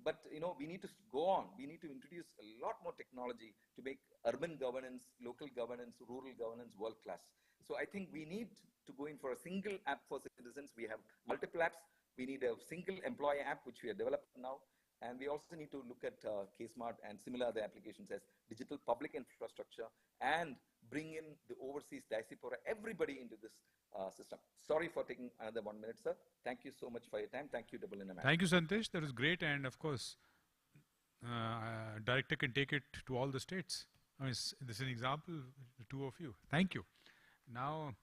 But we need to go on. We need to introduce a lot more technology to make urban governance, local governance, rural governance world class. So I think we need to go in for a single app for citizens. We have multiple apps. We need a single employee app, which we have developed now. And we also need to look at K-Smart and similar other applications as digital public infrastructure and bring in the overseas diaspora, everybody into this system. Sorry for taking another 1 minute, sir. Thank you so much for your time. Thank you, Double. Thank you, Santosh. That was great. And of course, director can take it to all the states. I mean, this is an example, the 2 of you. Thank you. Now,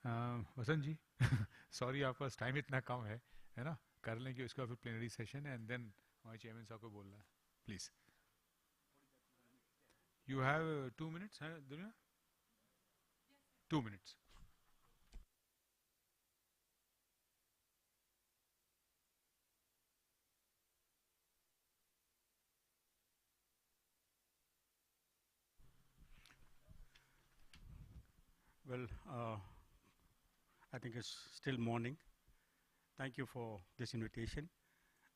Vasan ji, sorry, आपका time इतना कम है ना? कर लेंगे उसका फिर plenary session and then हमारे chairman साहब को बोलना है. Please. You have 2 minutes, है दुनिया? 2 minutes. Well, I think it's still morning. Thank you for this invitation.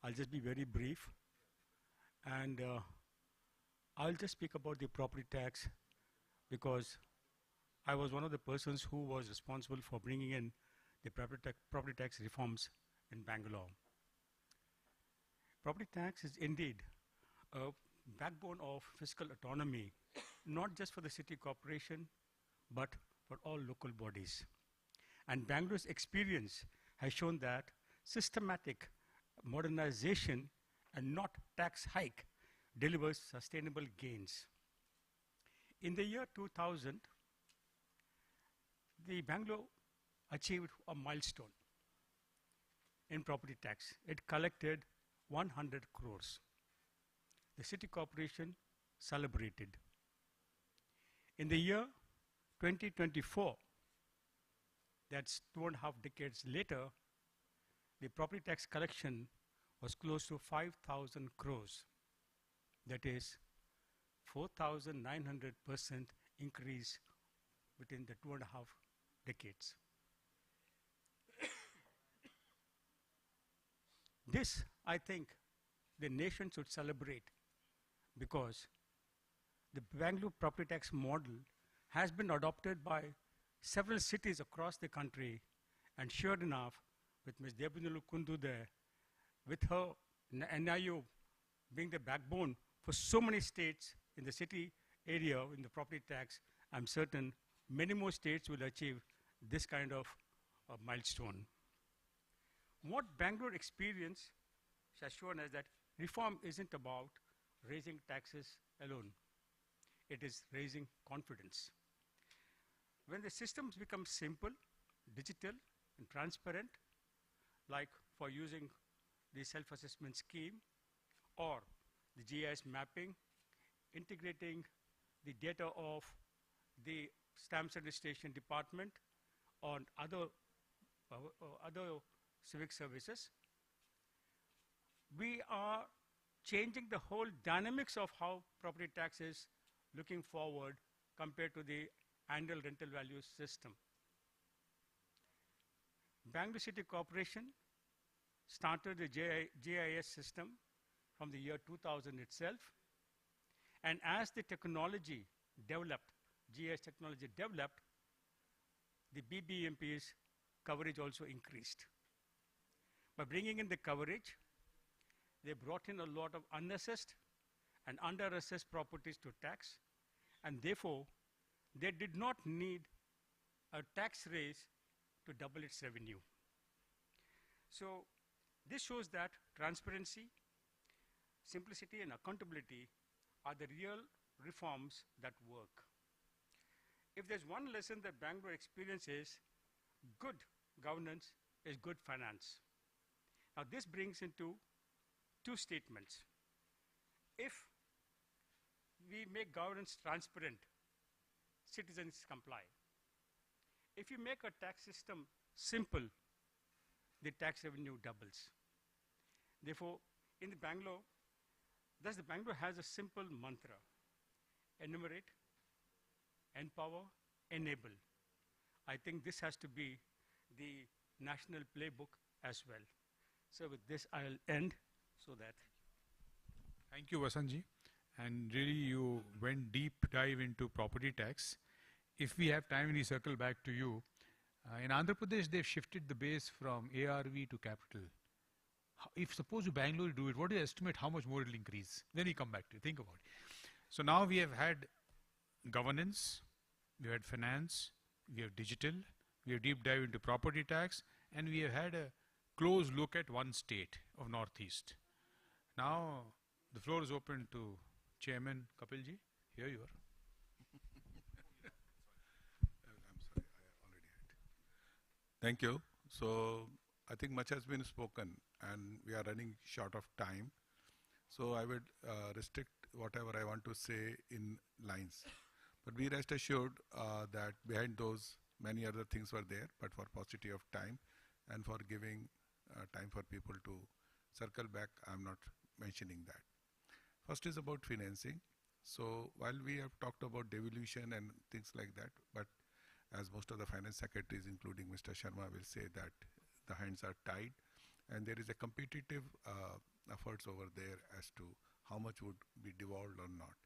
I'll just be very brief. And I'll just speak about the property tax because I was one of the persons who was responsible for bringing in the property tax reforms in Bangalore. Property tax is indeed a backbone of fiscal autonomy, not just for the city corporation, but for all local bodies. And Bangalore's experience has shown that systematic modernization and not tax hike delivers sustainable gains. In the year 2000, the Bangalore achieved a milestone in property tax. It collected 100 crores. The city corporation celebrated. In the year 2024, that's 2.5 decades later, the property tax collection was close to 5,000 crores. That is 4,900% increase within the 2.5 decades. This, I think, the nation should celebrate because the Bangalore property tax model has been adopted by several cities across the country, and sure enough, with Ms. Debunulu Kundu there, with her NIUA being the backbone for so many states in the city area in the property tax, I'm certain many more states will achieve this kind of milestone. What Bangalore experience has shown us that reform isn't about raising taxes alone. It is raising confidence. When the systems become simple, digital, and transparent, like for using the self-assessment scheme or the GIS mapping, integrating the data of the stamps registration department on other civic services, we are changing the whole dynamics of how property tax is looking forward compared to the annual rental value system. Bangalore City Corporation started the GIS system from the year 2000 itself, and as the technology developed, GIS technology developed, the BBMP's coverage also increased. By bringing in the coverage, they brought in a lot of unassessed and under-assessed properties to tax, and therefore, they did not need a tax raise to double its revenue. So this shows that transparency, simplicity, and accountability are the real reforms that work. If there's one lesson that Bangalore experiences, good governance is good finance. Now this brings into two statements. If we make governance transparent, citizens comply. If you make a tax system simple, the tax revenue doubles. Therefore, in the Bangalore, thus the Bangalore has a simple mantra: enumerate, empower, enable. I think this has to be the national playbook as well. So with this, I'll end so that. Thank you, Vasantji. And really, you went deep dive into property tax. If we have time, we circle back to you. In Andhra Pradesh, they've shifted the base from ARV to capital. If suppose you Bangalore do it, what do you estimate how much more it will increase? Then we come back to it. Think about it. So now we have had governance, we had finance, we have digital, we have deep dive into property tax, and we have had a close look at one state of Northeast. Now the floor is open to Chairman Kapilji. Here you are. I'm sorry, I already had. Thank you. So I think much has been spoken and we are running short of time. So I would restrict whatever I want to say in lines. But be rest assured that behind those many other things were there, but for paucity of time and for giving time for people to circle back, I'm not mentioning that. First is about financing. So while we have talked about devolution and things like that, but as most of the finance secretaries, including Mr. Sharma, will say that the hands are tied and there is a competitive efforts over there as to how much would be devolved or not.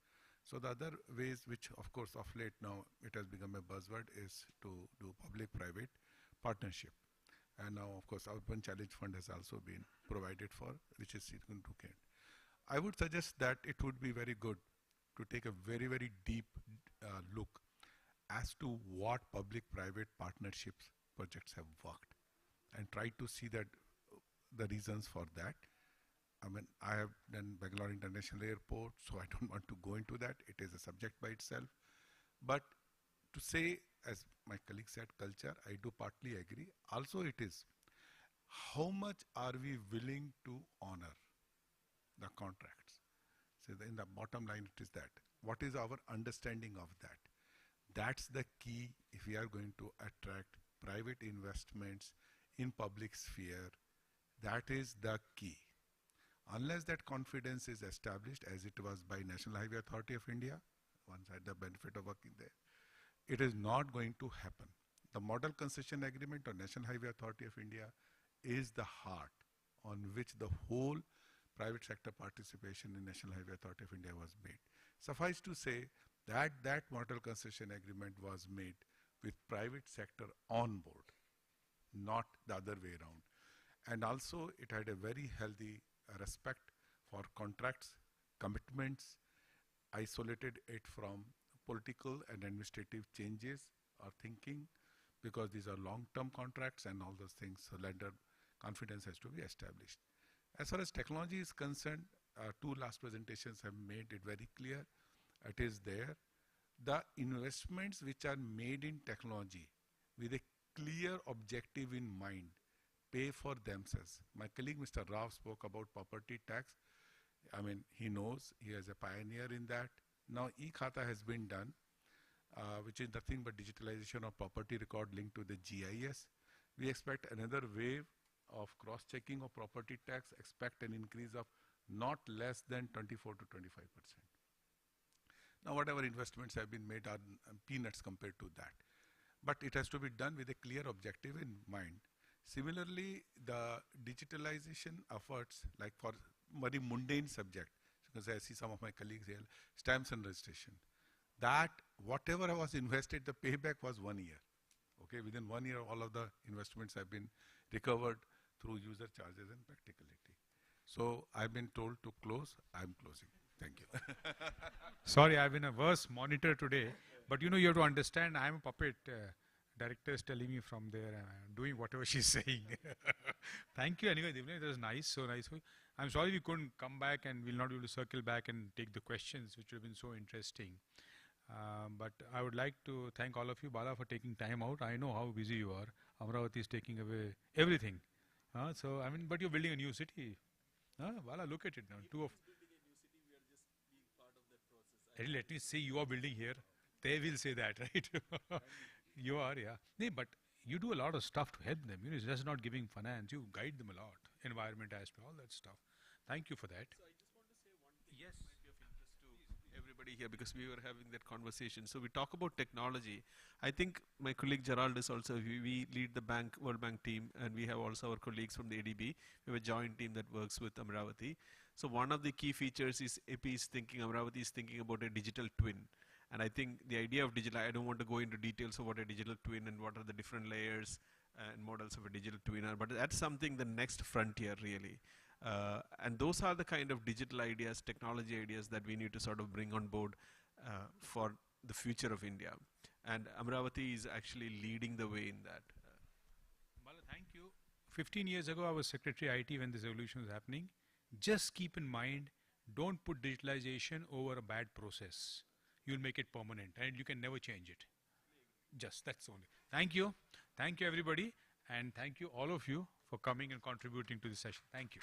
So the other ways, which of course of late now it has become a buzzword, is to do public-private partnership. And now of course Urban Challenge Fund has also been provided for, which is significant. I would suggest that it would be very good to take a very, very deep look as to what public-private partnerships projects have worked and try to see that the reasons for that. I mean, I have done Bangalore International Airport, so I don't want to go into that. It is a subject by itself. But to say, as my colleague said, culture, I do partly agree. Also it is, how much are we willing to honor the contracts? So in the bottom line, it is that. What is our understanding of that? That's the key if we are going to attract private investments in public sphere. That is the key. Unless that confidence is established, as it was by National Highway Authority of India, once I had the benefit of working there, it is not going to happen. The Model Concession Agreement or National Highway Authority of India is the heart on which the whole private sector participation in National Highway Authority of India was made. Suffice to say that that Model Concession Agreement was made with private sector on board, not the other way around. And also it had a very healthy respect for contracts, commitments, isolated it from political and administrative changes or thinking, because these are long-term contracts and all those things, so lender confidence has to be established. As far as technology is concerned, two last presentations have made it very clear. It is there. The investments which are made in technology with a clear objective in mind pay for themselves. My colleague Mr. Rao spoke about property tax. I mean, he knows, he is a pioneer in that. Now e-Khata has been done, which is nothing but digitalization of property record linked to the GIS. We expect another wave of cross-checking of property tax, expect an increase of not less than 24 to 25%. Now whatever investments have been made are peanuts compared to that. But it has to be done with a clear objective in mind. Similarly, the digitalization efforts, like for very mundane subject, because I see some of my colleagues here, stamps and registration, that whatever was invested, the payback was 1 year. Okay, within 1 year, all of the investments have been recovered through user charges and practicality. So I've been told to close. I'm closing. Thank you. Sorry, I've been a worse monitor today, but you know, you have to understand, I'm a puppet. Director is telling me from there, doing whatever she's saying. Thank you anyway, Divya, that was nice, so nice. I'm sorry we couldn't come back and we'll not be able to circle back and take the questions, which would have been so interesting. But I would like to thank all of you, Bala, for taking time out. I know how busy you are. Amravati is taking away everything. So, I mean, but you're building a new city. Bala, look at it now. Let me say you are building here. They will say that, right? You are, yeah. Nee, but you do a lot of stuff to help them. You know, it's just not giving finance. You guide them a lot. Environment aspect, all that stuff. Thank you for that. So I just want to say one thing that might be of interest to everybody here, because we were having that conversation. So we talk about technology. I think my colleague Gerald is also, we lead the World Bank team, and we have also our colleagues from the ADB. We have a joint team that works with Amravati. So one of the key features is Amravati is thinking about a digital twin. And I think the idea of digital, I don't want to go into details of what a digital twin and what are the different layers and models of a digital twin are, but that's something the next frontier really. And those are the kind of digital ideas, technology ideas that we need to sort of bring on board for the future of India. And Amravati is actually leading the way in that. Bala, thank you. 15 years ago, I was Secretary IT when this evolution was happening. Just keep in mind, don't put digitalization over a bad process. You'll make it permanent and you can never change it. Just, that's only. Thank you. Thank you, everybody. And thank you, all of you, for coming and contributing to this session. Thank you.